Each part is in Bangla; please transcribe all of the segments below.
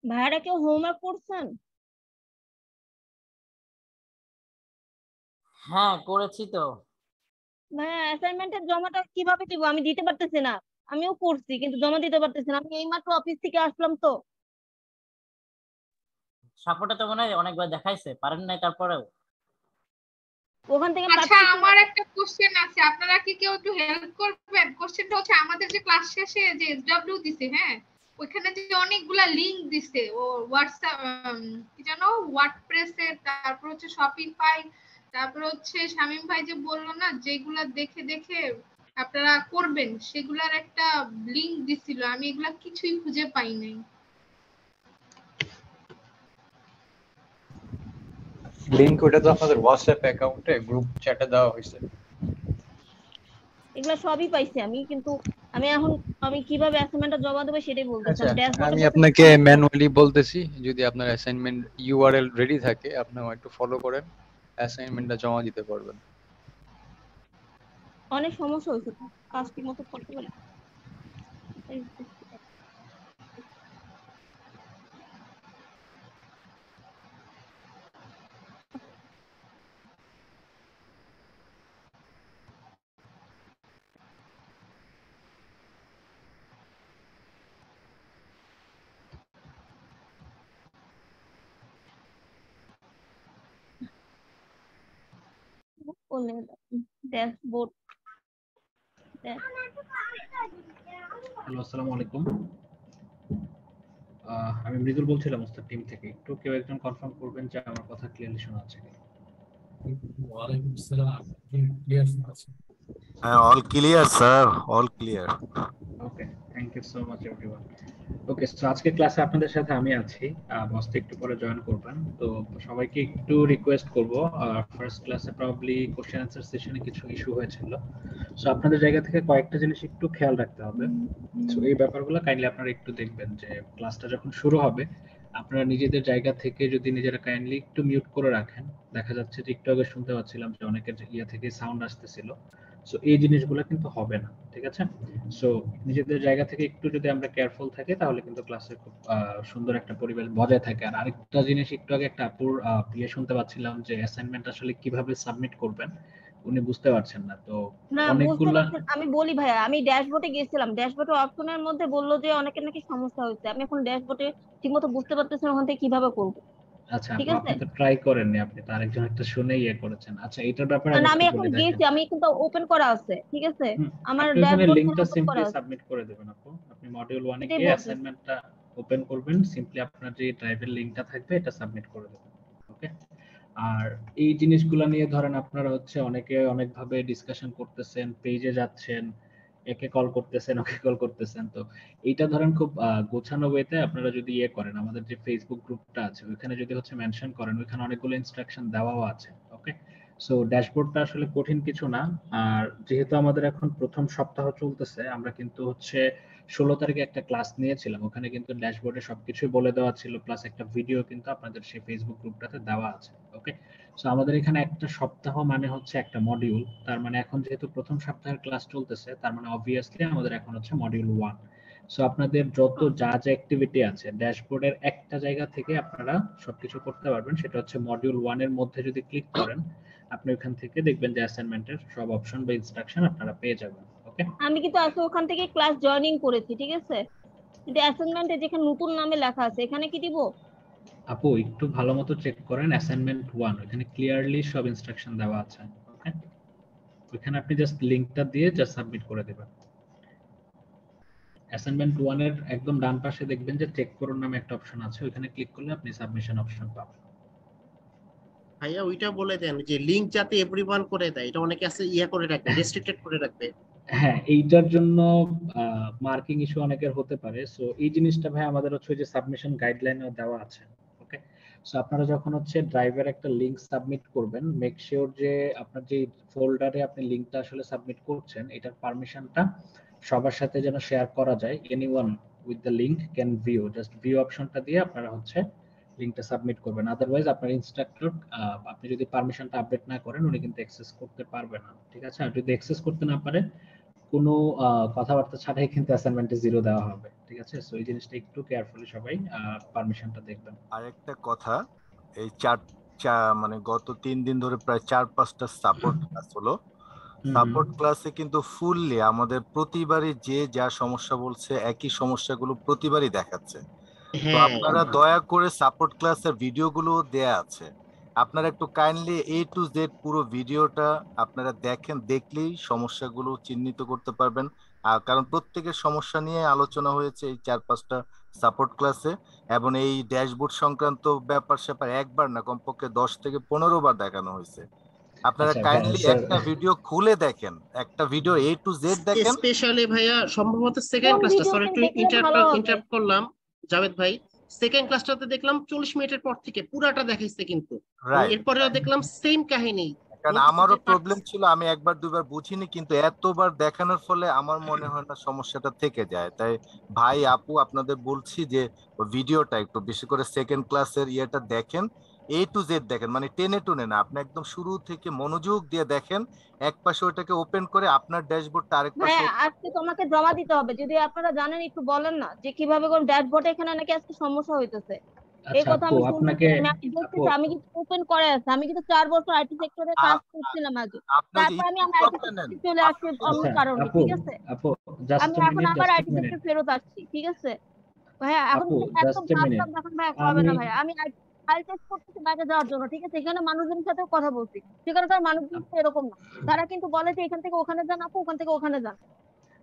ভাইয়ারা কেউ হোমওয়ার্ক করছেন? হ্যাঁ করেছি তো। ভাইয়া অ্যাসাইনমেন্টের জমাটা কিভাবে দিব? আমি দিতে পারতেছি না। আমিও করছি কিন্তু জমা দিতে পারতেছি না। আমি এইমাত্র অফিস থেকে আসলাম তো। সাপোর্টে তো মনে হয় অনেকবার দেখাইছে, পারেন নাই তারপরেও। ওখান থেকে আচ্ছা পাঠাইছি। আমার একটা কোশ্চেন আছে, আপনারা কি কেউ একটু হেল্প করবেন? কোশ্চেনটা হচ্ছে আমাদের যে ক্লাস শেষে যে এসডব্লিউ দিছে, হ্যাঁ ওইখানে যে অনেকগুলা লিংক দিছে, ও হোয়াটসঅ্যাপ কি জানো ওয়ার্ডপ্রেসের, তারপর হচ্ছে শপিফাই, তারপর হচ্ছে শামীম ভাই যে বললো না যেগুলা দেখে দেখে আপনারা করবেন সেগুলার একটা লিংক দিছিল, আমি এগুলা কিছুই খুঁজে পাই নাই। লিংক ওটা তো আপনাদের হোয়াটসঅ্যাপ অ্যাকাউন্টে গ্রুপ চ্যাটে দেওয়া হয়েছে। এগুলা সবই পাইছি আমি, কিন্তু আমি এখন কিভাবে অ্যাসাইনমেন্টটা জমা দেবো সেটাই বলতেছি। আচ্ছা ড্যাশবোর্ডে আমি বসে আপনাকে ম্যানুয়ালি বলতেছি, যদি আপনার অ্যাসাইনমেন্ট ইউআরএল রেডি থাকে আপনি একটু ফলো করেন, অ্যাসাইনমেন্টটা জমা দিতে পারবেন। অনেক সমস্যা হয়েছে তো, কাজ ঠিক মতো করতে পারি। ড্যাশবোর্ড। হ্যালো আসসালামু আলাইকুম। আমি মৃদুল বলছিলাম ওস্তাদ টিম থেকে। একটু কেউ একজন কনফার্ম করবেন যে আমার কথা ক্লিয়ারলি শোনা যাচ্ছে কিনা। ওয়ালাইকুম আসসালাম, ক্লিয়ার শোনাচ্ছে। all clear sir, all clear. Okay, thank you so much everyone. Okay, so আজকে ক্লাসে আপনাদের সাথে আমি আছি, বসতে একটু পরে জয়েন করবেন। তো সবাইকে একটু রিকোয়েস্ট করব, ফার্স্ট ক্লাসে প্রবাবলি কোশ্চেন অ্যান্সার সেশনে কিছু ইস্যু হয়েছিল, সো আপনাদের জায়গা থেকে কয়েকটা জিনিস একটু খেয়াল রাখতে হবে। সো এই ব্যাপারগুলো কাইন্ডলি আপনারা একটু দেখবেন যে ক্লাসটা যখন শুরু হবে আপনারা নিজেদের জায়গা থেকে যদি নিজেরা কাইন্ডলি একটু মিউট করে রাখেন। দেখা যাচ্ছে যে একটু আগে শুনতে পাচ্ছিলাম যে অনেকের ইয়া থেকে সাউন্ড আসতেছিল, সো এই জিনিসগুলো কিন্তু হবে না, ঠিক আছে? সো নিজেদের জায়গা থেকে একটু যদি আমরা কেয়ারফুল থাকি তাহলে কিন্তু ক্লাসে খুব সুন্দর একটা পরিবেশ বজায় থাকে। আর আরেকটা জিনিস, একটু আগে একটা আপুর ইয়ে শুনতে পাচ্ছিলাম যে অ্যাসাইনমেন্ট আসলে কিভাবে সাবমিট করবেন উনি বুঝতে পারছেন না, তো না বুঝতে অনেকগুলা। পারছেন, আমি বলি ভাইয়া, আমি ড্যাশবোর্ডে গেছিলাম, ড্যাশবোর্ডে অপশনের মধ্যে বললো যে অনেকের নাকি সমস্যা হয়েছে। আমি এখন ড্যাশবোর্ডে ঠিকমতো বুঝতে পারতেছি না ওখান থেকে কিভাবে করবো। আচ্ছা ঠিক আপু, আছে, আপনি তো ট্রাই করেননি, আপনি তো আরেকজন একটা শুনে ইয়ে করেছেন। আচ্ছা এটার ব্যাপারে আমি না একটু আমি বলে এখন দেখেন। গেছি, আমি কিন্তু ওপেন করা আছে, ঠিক আছে, আমার আপনি ওখানে ড্যাশবোর্ড লিংকটা ওপেন সিম্পলি করা আছে, সাবমিট করে দেবেন আপু। আপনি মডিউল 1 এ এটাই গিয়ে বলতেছি। অ্যাসাইনমেন্টটা ওপেন করবেন, সিম্পলি আপনার যে ড্রাইভের লিংকটা থাকবে এটা সাবমিট করে দেবেন। ওকে, আর এই জিনিসগুলো নিয়ে ধরেন আপনারা হচ্ছে অনেকে অনেকভাবে ডিসকাশন করতেছেন, পেজে যাচ্ছেন, একে কল করতেছেন, ওকে কল করতেছেন। তো এইটা ধরেন খুব গোছানো ওয়েতে আপনারা যদি ইয়ে করেন, আমাদের যে ফেসবুক গ্রুপটা আছে ওখানে যদি হচ্ছে মেনশন করেন, ওখানে অনেকগুলো ইনস্ট্রাকশন দেওয়াও আছে। ওকে, সো ড্যাশবোর্ডটা আসলে কঠিন কিছু না। আর যেহেতু আমাদের এখন প্রথম সপ্তাহ চলতেছে, আমরা কিন্তু হচ্ছে 16 তারিখে একটা ক্লাস নিয়েছিলাম, ওখানে কিন্তু ড্যাশবোর্ডে সবকিছুই বলে দেওয়া ছিল, প্লাস একটা ভিডিও কিন্তু আপনাদের সেই ফেসবুক গ্রুপটাতে দেওয়া আছে। ওকে, সো আমাদের এখানে একটা সপ্তাহ মানে হচ্ছে একটা মডিউল, তার মানে এখন যেহেতু প্রথম সপ্তাহের ক্লাস চলতেছে তার মানে অবভিয়াসলি আমাদের এখন হচ্ছে মডিউল 1। সো আপনাদের যত যা যা অ্যাক্টিভিটি আছে ড্যাশবোর্ডের একটা জায়গা থেকে আপনারা সবকিছু করতে পারবেন, সেটা হচ্ছে মডিউল 1 এর মধ্যে যদি ক্লিক করেন আপনি ওখান থেকে দেখবেন যে অ্যাসাইনমেন্টের সব অপশন বা ইনস্ট্রাকশন আপনারা পেয়ে যাবেন। ওকে, আমি কিন্তু আজকে ওখান থেকে ক্লাস জয়েনিং করেছি, ঠিক আছে, কিন্তু অ্যাসাইনমেন্টে যেখানে নতুন নামে লেখা আছে এখানে কি দিব? আপু একটু ভালো মতো চেক করেন অ্যাসাইনমেন্ট 1, ওখানে ক্লিয়ারলি সব ইনস্ট্রাকশন দেওয়া আছে। ওকে, ওখানে আপনি জাস্ট লিংকটা দিয়ে জাস্ট সাবমিট করে দেবেন। অ্যাসাইনমেন্ট 1 এর একদম ডান পাশে দেখবেন যে চেক করুন নামে একটা অপশন আছে, ওখানে ক্লিক করলে আপনি সাবমিশন অপশন পাবেন। ভাইয়া ওইটা বলে দেন যে লিংক যাতে এভরিওয়ান করে দেয়, এটা অনেকে আছে ইয়া করে রাখবে, রেস্ট্রিক্টেড করে রাখবে। হ্যাঁ, এইটার জন্য মার্কিং ইস্যু অনেকের হতে পারে। সো এই জিনিসটা ভাই আমাদের হচ্ছে যে সাবমিশন গাইডলাইনে দেওয়া আছে। ওকে, সো আপনারা যখন হচ্ছে ড্রাইভের একটা লিংক সাবমিট করবেন, মেক শিওর যে আপনার যে ফোল্ডারে আপনি লিংকটা আসলে সাবমিট করছেন এটার পারমিশনটা সবার সাথে যেন শেয়ার করা যায়। Anyone with the link can view, just view অপশনটা দিয়ে আপনারা হচ্ছে লিংকটা সাবমিট করবেন। আদারওয়াইজ আপনার ইনস্ট্রাক্টর, আপনি যদি পারমিশনটা আপডেট না করেন উনি কিন্তু অ্যাক্সেস করতে পারবে না, ঠিক আছে? আর যদি অ্যাক্সেস করতে না পারে কোনো কথাবার্তা ছাড়াই কিন্তু অ্যাসাইনমেন্টে 0 দেওয়া হবে, ঠিক আছে? সো এই জিনিসটা একটু কেয়ারফুলি সবাই পারমিশনটা দেখবেন। আরেকটা কথা, এই মানে গত 3 দিন ধরে প্রায় 4-5টা সাপোর্ট ক্লাস হলো। সাপোর্ট ক্লাসে কিন্তু ফুললি আমাদের প্রতিবারই যে যা সমস্যা বলছে একই সমস্যাগুলো প্রতিবারই দেখাচ্ছে। তো হ্যাঁ আপনারা দয়া করে সাপোর্ট ক্লাসের ভিডিওগুলো দেয়া আছে, আপনারা একটু কাইন্ডলি A to Z পুরো ভিডিওটা আপনারা দেখেন, দেখলেই সমস্যাগুলো চিহ্নিত করতে পারবেন। কারণ প্রত্যেকের সমস্যা নিয়ে আলোচনা হয়েছে এই 4-5টা সাপোর্ট ক্লাসে, এবং এই ড্যাশবোর্ড সংক্রান্ত ব্যাপার স্যাপার একবার না কমপক্ষে 10 থেকে 15 বার দেখানো হয়েছে। আপনারা আচ্ছা কাইন্ডলি স্যার, একটা ভিডিও খুলে দেখেন, একটা ভিডিও A to Z দেখেন। স্পেশালি ভাইয়া সম্ভবত সেকেন্ড কোন ক্লাসটা, সরি ভিডিওটা একটু দেখলে ভালো হবে? ইন্টারাপ্ট করলাম জাভেদ ভাই, সেকেন্ড ক্লাসটাতে দেখলাম 40 মিনিটের পর থেকে পুরাটা দেখাইছে, কিন্তু রাইট, এরপরেও দেখলাম সেম কাহিনী। কারণ বলতেছে আমারও যে প্রবলেম ছিল, আমি একবার দুবার বুঝিনি, কিন্তু এতবার দেখানোর ফলে আমার মনে হয় না সমস্যাটা থেকে যায়। তাই ভাই আপু আপনাদের বলছি যে ভিডিওটা একটু বেশি করে সেকেন্ড ক্লাসের ইয়েটা দেখেন, A to Z দেখেন, মানে টেনে টুনে না, আপনি একদম শুরু থেকে মনোযোগ দিয়ে দেখেন। এক পাশে ওটাকে ওপেন করে আপনার ড্যাশবোর্ডটা আরেক ভাই পাশে। আজকে তোমাকে জমা দিতে হবে, যদি আপনারা জানেন একটু বলেন না যে কিভাবে কোন ড্যাশবোর্ডে এখানে নাকি আজকে সমস্যা হইতেছে। এই আচ্ছা কথা আপু আমি আপনাকে শুনতেছি, আমি দেখতেছি, আমি কিন্তু ওপেন করে আছে, আমি কিন্তু 4 বছর আইটি সেক্টরে কাজ আ- করছিলাম আগে। আপনি যে তারপর আমি আমার আইটি নেন, সেক্টরে চলে আসছি আপনি অন্য আচ্ছা কারণে, আপু, ঠিক আছে? আপু জাস্ট আমি এ এখন মিনিট, আবার জাস্ট এ আইটি মিনিট সেক্টরে ফেরত আসছি, ঠিক আছে? ভাইয়া এখন আপু, কিন্তু একদম জাস্ট এ ভাব মিনিট। সাব দেখান ভাইয়া, হবে আমি না ভাইয়া। আমি ফাইল টেস্ট করতেছি বাইরে যাওয়ার জন্য, ঠিক আছে? এখানে মানুষজনের সাথেও কথা বলছি, সেখানকার মানুষজন তো এরকম না, তারা কিন্তু বলে যে এখান থেকে ওখানে যান আপু, ওখান থেকে ওখানে যান,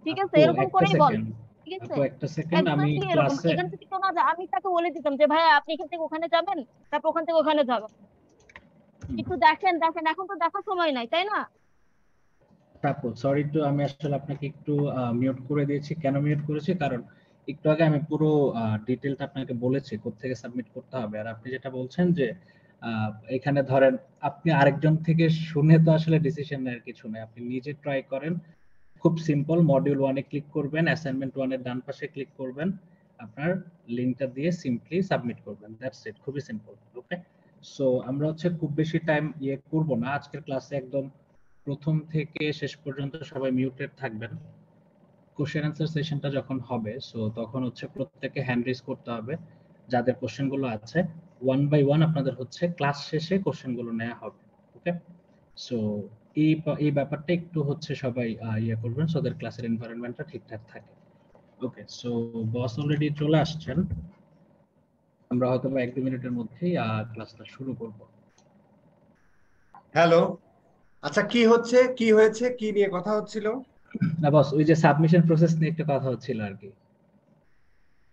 ঠিক আছে? আপু এরকম একটা করেই বলে, সেকেন্ড, ঠিক আছে? আপু একটা সেকেন্ড, আমি এক্স্যাক্টলি এরকম। ক্লাসে, এখান থেকে কেউ না যায়, আমি তাকে বলে দিতাম যে ভাইয়া আপনি এখান থেকে ওখানে যাবেন, তারপর ওখান থেকে ওখানে যাবেন, একটু দেখেন দেখেন, এখন তো দেখার সময় নাই, তাই না? আপু সরি টু, আমি আসলে আপনাকে একটু মিউট করে দিয়েছি। কেন মিউট করেছি? কারণ একটু আগে আমি পুরো ডিটেলটা আপনাকে বলেছি কোত্থেকে সাবমিট করতে হবে। আর আপনি যেটা বলছেন যে এখানে ধরেন আপনি আরেকজন থেকে শুনে তো আসলে ডিসিশন নেওয়ার কিছু নেই, আপনি নিজে ট্রাই করেন। খুব সিম্পল, মডিউল 1 এ ক্লিক করবেন, অ্যাসাইনমেন্ট 1 এর ডান পাশে ক্লিক করবেন, আপনার লিংকটা দিয়ে সিম্পলি সাবমিট করবেন, দ্যাটস ইট, খুবই সিম্পল। ওকে, সো আমরা হচ্ছে খুব বেশি টাইম করব না আজকের ক্লাসে, একদম প্রথম থেকে শেষ পর্যন্ত সবাই মিউটেড থাকবেন। কোশ্চেন অ্যান্সার সেশনটা যখন হবে, সো তখন হচ্ছে প্রত্যেককে হ্যান্ড রেজ করতে হবে যাদের কোশ্চেন গুলো আছে। 1 বাই 1 আপনাদের হচ্ছে ক্লাস শেষে কোশ্চেন গুলো নেওয়া হবে। ওকে, সো এই ব্যাপারটা একটু হচ্ছে সবাই করবেন, সো ওদের ক্লাসের এনভায়রনমেন্টটা ঠিকঠাক থাকে। ওকে, সো বস অলরেডি চলে আসছেন, আমরা হয়তো বা 1-2 মিনিটের মধ্যেই ক্লাসটা শুরু করব। হ্যালো, আচ্ছা কি হচ্ছে, কি হয়েছে, কি নিয়ে কথা হচ্ছিল? না বস, ওই যে সাবমিশন প্রসেস নিয়ে একটা কথা হচ্ছিল আর কি,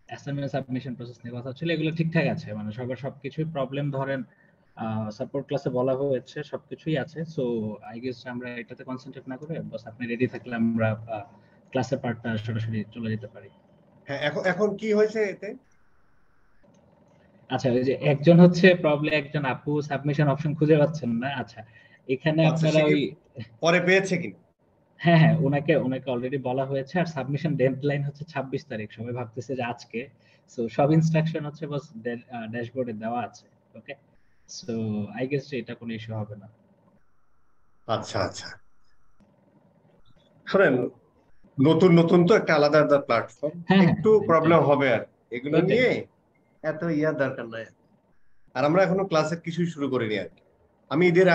অ্যাসাইনমেন্ট সাবমিশন প্রসেস নিয়ে কথা হচ্ছিল। এগুলো ঠিকঠাক আছে, মানে সবার সবকিছুই প্রবলেম ধরেন সাপোর্ট ক্লাসে বলা হয়েছে, সবকিছুই আছে। সো আই গেস আমরা এটাতে কনসেন্ট্রেট না করে বস আপনি রেডি থাকলে আমরা ক্লাসের পার্টটা সরাসরি চলে যেতে পারি। হ্যাঁ, এখন এখন কি হয়েছে এতে? আচ্ছা, ওই যে একজন হচ্ছে প্রবলেম, একজন আপু সাবমিশন অপশন খুঁজে পাচ্ছেন না। আচ্ছা, এখানে আচ্ছা, আপনারা সে কি ওই পরে পেয়েছে কিনা? হ্যাঁ হ্যাঁ, ওনাকে অলরেডি বলা হয়েছে, আর সাবমিশন ডেডলাইন হচ্ছে 26 তারিখ। সবাই ভাবতেছে যে আজকে, সো সব ইনস্ট্রাকশন হচ্ছে বস ড্যাশবোর্ডে দেওয়া আছে। ওকে, সো আই গেস এটা কোনো ইস্যু হবে না। আচ্ছা আচ্ছা, শোনেন, নতুন নতুন তো একটা আলাদা আলাদা প্ল্যাটফর্ম, হ্যাঁ হ্যাঁ, একটু প্রবলেম হবে আর এগুলো ওইটাই। নিয়ে এত ইয়ার দরকার নাই। আর আমরা এখনো ক্লাসের কিছুই শুরু করিনি আর কি। আমি ঈদের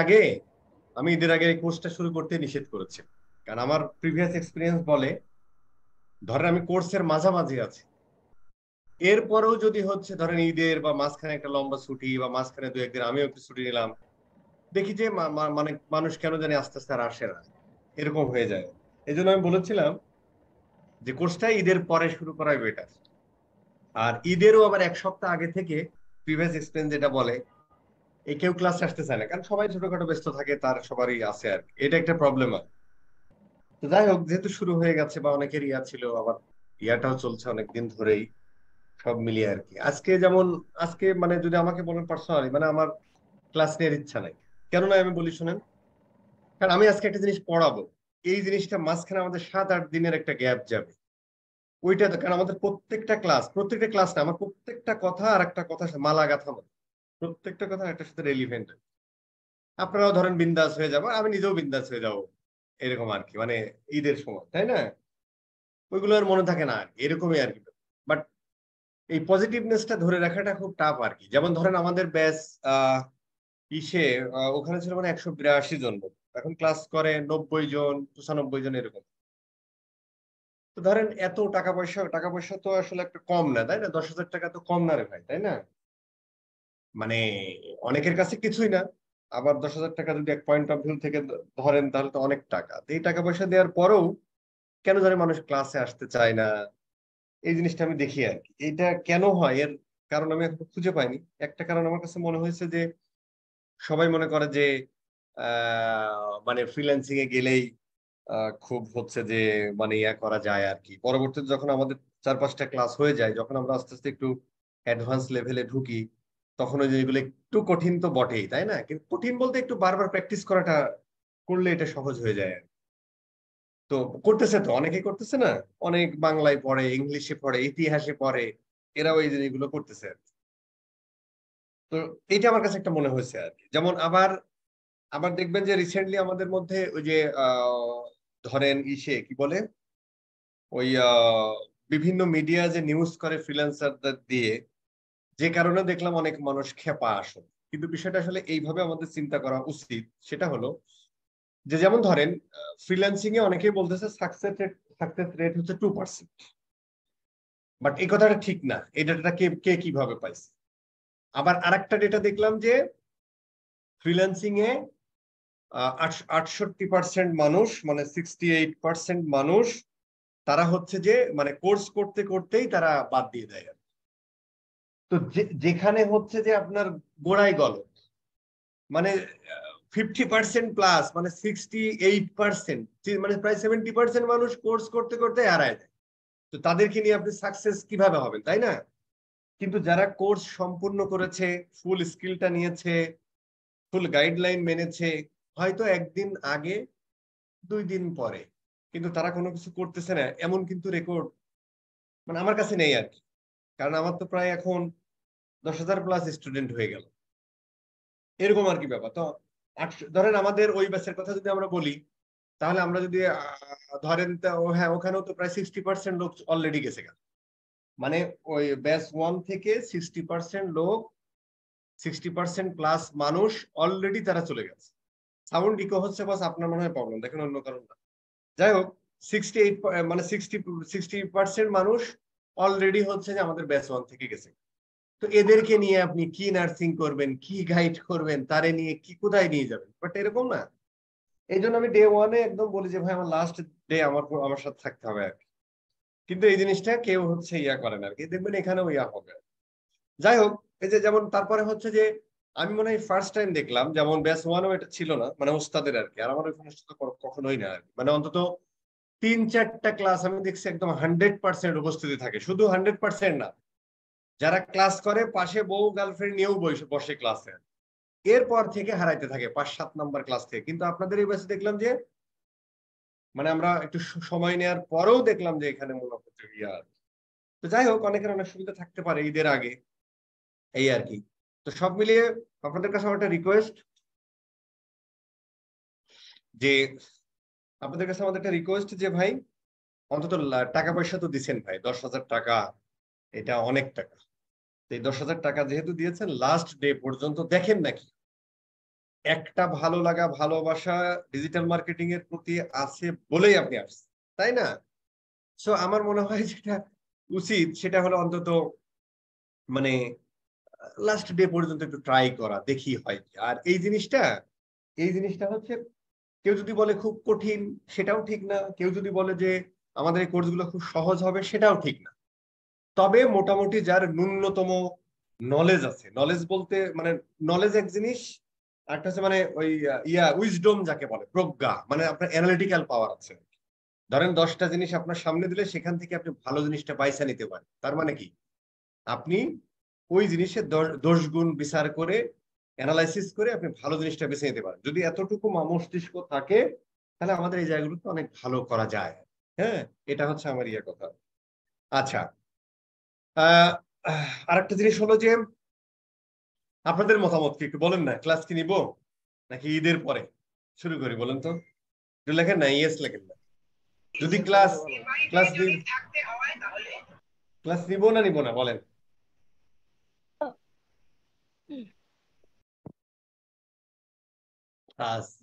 আগে এই কোর্সটা শুরু করতে নিষেধ করেছি, কারণ আমার প্রিভিয়াস এক্সপিরিয়েন্স বলে, ধরেন আমি কোর্সের মাঝামাঝি আছি, এরপরেও যদি হচ্ছে ধরেন ঈদের বা মাঝখানে একটা লম্বা ছুটি বা মাঝখানে 2-1 দিন আমিও একটু ছুটি নিলাম, দেখি যে মানে মানুষ কেন জানি আস্তে আস্তে আর আসে না, এরকম হয়ে যায়। এই জন্য আমি বলেছিলাম যে কোর্সটা ঈদের পরে শুরু করাই বেটার। আর ঈদেরও আবার 1 সপ্তাহ আগে থেকে প্রিভিয়াস এক্সপিরিয়েন্স যেটা বলে, কেউ ক্লাসে আসতে চায় না, কারণ সবাই ছোটখাটো ব্যস্ত থাকে, তার সবারই আছে আর কি, এটা একটা প্রবলেম। আর তো যাই হোক, যেহেতু শুরু হয়ে গেছে বা অনেকের ইয়া ছিল, আবার ইয়াটাও চলছে অনেকদিন ধরেই, সব মিলিয়ে আর কি। আজকে মানে যদি আমাকে বলেন পার্সোনালি, মানে আমার ক্লাস নেওয়ার ইচ্ছা নাই। কেননা আমি বলি শুনেন, কারণ আমি আজকে একটা জিনিস পড়াবো, এই জিনিসটা মাঝখানে আমাদের 7-8 দিনের একটা গ্যাপ যাবে। ওইটা তো, কারণ আমাদের প্রত্যেকটা ক্লাস না, আমার প্রত্যেকটা কথা আর একটা কথা মালা গাথা মতো, প্রত্যেকটা কথা একটার সাথে রেলিভেন্ট। আপনারাও ধরেন বিন্দাস হয়ে যাবো, আমি নিজেও বিন্দাস হয়ে যাবো, এরকম আর কি, মানে ঈদের সময়, তাই না? ওইগুলো আর মনে থাকে না, এরকমই আর কি। বাট এই পজিটিভনেসটা ধরে রাখাটা খুব টাফ আর কি। যেমন ধরেন আমাদের ব্যাচ ইসে ওখানে ছিল মানে 182 জন লোক, এখন ক্লাস করে 90 জন 95 জন এরকম। তো ধরেন এত টাকা পয়সা তো আসলে একটা কম না, তাই না? 10,000 টাকা তো কম না রে ভাই, তাই না? মানে অনেকের কাছে কিছুই না, আবার 10,000 টাকা যদি এক পয়েন্ট অফ ভিউ থেকে ধরেন তাহলে তো অনেক টাকা। তো এই টাকা পয়সা দেওয়ার পরেও কেন জানি মানুষ ক্লাসে আসতে চায় না, এই জিনিসটা আমি দেখি আর কি। এইটা কেন হয় এর কারণ আমি এখন খুঁজে পাইনি। একটা কারণ আমার কাছে মনে হয়েছে যে সবাই মনে করে যে মানে ফ্রিল্যান্সিং এ গেলেই খুব হচ্ছে যে মানে ইয়া করা যায় আর কি। পরবর্তীতে যখন আমাদের 4-5টা ক্লাস হয়ে যায়, যখন আমরা আস্তে আস্তে একটু অ্যাডভান্স লেভেলে ঢুকি, তখন ওই যে এগুলো একটু কঠিন তো বটেই, তাই না? কিন্তু কঠিন বলতে একটু বারবার প্র্যাকটিস করাটা করলে এটা সহজ হয়ে যায়। তো করতেছে, তো অনেকেই করতেছে না, অনেক বাংলায় পড়ে, ইংলিশে পড়ে, ইতিহাসে পড়ে, এরাও এই জিনিসগুলো করতেছে আর কি। তো এটা আমার কাছে একটা মনে হয়েছে আর কি। যেমন আবার আবার দেখবেন যে রিসেন্টলি আমাদের মধ্যে ওই যে ধরেন ইসে কি বলে ওই বিভিন্ন মিডিয়া যে নিউজ করে ফ্রিল্যান্সারদের দিয়ে, যে কারণে দেখলাম অনেক মানুষ খেপা আসে। কিন্তু বিষয়টা আসলে এইভাবে আমাদের চিন্তা করা উচিত। সেটা হলো যে যেমন ধরেন ফ্রিল্যান্সিং এ অনেকেই বলতেছে সাকসেস রেট হচ্ছে 2%, বাট এই কথাটা ঠিক না। এই ডেটাটা কে কিভাবে পাইছে? আবার আরেকটা ডেটা দেখলাম যে ফ্রিল্যান্সিং এ 68% মানুষ, মানে 68% মানুষ তারা হচ্ছে যে মানে কোর্স করতে করতেই তারা বাদ দিয়ে দেয়। তো যেখানে হচ্ছে যে আপনার গোড়ায় গলদ, মানে 50% প্লাস, মানে 68%, মানে প্রায় 70% মানুষ কোর্স করতে করতে হারায় যায়। তো তাদেরকে নিয়ে আপনি সাকসেস কিভাবে হবেন, তাই না? কিন্তু যারা কোর্স সম্পূর্ণ করেছে, ফুল স্কিলটা নিয়েছে, ফুল গাইডলাইন মেনেছে, হয়তো একদিন আগে 2 দিন পরে, কিন্তু তারা কোনো কিছু করতেছে না, এমন কিন্তু রেকর্ড মানে আমার কাছে নেই আর কি। কারণ আমার তো প্রায় এখন 10,000 প্লাস স্টুডেন্ট হয়ে গেল, এরকম আর কি ব্যাপার। তো ধরেন আমাদের ওই ব্যাচের কথা যদি আমরা বলি, তাহলে আমরা যদি ধরেন হ্যাঁ, ওখানেও তো প্রায় 60% লোক অলরেডি গেছে গেল। মানে ওই ব্যাচ 1 থেকে 60% লোক, 60% প্লাস মানুষ অলরেডি তারা চলে গেছে। সাউন্ড ইকো হচ্ছে, বাস আপনার মনে হয় প্রবলেম, দেখেন অন্য কারণ না। যাই হোক, 68 মানে 60% মানুষ অলরেডি হচ্ছে যে আমাদের ব্যাচ 1 থেকে গেছে। তো এদেরকে নিয়ে আপনি কি নার্সিং করবেন, কি গাইড করবেন, তারে নিয়ে কি কোথায় নিয়ে যাবেন? বাট এরকম না। এই জন্য আমি ডে 1-এ একদম বলি যে ভাই আমার লাস্ট ডে আমার সাথে থাকতে হবে আর কি। কিন্তু এই জিনিসটা কেউ হচ্ছে ইয়া করেন আর কি, দেখবেন এখানেও ইয়া হবে। যাই হোক, এই যে যেমন তারপরে হচ্ছে যে আমি মনে হয় ফার্স্ট টাইম দেখলাম, যেমন ব্যাচ 1-ও এটা ছিল না, মানে ওস্তাদের আর কি। আর আমার ওইখানে কখনোই না আর কি। মানে অন্তত 3-4টা ক্লাস আমি দেখছি একদম 100% উপস্থিতি থাকে। শুধু 100% না, যারা ক্লাস করে পাশে বউ গার্লফ্রেন্ড নিয়েও বসে ক্লাসে, এরপর থেকে হারাইতে থাকে 5-7 নাম্বার ক্লাস থেকে। কিন্তু আপনাদের এই ব্যাচে দেখলাম যে মানে আমরা একটু সময় নেওয়ার পরেও দেখলাম যে এখানে মনে হচ্ছে ইয়া। তো যাই হোক, অনেকের অনেক সুবিধা থাকতে পারে ঈদের আগে, এই আর কি। তো সব মিলিয়ে আপনাদের কাছে আমার একটা রিকোয়েস্ট, যে আপনাদের কাছে আমাদের একটা রিকোয়েস্ট যে ভাই অন্তত টাকা পয়সা তো দিচ্ছেন ভাই, 10,000 টাকা, এটা অনেক টাকা। এই 10,000 টাকা যেহেতু দিয়েছেন, লাস্ট ডে পর্যন্ত দেখেন নাকি একটা ভালো লাগা, ভালোবাসা ডিজিটাল মার্কেটিং এর প্রতি আছে বলেই আপনি আসছেন, তাই না? সো আমার মনে হয় যেটা উচিত সেটা হলো অন্তত মানে লাস্ট ডে পর্যন্ত একটু ট্রাই করা, দেখি হয় কি। আর এই জিনিসটা হচ্ছে কেউ যদি বলে খুব কঠিন, সেটাও ঠিক না। কেউ যদি বলে যে আমাদের এই কোর্সগুলো খুব সহজ হবে, সেটাও ঠিক না। তবে মোটামুটি যার ন্যূনতম নলেজ আছে, নলেজ বলতে মানে নলেজ এক জিনিস, একটা হচ্ছে মানে ওই উইজডম যাকে বলে, প্রজ্ঞা, মানে আপনার অ্যানালিটিক্যাল পাওয়ার আছে। ধরেন 10টা জিনিস আপনার সামনে দিলে সেখান থেকে আপনি ভালো জিনিসটা বাইসা নিতে পারেন। তার মানে কি, আপনি ওই জিনিসের দোষ গুণ বিচার করে অ্যানালাইসিস করে আপনি ভালো জিনিসটা বেছে নিতে পারেন। যদি এতটুকু মস্তিষ্ক থাকে, তাহলে আমাদের এই জায়গাগুলোতে অনেক ভালো করা যায়। হ্যাঁ, এটা হচ্ছে আমার ইয়ে কথা। আচ্ছা, আরেকটা জিনিস হলো যে আপনাদের মতামত কি একটু বলেন না। ক্লাস কি নিব নাকি ঈদের পরে শুরু করি, বলেন তো? একটু লেখেন না, ইয়েস লেখেন না। যদি ক্লাস ক্লাস নিব না বলেন?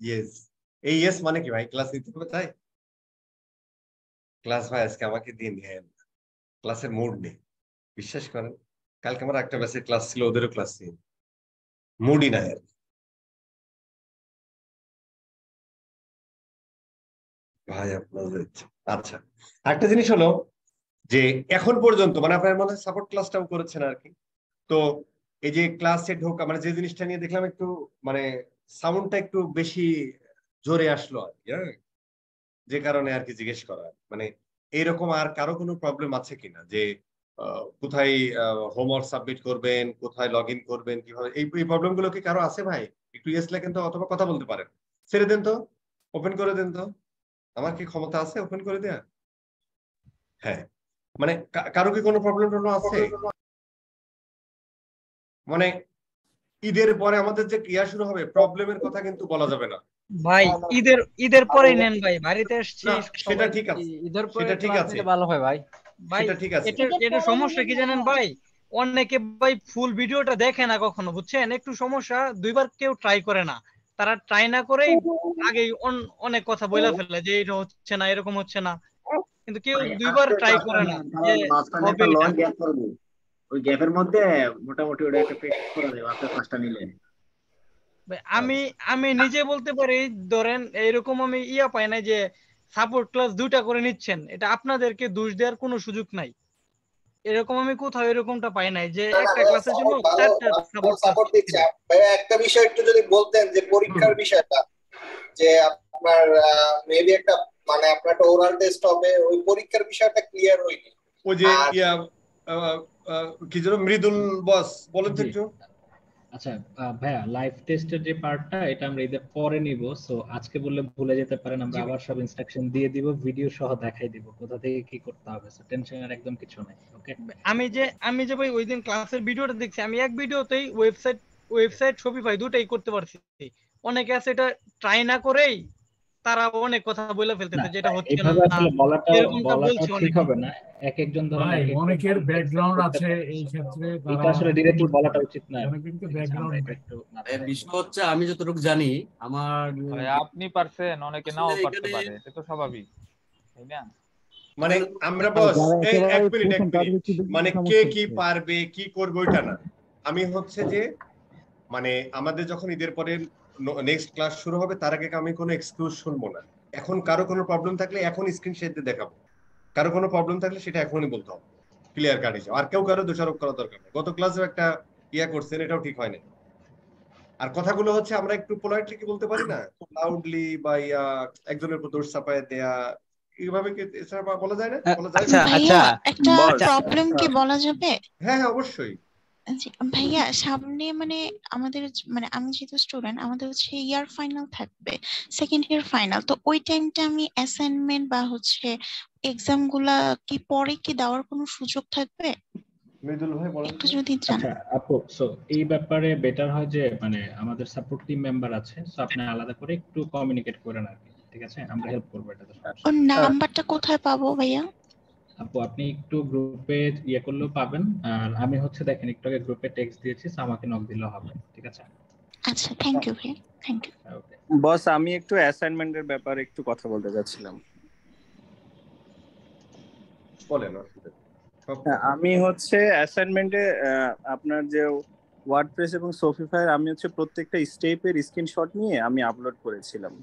ইয়েস, এই ইয়েস মানে কি ভাই? ক্লাস নিতে হবে তাই? ক্লাস ভাই আজকে আমাকে দিন ক্লাসের মুড নেই, বিশ্বাস করেন। কালকে আমার একটা ব্যাচের ক্লাস ছিল, ওদেরও ক্লাস নেই, মুডই নাই আর ভাই আপনাদের। আচ্ছা, একটা জিনিস হলো যে এখন পর্যন্ত মানে আপনার মনে হয় সাপোর্ট ক্লাসটাও করেছেন আর কি, তো এই যে ক্লাসে ঢোকা মানে যে জিনিসটা নিয়ে দেখলাম একটু মানে সাউন্ডটা একটু বেশি জোরে আসলো আর কি, হ্যাঁ, যে কারণে আর কি জিজ্ঞেস করা, মানে এইরকম আর কারো কোনো প্রবলেম আছে কিনা যে কোথায় হোমওয়ার্ক সাবমিট করবেন, কোথায় লগ ইন করবেন, কিভাবে, এই প্রবলেম গুলো কি কারো আছে ভাই? একটু ইয়েস লেখেন তো, অথবা কথা বলতে পারেন, ছেড়ে দেন তো, ওপেন করে দেন তো, আমার কি ক্ষমতা আছে ওপেন করে দেয়া? হ্যাঁ, মানে কারো কি কোনো প্রবলেম আছে? মানে ঈদের পরে আমাদের যে ক্রিয়া শুরু হবে, প্রবলেমের কথা কিন্তু বলা যাবে না ভাই। ঈদের পরে নেন ভাই, বাড়িতে আসছি। সেটা ঠিক আছে, ঈদের পরে সেটা ঠিক আছে, ভালো হয় ভাই। ভাই সেটা ঠিক আছে। এটা সমস্যা কি জানেন ভাই, অনেকে ভাই ফুল ভিডিওটা দেখে না কখনো, বুঝছেন? একটু সমস্যা, দুইবার কেউ ট্রাই করে না, তারা ট্রাই না করেই আগেই অনেক কথা বলে ফেলে যে এটা হচ্ছে না, এরকম হচ্ছে না, কিন্তু কেউ দুইবার ট্রাই করে না যে হবে এটা। ওই গ্যাপের মধ্যে মোটামুটি ওটা একটা প্র্যাকটিস করা যায় আপনার ক্লাসটা নিলে। আমি নিজে বলতে পারি, ধরেন এরকম আমি পাই না যে সাপোর্ট ক্লাস দুইটা করে নিচ্ছেন, এটা আপনাদেরকে দোষ দেওয়ার কোনো সুযোগ নাই। এরকম আমি কোথাও এরকমটা পাই নাই যে একটা ক্লাসের জন্য চারটা সাপোর্ট দিচ্ছে। ভাইয়া একটা বিষয় একটু যদি বলতেন যে পরীক্ষার বিষয়টা, যে আপনার মেবি একটা মানে আপনার একটা ওরাল টেস্ট হবে, ওই পরীক্ষার বিষয়টা ক্লিয়ার হয়নি। ওই যে কি যেন মৃদুল বস বলেন তো একটু। আচ্ছা ভাইয়া, লাইভ টেস্টের যে পার্টটা এটা আমরা ঈদের পরে নিব, সো আজকে বললে ভুলে যেতে পারেন, আমরা আবার সব ইনস্ট্রাকশন দিয়ে দিব, ভিডিও সহ দেখাই দিব কোথা থেকে কি করতে হবে, সো টেনশনের একদম কিছু নাই। ওকে, আমি যে ভাই ওই দিন ক্লাসের ভিডিওটা দেখছি, আমি এক ভিডিওতেই ওয়েবসাইট শপিফাই দুটাই করতে পারছি। অনেকে আছে এটা ট্রাই না করেই তারা অনেক কথা বলে ফেলতেছে যেটা হচ্ছে না, এইভাবে আসলে বলাটা বলছে ঠিক হবে না। একজন ধরেন অনেকের ব্যাকগ্রাউন্ড আছে এই ক্ষেত্রে, এটা আসলে ডিরেক্টলি বলাটা উচিত না। কিন্তু ব্যাকগ্রাউন্ড বিষয় হচ্ছে আমি যতটুকু জানি আমার আপনি পারছেন, অনেকে নাও পারতে পারে, এটা তো স্বাভাবিক, তাই না? মানে আমরা বস এক মিনিট মানে কে কি পারবে কি করবে ওইটা না, আমি হচ্ছে যে মানে আমাদের যখন ঈদের পরে নেক্সট ক্লাস শুরু হবে তার আগে আমি কোনো এক্সকিউজ শুনবো না। এখন কারো কোনো প্রবলেম থাকলে এখন স্ক্রিন শেয়ার দিয়ে দেখাবো, কারো কোনো প্রবলেম থাকলে সেটা এখনই বলতে হবে, ক্লিয়ার কাট হিসেবে। আর কেউ কারো দোষারোপ করা দরকার নেই। গত ক্লাসেও একটা করছেন, এটাও ঠিক হয় না। আর কথাগুলো হচ্ছে আমরা একটু পোলাইটলি কি বলতে পারি না, লাউডলি বা একজনের উপর দোষ চাপায় দেয়া, এইভাবে কি বলা যায় না? বলা যায় না? ভাইয়া একটা প্রবলেম কি বলা যাবে? হ্যাঁ হ্যাঁ অবশ্যই ভাইয়া, সামনে মানে আমাদের মানে আমি যেহেতু স্টুডেন্ট, আমাদের হচ্ছে ইয়ার ফাইনাল থাকবে, সেকেন্ড ইয়ার ফাইনাল, তো ওই টাইমটা আমি অ্যাসাইনমেন্ট বা হচ্ছে এক্সাম গুলা কি পরে কি দেওয়ার কোনো সুযোগ থাকবে? মৃদুল ভাই বলেন একটু যদি জানেন। আচ্ছা আপু, সো এই ব্যাপারে বেটার হয় যে মানে আমাদের সাপোর্ট টিম মেম্বার আছে, সো আপনি আলাদা করে একটু কমিউনিকেট করেন আর কি, ঠিক আছে? আমরা হেল্প করব এটাতে। ওর নাম্বারটা কোথায় পাবো ভাইয়া? আপু আপনি একটু গ্রুপে করলেও পাবেন, আর আমি হচ্ছে দেখেন একটু আগে গ্রুপে টেক্সট দিয়েছি, সো আমাকে নক দিলেও হবে, ঠিক আছে? আচ্ছা, থ্যাংক ইউ ভাই, থ্যাংক ইউ। বস, আমি একটু অ্যাসাইনমেন্টের ব্যাপারে একটু কথা বলতে যাচ্ছিলাম। বলেন। আমি হচ্ছে অ্যাসাইনমেন্টে আপনার যে ওয়ার্ডপ্রেস এবং শপিফাই, আমি হচ্ছে প্রত্যেকটা স্টেপের স্ক্রিনশট নিয়ে আমি আপলোড করেছিলাম,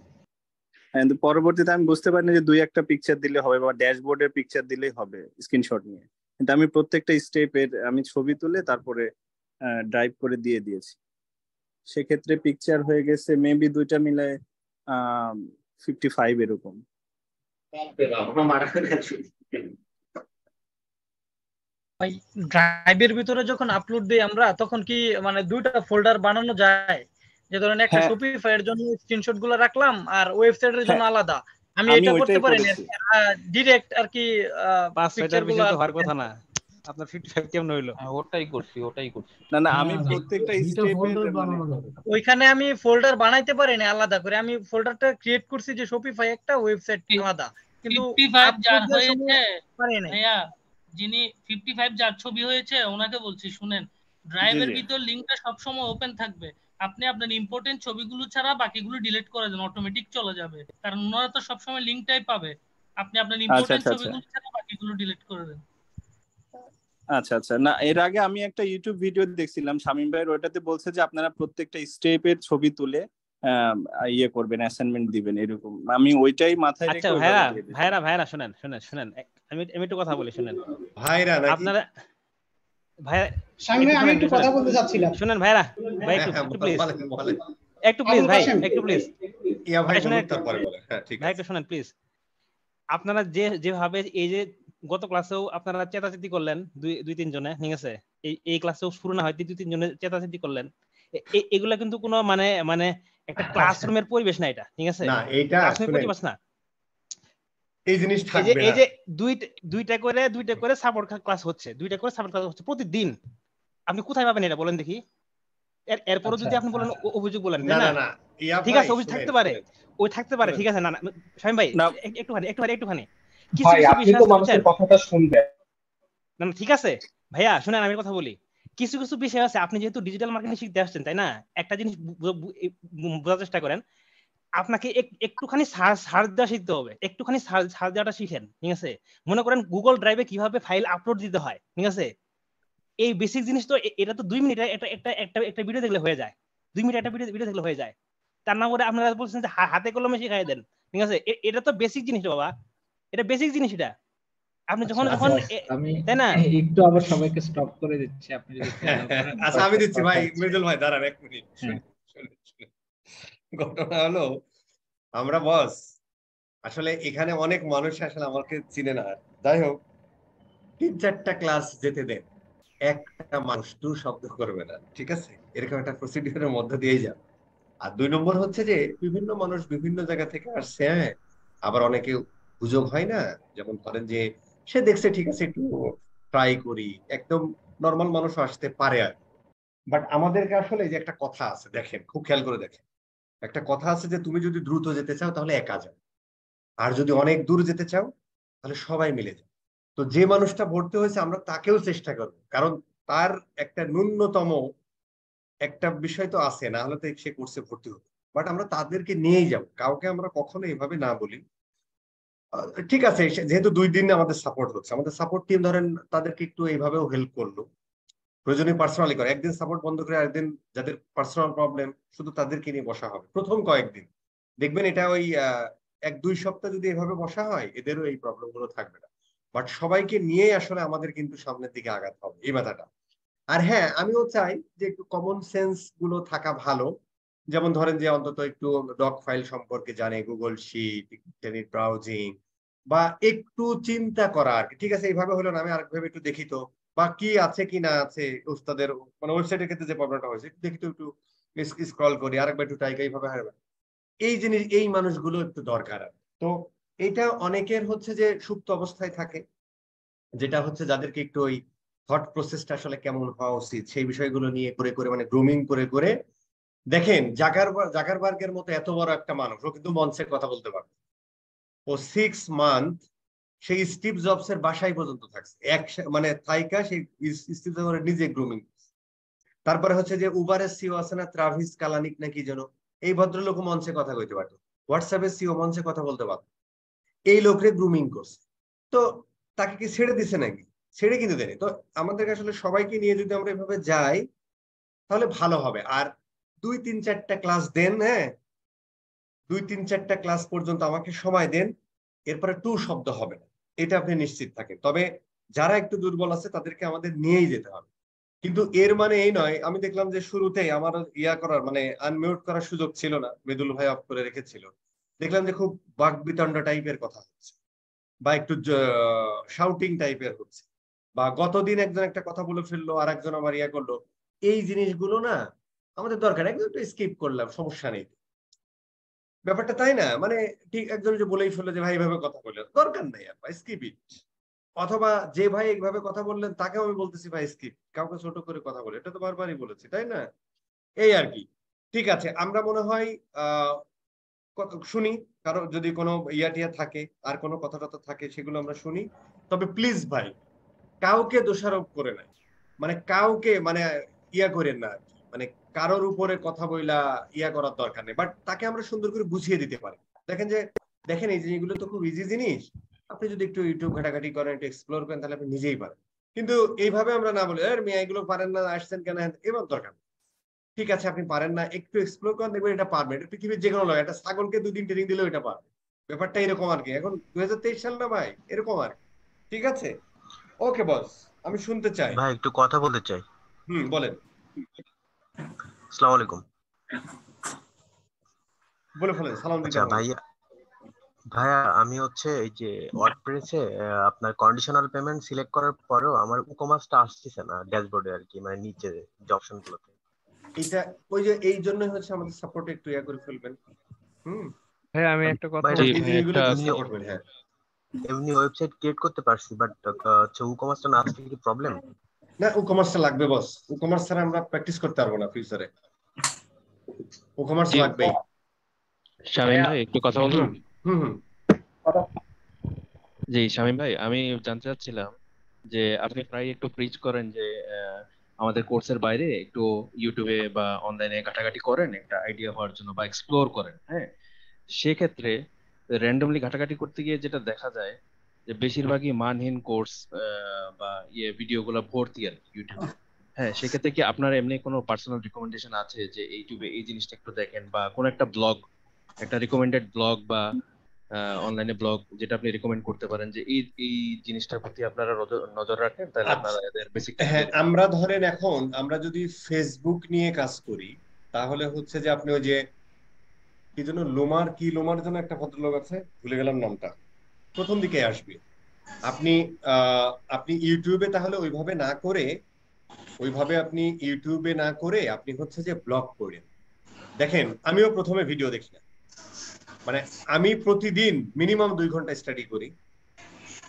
কিন্তু পরবর্তীতে আমি বুঝতে পারিনি যে দুই একটা পিকচার দিলে হবে বা ড্যাশবোর্ডের পিকচার দিলেই হবে স্ক্রিনশট নিয়ে, কিন্তু আমি প্রত্যেকটা স্টেপের আমি ছবি তুলে তারপরে ড্রাইভ করে দিয়ে দিয়েছি। সেক্ষেত্রে পিকচার হয়ে গেছে মেবি দুইটা মিলে 55 এরকম। ভাই ড্রাইভের ভিতরে যখন আপলোড দেই আমরা, তখন কি মানে দুইটা ফোল্ডার বানানো যায়? যে ধরেন একটা শপিফাই এর জন্য স্ক্রিনশট গুলো রাখলাম আর ওয়েবসাইটের জন্য আলাদা, আমি এটা করতে পারি না ডাইরেক্ট আর কি পিকচারগুলো হওয়ার কথা না। আপনার 55 কেমন হইলো? ওটাই করছি। না আমি প্রত্যেকটা স্টেপের ওইখানে আমি ফোল্ডার বানাইতে পারি না আলাদা করে, আমি ফোল্ডারটা ক্রিয়েট করছি যে শপিফাই একটা, ওয়েবসাইট আলাদা, কিন্তু 55 যার হয়েছে পারি না। যিনি 55 যার ছবি হয়েছে ওনাকে বলছি, শুনেন ড্রাইভের জি। ভিতর লিংকটা সবসময় ওপেন থাকবে, আপনি আপনার ইম্পর্টেন্ট ছবিগুলো ছাড়া বাকিগুলো ডিলিট করে দেন, অটোমেটিক চলে যাবে, কারণ ওনারা তো সবসময় লিংকটাই পাবে। আপনি আপনার আচ্ছা ইম্পর্টেন্ট আচ্ছা আচ্ছা ছবিগুলো ছাড়া বাকিগুলো ডিলিট করে দেন। আচ্ছা আচ্ছা না, এর আগে আমি একটা ইউটিউব ভিডিও দেখছিলাম শামীম ভাইয়ের, ওটাতে বলছে যে আপনারা প্রত্যেকটা স্টেপের ছবি তুলে ইয়ে করবেন, অ্যাসাইনমেন্ট দিবেন, এরকম আমি ওইটাই মাথায় আচ্ছা রেখে ভাইরা ওইভাবে দিয়ে দিচ্ছি। ভাইরা শুনেন শুনেন শুনেন আমি একটু কথা বলি, শুনেন ভাইরা নাকি আপনারা ভাইয়া শামীম ভাই, আমি একটু কথা বলতে চাচ্ছিলাম। শুনেন ভাইরা, ভাই একটু প্লিজ, একটু প্লিজ ভাই, একটু প্লিজ ইয়া ভাই শুনেন, বলুন তারপরে বলেন। হ্যাঁ ঠিক ভাই আছে একটু শুনেন প্লিজ। আপনারা যেভাবে এই যে গত ক্লাসেও আপনারা চেতাচেতি করলেন দুই তিন জনে, ঠিক আছে, এই ক্লাসেও শুরু না হয় দুই তিন জনে চেতাচেতি করলেন, এগুলা কিন্তু কোনো মানে একটা ক্লাসরুমের পরিবেশ না এটা, ঠিক আছে, না এইটা ক্লাসরুমের শুনেন, পরিবেশ না। এই জিনিস থাকবে এই না। যে দুইটা করে সাপোর্ট ক্লাস হচ্ছে, প্রতিদিন। আপনি কোথায় পাবেন এটা বলেন দেখি? এরপরও যদি আপনি বলেন অভিযোগ বলেন, না তাই না না? না ইয়া ঠিক ভাই আছে, অভিযোগ শুনেন, থাকতে পারে, ওই থাকতে পারে, ঠিক আছে। না না শামীম ভাই একটুখানি কিছু ভাই কিছু আপনি বিষয় তো আছে মানুষের বুঝছেন? কথাটা শুনবেন। না না ঠিক আছে ভাইয়া, শুনেন আমি কথা বলি। কিছু কিছু বিষয় আছে, আপনি যেহেতু ডিজিটাল মার্কেটিং শিখতে আসছেন, তাই না? একটা জিনিস বোঝার চেষ্টা করেন, আপনাকে একটুখানি সার্চ দেওয়া শিখতে হবে, একটুখানি সার্চ দেওয়াটা শিখেন, ঠিক আছে। মনে করেন গুগল ড্রাইভে কিভাবে ফাইল আপলোড দিতে হয়, ঠিক আছে, এই বেসিক জিনিস তো এটা তো 2 মিনিট একটা ভিডিও দেখলে হয়ে যায়, 2 মিনিট একটা ভিডিও দেখলে হয়ে যায়। তার নাম করে আপনারা বলছেন যে হাতে কলমে শিখাই দেন, ঠিক আছে। এটা তো বেসিক জিনিস বাবা, এটা বেসিক জিনিস। এটা আপনি যখন আমি তাই না একটু আবার সবাইকে স্টপ করে দিচ্ছি, আপনি যদি একটু allow করেন। আচ্ছা আমি দিচ্ছি ভাই, মৃদুল ভাই দাঁড়ান 1 মিনিট। ঘটনা হলো আমরা বস আসলে এখানে অনেক মানুষ আসলে আমাকে চিনে না, যাই হোক 3-4টা ক্লাস যেতে দেন, একটা মানুষ টু শব্দ করবে না, ঠিক আছে, এরকম একটা প্রসিডিউরের মধ্যে দিয়েই যান। আর 2 নম্বর হচ্ছে যে বিভিন্ন মানুষ বিভিন্ন জায়গা থেকে আসছে, হ্যাঁ, আবার অনেকে সুযোগ হয় না, যেমন ধরেন যে সে দেখছে ঠিক আছে একটু ট্রাই করি, একদম নর্মাল মানুষ আসতে পারে আর, বাট আমাদেরকে আসলে যে একটা কথা আছে, দেখেন খুব খেয়াল করে দেখেন, একটা কথা আছে যে তুমি যদি দ্রুত যেতে চাও তাহলে একা যাও, আর যদি অনেক দূর যেতে চাও তাহলে সবাই মিলে যাও। তো যে মানুষটা ভর্তি হয়েছে আমরা তাকেও চেষ্টা করবো, কারণ তার একটা ন্যূনতম একটা বিষয় তো আছে, না হলে তো সে কোর্সে ভর্তি হবে, বাট আমরা তাদেরকে নিয়েই যাব, কাউকে আমরা কখনো এইভাবে না বলি। ঠিক আছে, যেহেতু 2 দিন আমাদের সাপোর্ট হচ্ছে, আমাদের সাপোর্ট টিম ধরেন তাদেরকে একটু এইভাবেও হেল্প করলো, প্রয়োজনীয় পার্সোনালি করে একদিন সাপোর্ট বন্ধ করে আরেকদিন যাদের পার্সোনাল প্রবলেম শুধু তাদেরকে নিয়ে বসা হবে প্রথম কয়েকদিন, দেখবেন এটা ওই 1-2 সপ্তাহ যদি এভাবে বসা হয় এদেরও এই প্রবলেম গুলো থাকবে না, বাট সবাইকে নিয়ে আসলে আমাদের কিন্তু সামনের দিকে আগাতে হবে এই মাথাটা। আর হ্যাঁ আমিও চাই যে একটু কমন সেন্স গুলো থাকা ভালো, যেমন ধরেন যে অন্তত একটু ডক ফাইল সম্পর্কে জানে, গুগল শিট, ইন্টারনেট ব্রাউজিং, বা একটু চিন্তা করা আর কি, ঠিক আছে এইভাবে হলো না, আমি আরেকভাবে একটু দেখি তো, বা কি আছে কি না আছে উস্তাদের মানে ওয়েবসাইটের ক্ষেত্রে যে প্রবলেমটা হয়েছে দেখি তো, একটু স্ক্রল করি, আরেকবার একটু টাইকা, এইভাবে হারবে এই জিনিস, এই মানুষগুলো একটু দরকার। তো এটা অনেকের হচ্ছে যে সুপ্ত অবস্থায় থাকে, যেটা হচ্ছে যাদেরকে একটু ওই থট প্রসেসটা আসলে কেমন হওয়া উচিত সেই বিষয়গুলো নিয়ে করে করে মানে গ্রুমিং করে করে, দেখেন জাকারবার্গের মতো এত বড় একটা মানুষ ও কিন্তু মঞ্চে কথা বলতে পারে, ও 6 মান্থ সেই স্টিভ জবস এর বাসায় পর্যন্ত থাকছে, মানে থাইকা সেই স্টিভ জবস নিজে গ্রুমিং। তারপরে হচ্ছে যে উবারের সিও আছে না, ট্রাভিস কালানিক নাকি যেন, এই ভদ্রলোক মঞ্চে কথা কইতে পারতো, হোয়াটসঅ্যাপের সিও মঞ্চে কথা বলতে পারতো, এই লোকরে গ্রুমিং করছে। তো তাকে কি ছেড়ে দিছে নাকি? ছেড়ে কিন্তু দেয়নি। তো আমাদের আসলে সবাইকে নিয়ে যদি আমরা এভাবে যাই তাহলে ভালো হবে। আর 2-3-4টা ক্লাস দেন, হ্যাঁ 2-3-4টা ক্লাস পর্যন্ত আমাকে সময় দেন, এরপরে টু শব্দ হবে না, এটা আপনি নিশ্চিত থাকেন। তবে যারা একটু দুর্বল আছে তাদেরকে আমাদের নিয়েই যেতে হবে, কিন্তু এর মানে এই নয়, আমি দেখলাম যে শুরুতেই আমার করার মানে আনমিউট করার সুযোগ ছিল না, মৃদুল ভাই অফ করে রেখেছিল, দেখলাম যে খুব বাকবিতণ্ড টাইপের কথা হচ্ছে, বা একটু শাউটিং টাইপের হচ্ছে, বা গতদিন একজন একটা কথা বলে ফেললো আর একজন আমার করলো, এই জিনিসগুলো না আমাদের দরকার, একদম একটু স্কিপ করলাম সমস্যা নেই ব্যাপারটা, তাই না? মানে ঠিক একজন যে বলেই ফেললো যে ভাই এইভাবে কথা বললেন, দরকার নাই ভাই স্কিপ ইট, অথবা যে ভাই এইভাবে কথা বললেন তাকেও আমি বলতেছি ভাই স্কিপ, কাউকে ছোট করে কথা বলে, এটা তো বারবারই বলেছি, তাই না? এই আর কি। ঠিক আছে, আমরা মনে হয় শুনি, কারো যদি কোনো টিয়া থাকে আর কোনো কথা টথা থাকে সেগুলো আমরা শুনি, তবে প্লিজ ভাই কাউকে দোষারোপ করে নাই, মানে কাউকে মানে ইয়া করেন না আর কি, মানে কারোর উপরে কথা বইলা ইয়া করার দরকার নেই, বাট তাকে আমরা সুন্দর করে বুঝিয়ে দিতে পারি। দেখেন এই জিনিসগুলো তো খুব ইজি জিনিস, আপনি যদি একটু ইউটিউব ঘাটাঘাটি করেন, একটু এক্সপ্লোর করেন, তাহলে আপনি নিজেই পারেন। কিন্তু এইভাবে আমরা না বলি মিয়া এগুলো পারেন না, আসছেন কেন, এবার দরকার নেই। ঠিক আছে আপনি পারেন না, একটু এক্সপ্লোর করেন, দেখবেন এটা পারবেন। এটা পৃথিবীর যে কোনো লোক একটা ছাগলকে 2 দিন ট্রেনিং দিলেও এটা পারবে। ব্যাপারটা এরকম আর কি। এখন 2023 সাল না ভাই, এরকম আর কি। ঠিক আছে, ওকে বস, আমি শুনতে চাই। ভাই একটু কথা বলতে চাই। বলেন। আসসালামু আলাইকুম। বলে ফেলেন, সালাম দিতে হবে। ভাইয়া আমি হচ্ছে এই যে ওয়ার্ডপ্রেসে আপনার কন্ডিশনাল পেমেন্ট সিলেক্ট করার পরেও আমার ইকমার্সটা আসছে না ড্যাশবোর্ডে আর কি, মানে নিচে যে অপশনগুলোতে। এটা ওই যে এই জন্যই হচ্ছে আমাদের সাপোর্ট একটু ইয়া করে ফেলবেন। ভাই আমি একটা কথা এমনি ওয়েবসাইট ক্রিয়েট করতে পারছি, বাট হচ্ছে ইকমার্সটা না আসলে কি প্রবলেম? না, ইকমার্সটা লাগবে বস। ইকমার্স ছাড়া আমরা প্র্যাকটিস করতে পারবো না ফিউচারে। ইকমার্স লাগবে। শামীম ভাই একটু কথা বলুন। জি শামীম ভাই, আমি জানতে চাচ্ছিলাম যে আপনি প্রায় একটু প্রিচ করেন যে আমাদের কোর্সের বাইরে একটু ইউটিউবে বা অনলাইনে ঘাটাঘাটি করেন একটা আইডিয়া হওয়ার জন্য বা এক্সপ্লোর করেন। হ্যাঁ, সেক্ষেত্রে র্যান্ডমলি ঘাটাঘাটি করতে গিয়ে যেটা দেখা যায় যে বেশিরভাগই মানহীন কোর্স বা ভিডিওগুলো ভর্তি আর ইউটিউবে। হ্যাঁ, সেক্ষেত্রে কি আপনার এমনি কোনো পার্সোনাল রিকমেন্ডেশন আছে যে ইউটিউবে এই জিনিসটা একটু দেখেন, বা কোন একটা ব্লগ, একটা রিকমেন্ডেড ব্লগ বা অনলাইনে ব্লগ যেটা আপনি রিকমেন্ড করতে পারেন যে এই জিনিসটার প্রতি আপনারা নজর রাখেন, তাহলে আপনারা এদের বেসিক। হ্যাঁ, আমরা ধরেন এখন আমরা যদি ফেসবুক নিয়ে কাজ করি, তাহলে হচ্ছে যে আপনি ওই যে কি যেন লোমার জন্য একটা ভদ্রলোক আছে, ভুলে গেলাম নামটা, প্রথম দিকে আসবে। আপনি ইউটিউবে তাহলে ওইভাবে না করে আপনি হচ্ছে যে ব্লগ করেন। দেখেন আমিও প্রথমে ভিডিও দেখি না, মানে আমি প্রতিদিন মিনিমাম 2 ঘন্টা স্টাডি করি।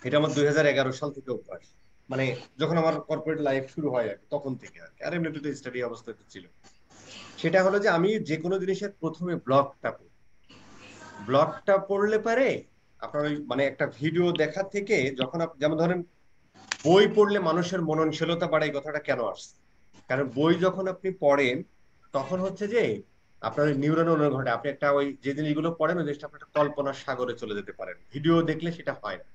এটা আমার 2011 সাল থেকে অভ্যাস, মানে যখন আমার কর্পোরেট লাইফ শুরু হয় আর তখন থেকে আর কি। আর এমনিতে তো স্টাডি অবস্থাতে ছিল। সেটা হলো যে আমি যে কোনো জিনিসের প্রথমে ব্লগটা পড়লে পারে আপনার ওই মানে একটা ভিডিও দেখা থেকে, যখন যেমন ধরেন বই পড়লে মানুষের মননশীলতা বাড়ে, এই কথাটা কেন আসছে? কারণ বই যখন আপনি পড়েন তখন হচ্ছে যে আপনার নিউরন ঘটে, আপনি একটা ওই যে জিনিসগুলো পড়েন ওই জিনিসটা আপনি একটা কল্পনার সাগরে চলে যেতে পারেন। ভিডিও দেখলে সেটা হয় না।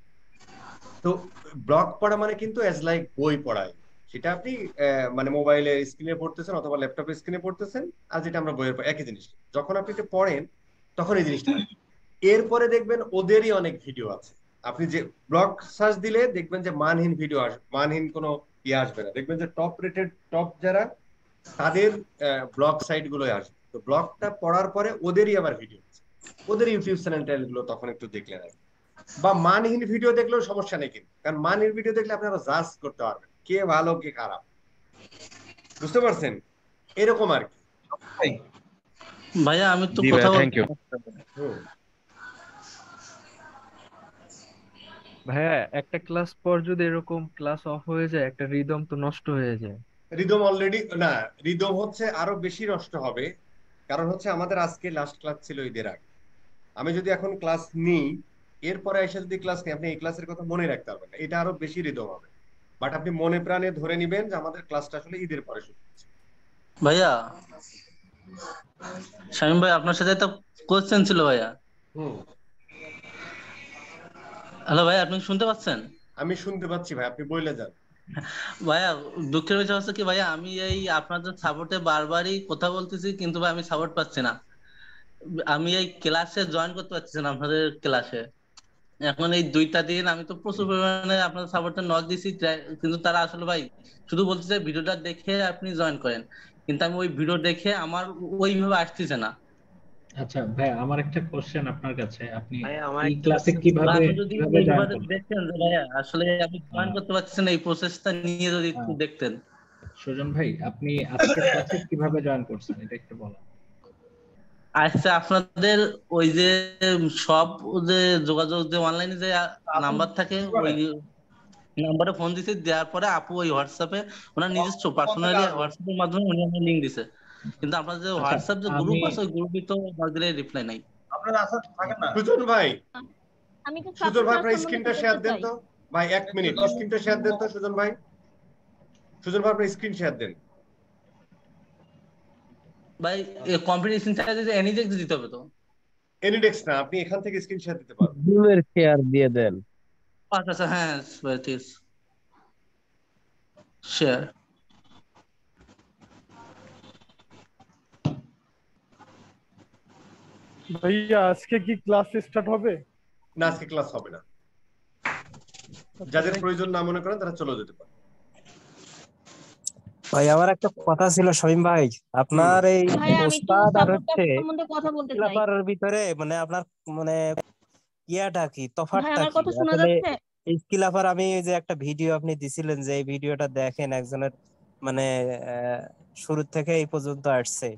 তো ব্লগ পড়া মানে কিন্তু অ্যাজ লাইক বই পড়ায়, সেটা আপনি মানে মোবাইলের স্ক্রিনে পড়তেছেন অথবা ল্যাপটপের স্ক্রিনে পড়তেছেন, আর যেটা আমরা বইয়ের একই জিনিস। যখন আপনি এটা পড়েন তখন এই জিনিসটা, এরপরে দেখবেন ওদেরই অনেক ভিডিও আছে। আপনি যে ব্লগ সার্চ দিলে দেখবেন যে মানহীন ভিডিও আসবে, মানহীন কোনো আসবে না। দেখবেন যে টপ যারা তাদের ব্লগ সাইট গুলোই আসবে। তো ব্লগটা পড়ার পরে ওদেরই আবার ভিডিও আছে, ওদের ইউটিউব চ্যানেল গুলো তখন একটু দেখলে না, বা মানহীন ভিডিও দেখলেও সমস্যা নেই কিন্তু, কারণ মানহীন ভিডিও দেখলে আপনি আবার জাজ করতে পারবেন কে ভালো কে খারাপ। বুঝতে পারছেন? এরকম আর কি। ভাইয়া আমি তো কথা থ্যাংক ইউ ভাইয়া। একটা ক্লাস পর যদি এরকম ক্লাস অফ হয়ে যায়, একটা রিদম তো নষ্ট হয়ে যায়। রিদম অলরেডি না, রিদম হচ্ছে আরো বেশি নষ্ট হবে। কারণ হচ্ছে আমাদের আজকে লাস্ট ক্লাস ছিল ঈদের আগে। আমি যদি এখন ক্লাস নিই, এরপরে এসে যদি ক্লাস নিই, আপনি এই ক্লাসের কথা মনে রাখতে পারবেন না, এটা আরো বেশি রিদম হবে। বাট আপনি মনে প্রাণে ধরে নিবেন যে আমাদের ক্লাসটা আসলে ঈদের পরে শুরু হচ্ছে। ভাইয়া শামীম ভাই, আপনার সাথে একটা কোশ্চেন ছিল ভাইয়া। হ্যালো ভাই, আপনি শুনতে পাচ্ছেন? আমি শুনতে পাচ্ছি ভাই, আপনি বলে যান। ভাইয়া দুঃখের বিষয় হচ্ছে কি ভাইয়া, আমি এই আপনাদের সাপোর্টে বারবারই কথা বলতেছি, কিন্তু ভাই আমি সাপোর্ট পাচ্ছি না। আমি এই ক্লাসে জয়েন করতে পারছি না আপনাদের ক্লাসে। এখন এই 2টা দিন আমি তো প্রচুর পরিমাণে আপনাদের সাপোর্টে নক দিছি, কিন্তু তারা আসলে ভাই শুধু বলতেছে ভিডিওটা দেখে আপনি জয়েন করেন, কিন্তু আমি ওই ভিডিও দেখে আমার ওইভাবে আসতেছে না। আচ্ছা ভাই, আমার একটা কোশ্চেন আপনার কাছে, আপনি এই ক্লাসে কিভাবে জয়েন করবেন? দেখতেন যে ভাইয়া আসলে আমি জয়েন করতে পারছি না, এই প্রসেসটা নিয়ে যদি একটু দেখতেন। সুজন ভাই, আপনি আজকের ক্লাসে কিভাবে জয়েন করছেন এটা একটু বলেন। আচ্ছা, আপনাদের ওই যে সব যে যোগাযোগ যে অনলাইনে যে নাম্বার থাকে, ওই নাম্বারে ফোন দিছে, দেওয়ার পরে আপু ওই হোয়াটসঅ্যাপে ওনার নিজস্ব পার্সোনালি হোয়াটসঅ্যাপের মাধ্যমে উনি আমাকে লিংক দিছে, কিন্তু আপনাদের যে হোয়াটসঅ্যাপ যে গ্রুপ আছে ওই গ্রুপে তো মার্কেটে রিপ্লাই নাই। আপনারা আসলে থাকেন না। সুজন ভাই, আমি তো সুজন ভাই আপনার স্ক্রিনটা শেয়ার দেন তো। ভাই 1 মিনিট স্ক্রিনটা শেয়ার দেন তো সুজন ভাই আপনি স্ক্রিন শেয়ার দেন ভাই কম্পিটিশন চাইলে এনিডেক্স দিতে হবে তো এনিডেক্স না আপনি এখান থেকে স্ক্রিন শেয়ার দিতে পারবেন জুমের শেয়ার দিয়ে দেন আচ্ছা হ্যাঁ ঠিক শেয়ার ভাইয়া আজকে কি ক্লাস স্টার্ট হবে? না আজকে ক্লাস হবে না, যাদের প্রয়োজন না মনে করেন তারা চলে যেতে পারে। ভাই আমার একটা কথা ছিল শামীম ভাই, আপনার এই ওস্তাদ আর হচ্ছে ক্লাবের ভিতরে মানে আপনার মানে ইয়াটা কি তফাৎটা কি আসলে এই স্কিলাফার আমি যে একটা ভিডিও আপনি দিছিলেন যে এই ভিডিওটা দেখেন একজনের মানে শুরু থেকে এই পর্যন্ত আসছে,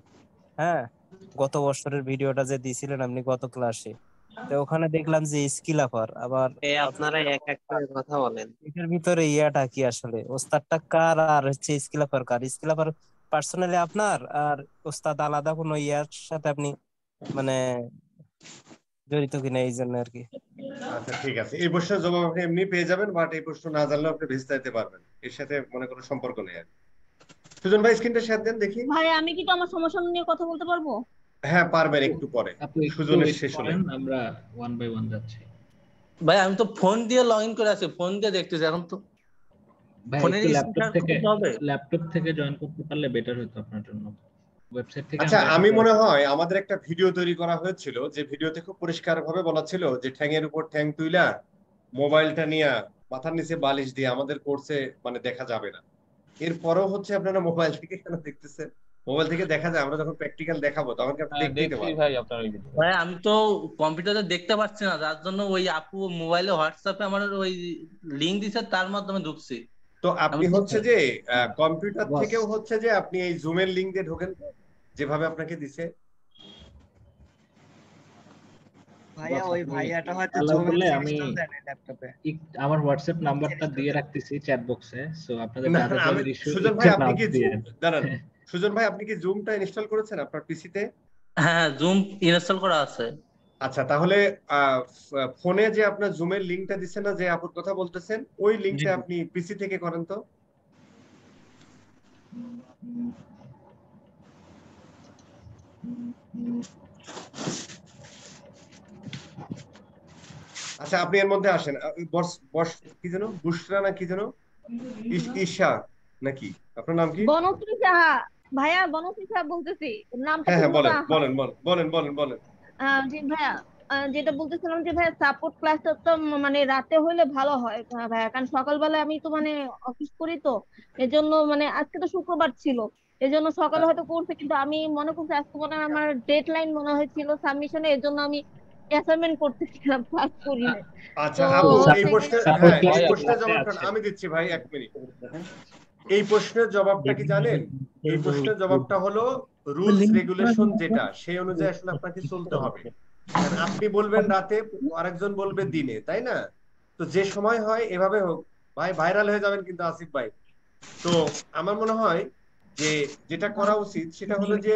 হ্যাঁ গত বছরের ভিডিওটা যে দিছিলেন আপনি গত ক্লাসে, তো ওখানে দেখলাম যে স্কিলাফার আবার আপনারা এক এক করে কথা বলেন এর ভিতরে ইয়াটা কি আসলে ওস্তাদটা কার আর হচ্ছে স্কিলাফার কার? স্কিলাফার পার্সোনালি আপনার আর ওস্তাদ আলাদা কোনো ইয়ার সাথে আপনি মানে জড়িত কিনা এই জন্য আর কি। আচ্ছা ঠিক আছে, এই প্রশ্নের জবাব আপনি এমনি পেয়ে যাবেন, বাট এই প্রশ্ন না জানলেও আপনি ভেস্তে যেতে পারবেন, এর সাথে মনে কোনো সম্পর্ক নেই আর। সুজন ভাই স্ক্রিনটা শেয়ার দেন দেখি। ভাই আমি কি তো আমার সমস্যা নিয়ে কথা বলতে পারবো? হ্যাঁ পারবেন, একটু পরে সুজনের শেষ হলে আমরা 1 বাই 1 যাচ্ছি। ভাই আমি তো ফোন দিয়ে লগইন করে আছি, ফোন দিয়ে দেখতেছি এখন তো ফোনে ল্যাপটপ থেকে জয়েন করতে পারলে বেটার হতো আপনার জন্য, ওয়েবসাইট থেকে। আচ্ছা আমি মনে হয় আমাদের একটা ভিডিও তৈরি করা হয়েছিল, যে ভিডিওতে খুব পরিষ্কারভাবে বলা ছিল যে ঠ্যাংয়ের উপর ঠ্যাং তুইলা মোবাইলটা নিয়ে মাথার নিচে বালিশ দিয়ে আমাদের কোর্সে মানে দেখা যাবে না। এরপরও হচ্ছে আপনারা মোবাইল থেকে কেন দেখতেছেন? মোবাইল থেকে দেখা যায়, আমরা যখন প্র্যাকটিক্যাল দেখাবো তখন কি আপনি দেখতে পাবেন। ভাই আমি তো কম্পিউটারে দেখতে পাচ্ছি না, যার জন্য ওই আপু মোবাইলে হোয়াটসঅ্যাপে আমার ওই লিংক দিছে, তার মাধ্যমে ঢুকছি। তো আপনি হচ্ছে যে কম্পিউটার থেকেও হচ্ছে যে আপনি এই জুমের লিংক দিয়ে ঢোকেন যেভাবে আপনাকে দিছে। ভাইয়া ওই ভাইয়াটা হয়তো আমি আমার হোয়াটসঅ্যাপ নাম্বারটা দিয়ে রাখতেছি চ্যাট বক্সে, সো আপনাদের যাদের ইস্যু সুজন ভাই আপনি কি দাঁড়ান, সুজন ভাই আপনি কি জুমটা ইনস্টল করেছেন আপনার পিসিতে? হ্যাঁ জুম ইনস্টল করা আছে। আচ্ছা তাহলে ফোনে যে আপনার জুমের লিংকটা দিছেন না, যে আপুর কথা বলতেছেন, ওই লিংকটা আপনি পিসি থেকে করেন তো। আচ্ছা আপনি এর মধ্যে আসেন, বস কি যেন বুশরা না কি যেন ঈশা নাকি আপনার নাম কি? বনশ্রী সাহা। ভাইয়া বনশ্রী সাহা বলতেছি, নামটা হ্যাঁ বলেন বলেন। জি ভাইয়া যেটা বলতেছিলাম যে ভাইয়া সাপোর্ট ক্লাসটা তো মানে রাতে হইলে ভালো হয় ভাইয়া, কারণ সকালবেলা আমি তো মানে অফিস করি, তো এজন্য মানে আজকে তো শুক্রবার ছিল, এজন্য সকালে হয়তো করছে, কিন্তু আমি মনে করছি আজকে মনে হয় আমার ডেডলাইন মনে হয়েছিল সাবমিশনে, এজন্য আমি অ্যাসাইনমেন্ট করতেছিলাম, ক্লাস করি না। আচ্ছা আপু এই প্রশ্নের জবাবটা আমি দিচ্ছি ভাই, 1 মিনিট। এই প্রশ্নের জবাবটা কি জানেন? এই প্রশ্নের জবাবটা হলো রুলস রেগুলেশন যেটা, সেই অনুযায়ী আসলে আপনাকে চলতে হবে। আপনি বলবেন রাতে, আরেকজন বলবে দিনে, তাই না? তো যে সময় হয় এভাবে হোক ভাই, ভাইরাল হয়ে যাবেন কিন্তু আসিফ ভাই। তো আমার মনে হয় যে যেটা করা উচিত সেটা হলো যে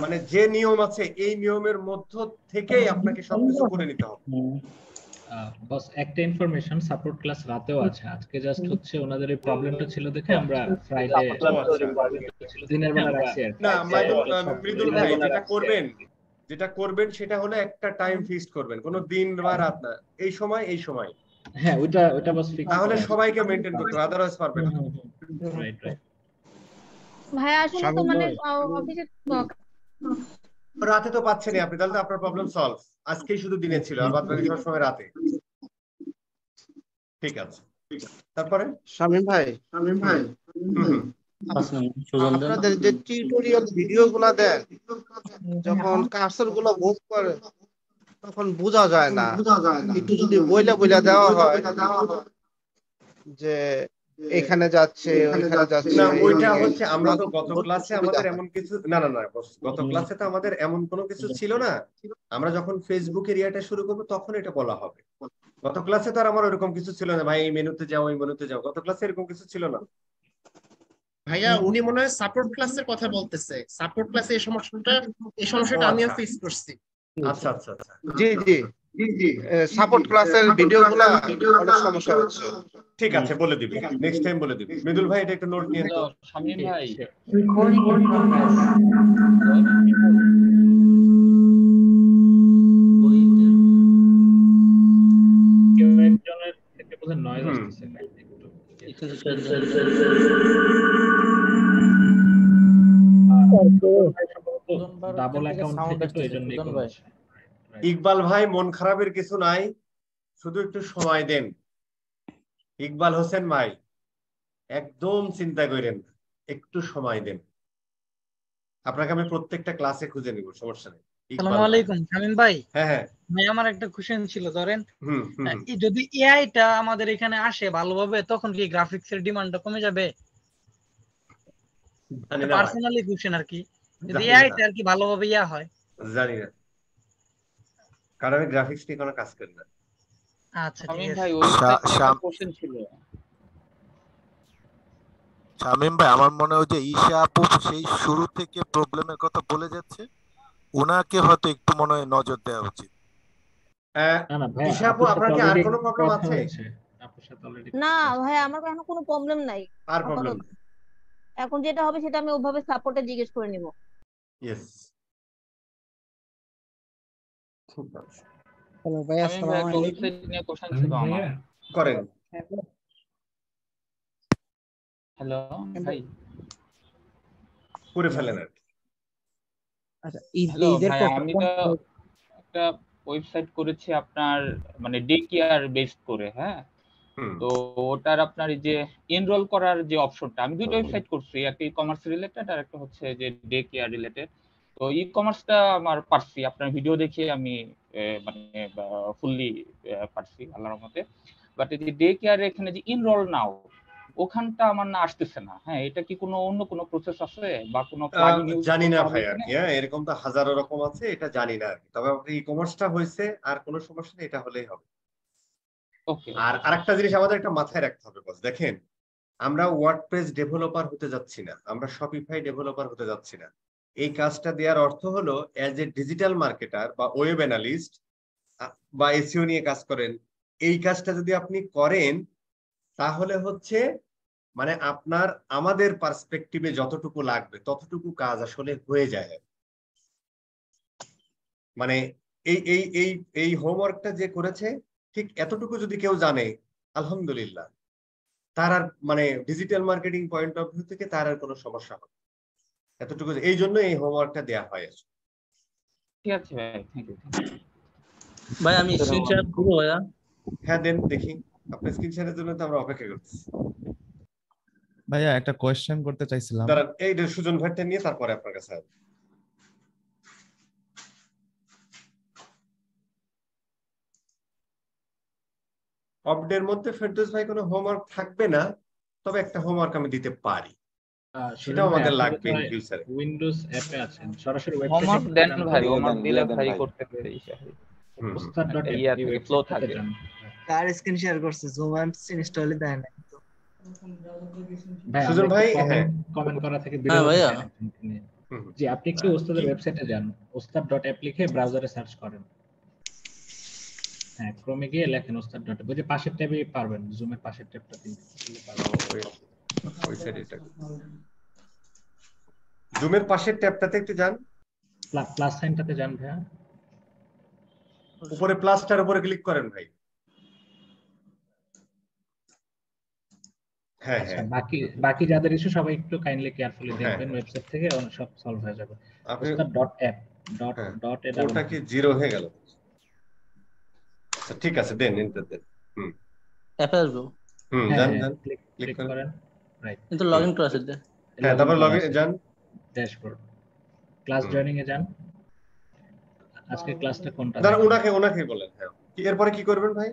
মানে যে নিয়ম আছে এই নিয়মের মধ্য থেকেই আপনাকে সবকিছু করে নিতে হবে। বস একটা ইনফরমেশন, সাপোর্ট ক্লাস রাতেও আছে, আজকে জাস্ট হচ্ছে ওনাদের এই প্রবলেমটা ছিল দেখে আমরা ফ্রাইডে দিনের বেলা রাখছি। না মৃদুল ভাই যেটা করবেন সেটা হলো একটা টাইম ফিক্সড করবেন, কোনো দিন বা রাত না, এই সময়। হ্যাঁ ওটা বস ফিক্স, তাহলে সবাইকে মেইনটেইন করতে হবে, আদারওয়াইজ পারবে না। রাইট ভাইয়া আসলে তো মানে অফিসে রাতে তো পাচ্ছেনই আপনি, তাহলে তো আপনার প্রবলেম সলভ। আজকেই শুধু দিনে ছিল, আর বাদ বাকি সব সময় রাতে। ঠিক আছে, তারপরে শামীম ভাই আপনাদের যে টিউটোরিয়াল ভিডিওগুলো দেন, যখন কার্সর গুলো মুভ করে তখন বোঝা যায় না, একটু যদি বইলা দেওয়া হয় যে এখানে যাচ্ছে ওইখানে যাচ্ছে না, ওইটা হচ্ছে আমরা তো গত ক্লাসে আমাদের এমন কিছু না গত ক্লাসে তো আমাদের এমন কোনো কিছু ছিল না। আমরা যখন ফেসবুক এরিয়াটা শুরু করবো তখন এটা বলা হবে। গত ক্লাসে তো আর আমার এরকম কিছু ছিল না ভাই, এই মেনুতে যাও এই মেনুতে যাও, গত ক্লাসে এরকম কিছু ছিল না। ভাইয়া উনি মনে হয় সাপোর্ট ক্লাসের কথা বলতেছে, সাপোর্ট ক্লাসে এই সমস্যাটা আমিও ফেস করছি। আচ্ছা জি সাপোর্ট ক্লাসের ভিডিওগুলো অনেক সমস্যা হচ্ছে। ঠিক আছে, বলে দিবি, নেক্সট টাইম বলে দিবি। মৃদুল ভাই এটা একটু নোট নিয়ে তো। শামীম ভাই কেউ একজনের থেকে বোধহয় নয়েজ আসতেছে ডাবল অ্যাকাউন্ট থেকে, তো এইজন্যই করছে। ইকবাল ভাই মন খারাপের কিছু নাই, শুধু একটু সময় দেন। ইকবাল হোসেন ভাই একদম চিন্তা করেন, একটু সময় দেন, আপনাকে আমি প্রত্যেকটা ক্লাসে খুঁজে নিব, সমস্যা নেই। আসসালামু আলাইকুম শামীম ভাই। হ্যাঁ ভাই আমার একটা কোশ্চেন ছিল, ধরেন যদি এআইটা আমাদের এখানে আসে ভালোভাবে, তখন কি গ্রাফিক্স এর ডিমান্ডটা কমে যাবে? পার্সোনালি কোশ্চেন আর কি, যদি এআইটা আর কি ভালোভাবে হয়। জানি না, কারণ আমি গ্রাফিক্স নিয়ে কোনো কাজ করি না। আচ্ছা শামীম ভাই ওইটা কোশ্চেন ছিল। শামীম ভাই আমার মনে হয় যে ঈশা আপু সেই শুরু থেকে প্রবলেমের কথা বলে যাচ্ছে, ওনাকে হয়তো একটু মনে হয় নজর দেওয়া উচিত। ঈশা আপু আপনার কি আর কোনো প্রবলেম আছে? না ভাই, আমার এখন কোনো প্রবলেম নাই। আর প্রবলেম এখন যেটা হবে সেটা আমি ওভাবে সাপোর্টে জিজ্ঞেস করে নিব। ইয়েস। হ্যালো ভাই, আসসালামু আলাইকুম। নিয়ে কোশ্চেন ছিল আমার। করেন। হ্যালো ভাই, করে ফেলেন আর কি। আচ্ছা, ঈদের পর আমি তো একটা ওয়েবসাইট করেছি আপনার, মানে ডে কেয়ার বেসড করে। হ্যাঁ, তো ওটার আপনার এই যে এনরোল করার যে অপশনটা, আমি দুটো ওয়েবসাইট করছি, একটা ই কমার্স রিলেটেড আর একটা হচ্ছে যে ডে কেয়ার রিলেটেড। তো ই কমার্সটা আমার পারছি, আপনার ভিডিও দেখে আমি মানে ফুললি পারছি আল্লাহর রহমতে। বাট এই যে ডে কেয়ার এখানে যে এনরোল নাও, ওখানটা আমার না আসতেছে না। হ্যাঁ, এটা কি কোনো অন্য কোনো প্রসেস আছে বা কোনো প্লাগইন ইউজ জানি না ভাই আর কি। হ্যাঁ, এরকম তো হাজারো রকম আছে, এটা জানি না আর কি। তবে আপনি ই কমার্সটা হয়েছে, আর কোনো সমস্যা নেই, এটা হলেই হবে। ওকে। আর আরেকটা জিনিস আমাদের একটা মাথায় রাখতে হবে বস, দেখেন আমরা ওয়ার্ডপ্রেস ডেভেলপার হতে যাচ্ছি না, আমরা শপিফাই ডেভেলপার হতে যাচ্ছি না। এই কাজটা দেওয়ার অর্থ হলো অ্যাজ এ ডিজিটাল মার্কেটার বা ওয়েব অ্যানালিস্ট বা এসইও নিয়ে কাজ করেন, এই কাজটা যদি আপনি করেন তাহলে হচ্ছে মানে আপনার আমাদের পার্সপেক্টিভে যতটুকু লাগবে ততটুকু কাজ আসলে হয়ে যায়। মানে এই এই এই এই হোমওয়ার্কটা যে করেছে ঠিক এতটুকু যদি কেউ জানে, আলহামদুলিল্লাহ, তার আর মানে digital marketing point of view থেকে তার আর কোনো সমস্যা হবে এতটুকু। এই জন্য এই হোমওয়ার্কটা দেওয়া হয়। ঠিক আছে ভাই, থ্যাংক ইউ। ভাই আমি স্ক্রিন শেয়ার করব ভাইয়া? হ্যাঁ দেন দেখি, আপনার স্ক্রিন শেয়ারের জন্য তো আমরা অপেক্ষা করতেছি। ভাইয়া একটা কোয়েশ্চেন করতে চাইছিলাম। দাঁড়ান, এই সুজন ভাইটা নিয়ে তারপরে আপনার কাছে আসবে। অপডের মধ্যে ফেরদৌস ভাই কোনো হোমওয়ার্ক থাকবে না, তবে একটা হোমওয়ার্ক আমি দিতে পারি, সেটাও আমাদের লাগবে ইন ফিউচারে। উইন্ডোজ অ্যাপে আছেন, সরাসরি হোমওয়ার্ক দেন ভাই, হোমওয়ার্ক দিলে ভাই করতে পারি। উস্তাদ.app ফ্লো থাকে। কার স্ক্রিন শেয়ার করছে, জুম অ্যাপস ইনস্টল দেয় না তো। সুজন ভাই কমেন্ট করা থেকে ভিডিও ভাইয়া জি, আপনি একটু উস্তাদের ওয়েবসাইটে যান, উস্তাদ.app লিখে ব্রাউজারে সার্চ করেন। হ্যাঁ, ক্রোমে গিয়ে লেখেন উস্তাদ.app, ওই যে পাশের ট্যাবে পারবেন, জুমের পাশের ট্যাবটা দিলে পারবেন। ওই সাইডে এটা জুমের পাশের ট্যাবটাতে একটু যান, প্লাস সাইনটাতে যান ভাইয়া, উপরে প্লাসটার উপরে ক্লিক করেন ভাই। হ্যাঁ হ্যাঁ, বাকি যাদের ইস্যু সবাই একটু কাইন্ডলি কেয়ারফুলি দেখবেন, ওয়েবসাইট থেকে সব সলভ হয়ে যাবে। উস্তাদ.app ওটা কি জিরো হয়ে গেল? আচ্ছা ঠিক আছে, দেন এন্টার দেন। অ্যাপে আসবো। যান ক্লিক করেন। রাইট, কিন্তু লগইন করা আছে। হ্যাঁ, তারপর লগইন যান, ড্যাশবোর্ড, ক্লাস জয়েনিং এ যান। আজকে ক্লাসটা কোনটা? দাঁড়া, ওনাকে বলেন। হ্যাঁ, এরপরে কি করবেন ভাই?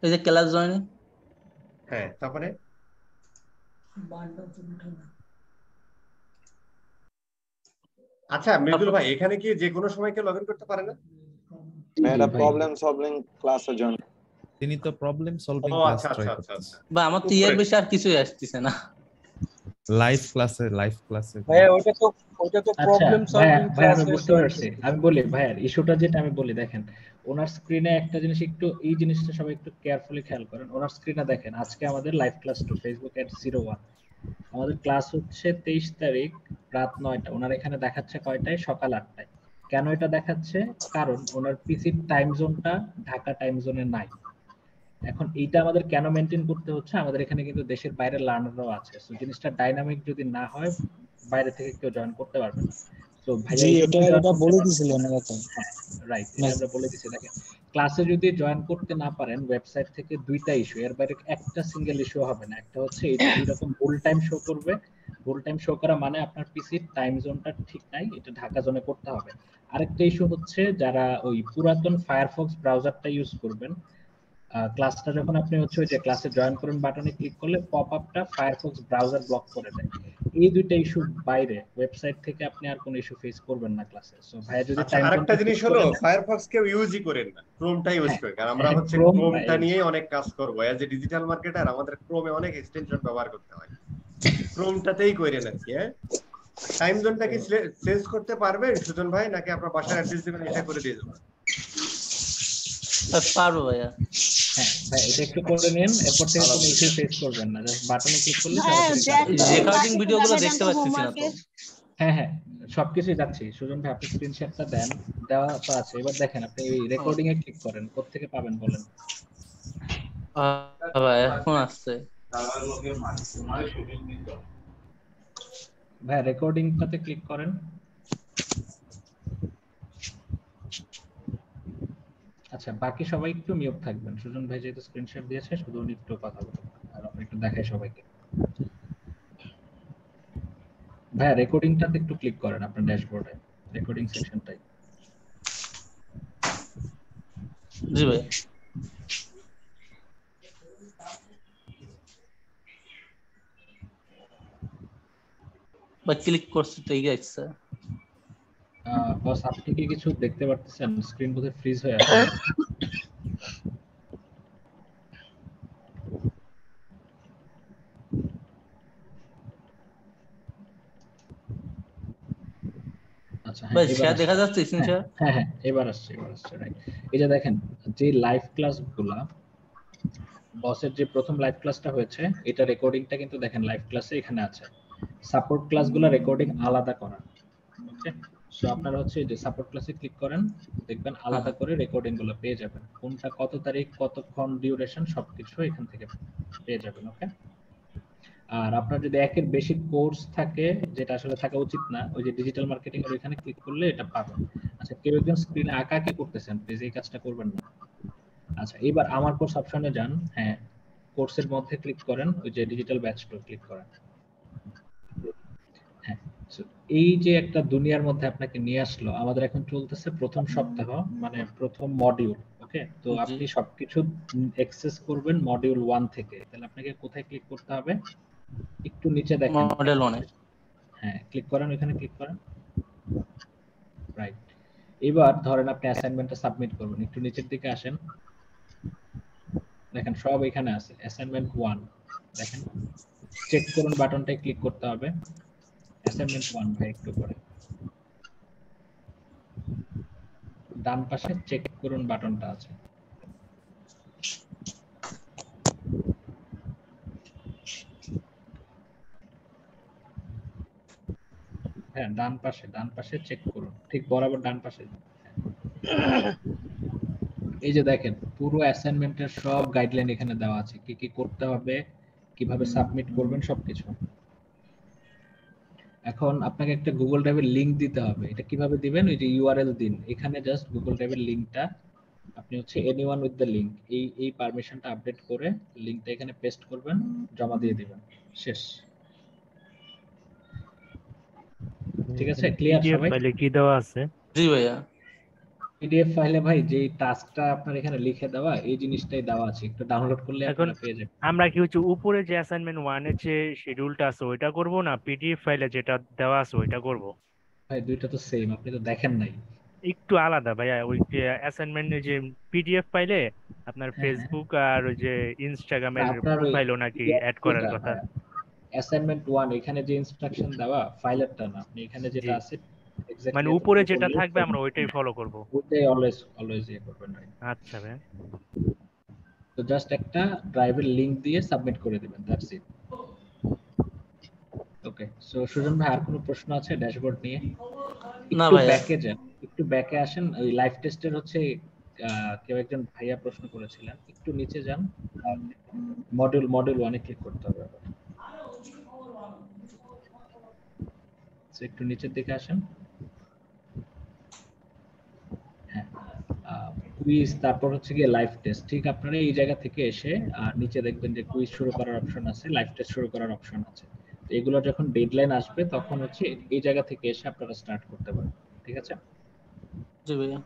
এই যে ক্লাস জয়েনিং। হ্যাঁ, তারপরে আচ্ছা মৃদুল ভাই, এখানে কি যে কোনো সময় কেউ লগইন করতে পারে না? এটা প্রবলেম সলভিং ক্লাসে জয়েন। তিনি তো প্রবলেম সলভিং ক্লাস ট্রাই করতেছেন। বা আমার তো এর বেশি আর কিছুই আসছে না। লাইভ ক্লাসে ভাইয়া ওটা তো প্রবলেম সলভিং ক্লাস আমি বুঝতে পারছি। আমি বলি ভাইয়ার ইস্যুটা যেটা আমি বলি, দেখেন ওনার স্ক্রিনে একটা জিনিস একটু, এই জিনিসটা সবাই একটু কেয়ারফুলি খেয়াল করেন। ওনার স্ক্রিনে দেখেন আজকে আমাদের লাইভ ক্লাস টু ফেসবুক @01, আমাদের ক্লাস হচ্ছে 23 তারিখ রাত 9টা। ওনার এখানে দেখাচ্ছে কয়টায়? সকাল 8টায়। কেন এটা দেখাচ্ছে? কারণ ওনার পিসির টাইম জোনটা ঢাকা টাইম জোনে নাই। এখন এইটা আমাদের কেন মেনটেন করতে হচ্ছে? আমাদের এখানে কিন্তু দেশের বাইরে লার্নাররাও আছে, সো জিনিসটা ডাইনামিক যদি না হয় বাইরে থেকে কেউ জয়েন করতে পারবে না। তো ভাইয়া এটা বলে দিছিলেন রাইট, আমরা বলে দিছি। দেখেন ক্লাসে যদি জয়েন করতে না পারেন, ওয়েবসাইট থেকে দুইটা ইস্যু, এর বাইরে একটা সিঙ্গেল ইস্যু হবে না। একটা হচ্ছে এইরকম ফুল টাইম শো করবে, ফুল টাইম শো করা মানে আপনার পিসির টাইম জোনটা ঠিক নাই, এটা ঢাকা জোনে করতে হবে। আরেকটা ইস্যু হচ্ছে যারা ওই পুরাতন ফায়ারফক্স ব্রাউজারটা ইউজ করবেন, ক্লাসটা যখন আপনি হচ্ছে ওই যে ক্লাসে জয়েন করুন বাটনে ক্লিক করলে পপআপটা ফায়ারফক্স ব্রাউজার ব্লক করে দেয়। এই দুইটা ইস্যু বাইরে ওয়েবসাইট থেকে আপনি আর কোনো ইস্যু ফেস করবেন না ক্লাসে। সো ভাইয়া যদি টাইম আরেকটা জিনিস হলো ফায়ারফক্স কেউ ইউজই করেন না, ক্রোমটা ইউজ করে। কারণ আমরা হচ্ছে ক্রোমটা নিয়ে অনেক কাজ করব অ্যাজ এ ডিজিটাল মার্কেটার, আমাদের ক্রোমে অনেক এক্সটেনশন ব্যবহার করতে হয়, ক্রোমটাতেই করেন আর কি। টাইম জোনটা কি চেঞ্জ করতে পারবেন সুজন ভাই, নাকি আপনার বাসার অ্যাড্রেস দিবেন এটা করে দিয়ে দেব? পারবো ভাইয়া। হ্যাঁ ভাই এটা একটু করে নিন, এরপর থেকে কোনো ইস্যু ফেস করবেন না, জাস্ট বাটনে ক্লিক করলে রেকর্ডিং ভিডিওগুলো দেখতে পাচ্ছি না তো। হ্যাঁ সবকিছুই যাচ্ছে। সুজন ভাই আপনি স্ক্রিনশটটা দেন, দেওয়া তো আছে। এবার দেখেন আপনি এই রেকর্ডিং এ ক্লিক করেন, কোথা থেকে পাবেন বলেন? ভাই এখন আসছে ভাই, রেকর্ডিংটাতে ক্লিক করেন। আচ্ছা বাকি সবাই একটু মিউট থাকবেন। সুজন ভাই যেহেতু স্ক্রিনশট দিয়েছে, শুধু উনি একটু কথা বলবেন আর আপনি একটু দেখাই সবাইকে। ভাই রেকর্ডিংটাতে একটু ক্লিক করেন আপনার ড্যাশবোর্ডে, রেকর্ডিং সেকশনটাই। জি ভাই। বা ক্লিক করছি তো এই যাচ্ছে। বস আপনি কি কিছু দেখতে পারতেছেন? স্ক্রিন বোধহয় ফ্রিজ হয়ে আছে। আচ্ছা ভাই শেয়ার দেখা যাচ্ছে স্ক্রিনশট? হ্যাঁ এবার আসছে রাইট। এই যে দেখেন যে লাইভ ক্লাসগুলা, বসের যে প্রথম লাইভ ক্লাসটা হয়েছে এটা রেকর্ডিংটা কিন্তু দেখেন লাইভ ক্লাসে এখানে আছে। সাপোর্ট ক্লাসগুলো রেকর্ডিং আলাদা করা। ওকে, সো আপনারা হচ্ছে যে সাপোর্ট ক্লাসে ক্লিক করেন, দেখবেন আলাদা করে রেকর্ডিং গুলো পেয়ে যাবেন, কোনটা কত তারিখ কতক্ষণ ডিউরেশন সবকিছু এখান থেকে পেয়ে যাবেন। ওকে, আর আপনার যদি একের বেশি কোর্স থাকে, যেটা আসলে থাকা উচিত না, ওই যে ডিজিটাল মার্কেটিং এর ওখানে ক্লিক করলে এটা পাবেন। আচ্ছা কেউ একজন স্ক্রিনে আঁকা কি করতেছেন, প্লিজ এই কাজটা করবেন না। আচ্ছা এবার আমার কোর্স অপশনে যান, হ্যাঁ কোর্সের মধ্যে ক্লিক করেন, ওই যে ডিজিটাল ব্যাচ টু ক্লিক করেন। হ্যাঁ এই যে একটা দুনিয়ার মধ্যে আপনাকে নিয়ে আসলো, আমাদের এখন চলতেছে প্রথম সপ্তাহ, মানে প্রথম মডিউল। ওকে, তো আপনি সবকিছু অ্যাক্সেস করবেন মডিউল 1 থেকে। তাহলে আপনাকে কোথায় ক্লিক করতে হবে? একটু নিচে দেখেন মডেল 1 এ। হ্যাঁ ক্লিক করেন, ওখানে ক্লিক করেন। রাইট, এবার ধরেন আপনি অ্যাসাইনমেন্টটা সাবমিট করবেন, একটু নিচের দিকে আসেন, দেখেন সব এখানে আছে। অ্যাসাইনমেন্ট 1 দেখেন, চেক করুন বাটনটায় ক্লিক করতে হবে। অ্যাসাইনমেন্ট 1 ভাই একটু পরে ডান পাশে চেক করুন বাটনটা আছে। হ্যাঁ ডান পাশে চেক করুন, ঠিক বরাবর ডান পাশে। এই যে দেখেন পুরো অ্যাসাইনমেন্টের সব গাইডলাইন এখানে দেওয়া আছে, কি কি করতে হবে, কিভাবে সাবমিট করবেন সবকিছু। এখন আপনাকে একটা গুগল ড্রাইভের লিংক দিতে হবে। এটা কিভাবে দিবেন? ওই যে ইউআরএল দিন, এখানে জাস্ট গুগল ড্রাইভের লিংকটা আপনি হচ্ছে এনিওয়ান উইথ দ্য লিংক, এই পারমিশনটা আপডেট করে লিংকটা এখানে পেস্ট করবেন, জমা দিয়ে দিবেন, শেষ। ঠিক আছে, ক্লিয়ার সবাই? ফাইলে কি দেওয়া আছে? জি ভাইয়া। পিডিএফ ফাইলে ভাই যে টাস্কটা আপনার এখানে লিখে দেওয়া, এই জিনিসটাই দেওয়া আছে, একটু ডাউনলোড করলে আপনারা পেয়ে যাবেন। আমরা কি হচ্ছে উপরে যে অ্যাসাইনমেন্ট 1 এর যে শিডিউলটা আছে ওইটা করব, না পিডিএফ ফাইলে যেটা দেওয়া আছে ওইটা করব? ভাই দুইটা তো সেম, আপনি তো দেখেন নাই। একটু আলাদা ভাইয়া, ওই যে অ্যাসাইনমেন্টের যে পিডিএফ ফাইলে আপনার ফেসবুক আর ওই যে ইনস্টাগ্রামের প্রোফাইলও নাকি অ্যাড করার কথা। অ্যাসাইনমেন্ট 1 এখানে যে ইনস্ট্রাকশন দেওয়া ফাইলেরটা না, আপনি এখানে যেটা আছে মানে উপরে যেটা থাকবে আমরা ওইটাই ফলো করব, ওইটাই অলওয়েজ ইয়ে করবেন। আচ্ছা ভাই। তো জাস্ট একটা ড্রাইভের লিংক দিয়ে সাবমিট করে দিবেন, that's it. Okay, so Sujon ভাই আর কোনো প্রশ্ন আছে ড্যাশবোর্ড নিয়ে? না একটু ভাই, ব্যাকে যান, একটু ব্যাকে আসেন। ওই লাইভ টেস্টের হচ্ছে কেউ একজন ভাইয়া প্রশ্ন করেছিলেন, একটু নিচে যান, মডিউল 1 এ ক্লিক করতে হবে আবার। একটু নিচের দিকে আসেন। হ্যাঁ, কুইজ, তারপর হচ্ছে গিয়ে লাইভ টেস্ট। ঠিক আপনারা এই জায়গা থেকে এসে নিচে দেখবেন যে কুইজ শুরু করার অপশন আছে, লাইভ টেস্ট শুরু করার অপশন আছে। এগুলো যখন ডেডলাইন আসবে তখন হচ্ছে এই জায়গা থেকে এসে আপনারা স্টার্ট করতে পারবেন, ঠিক আছে? জি ভাইয়া।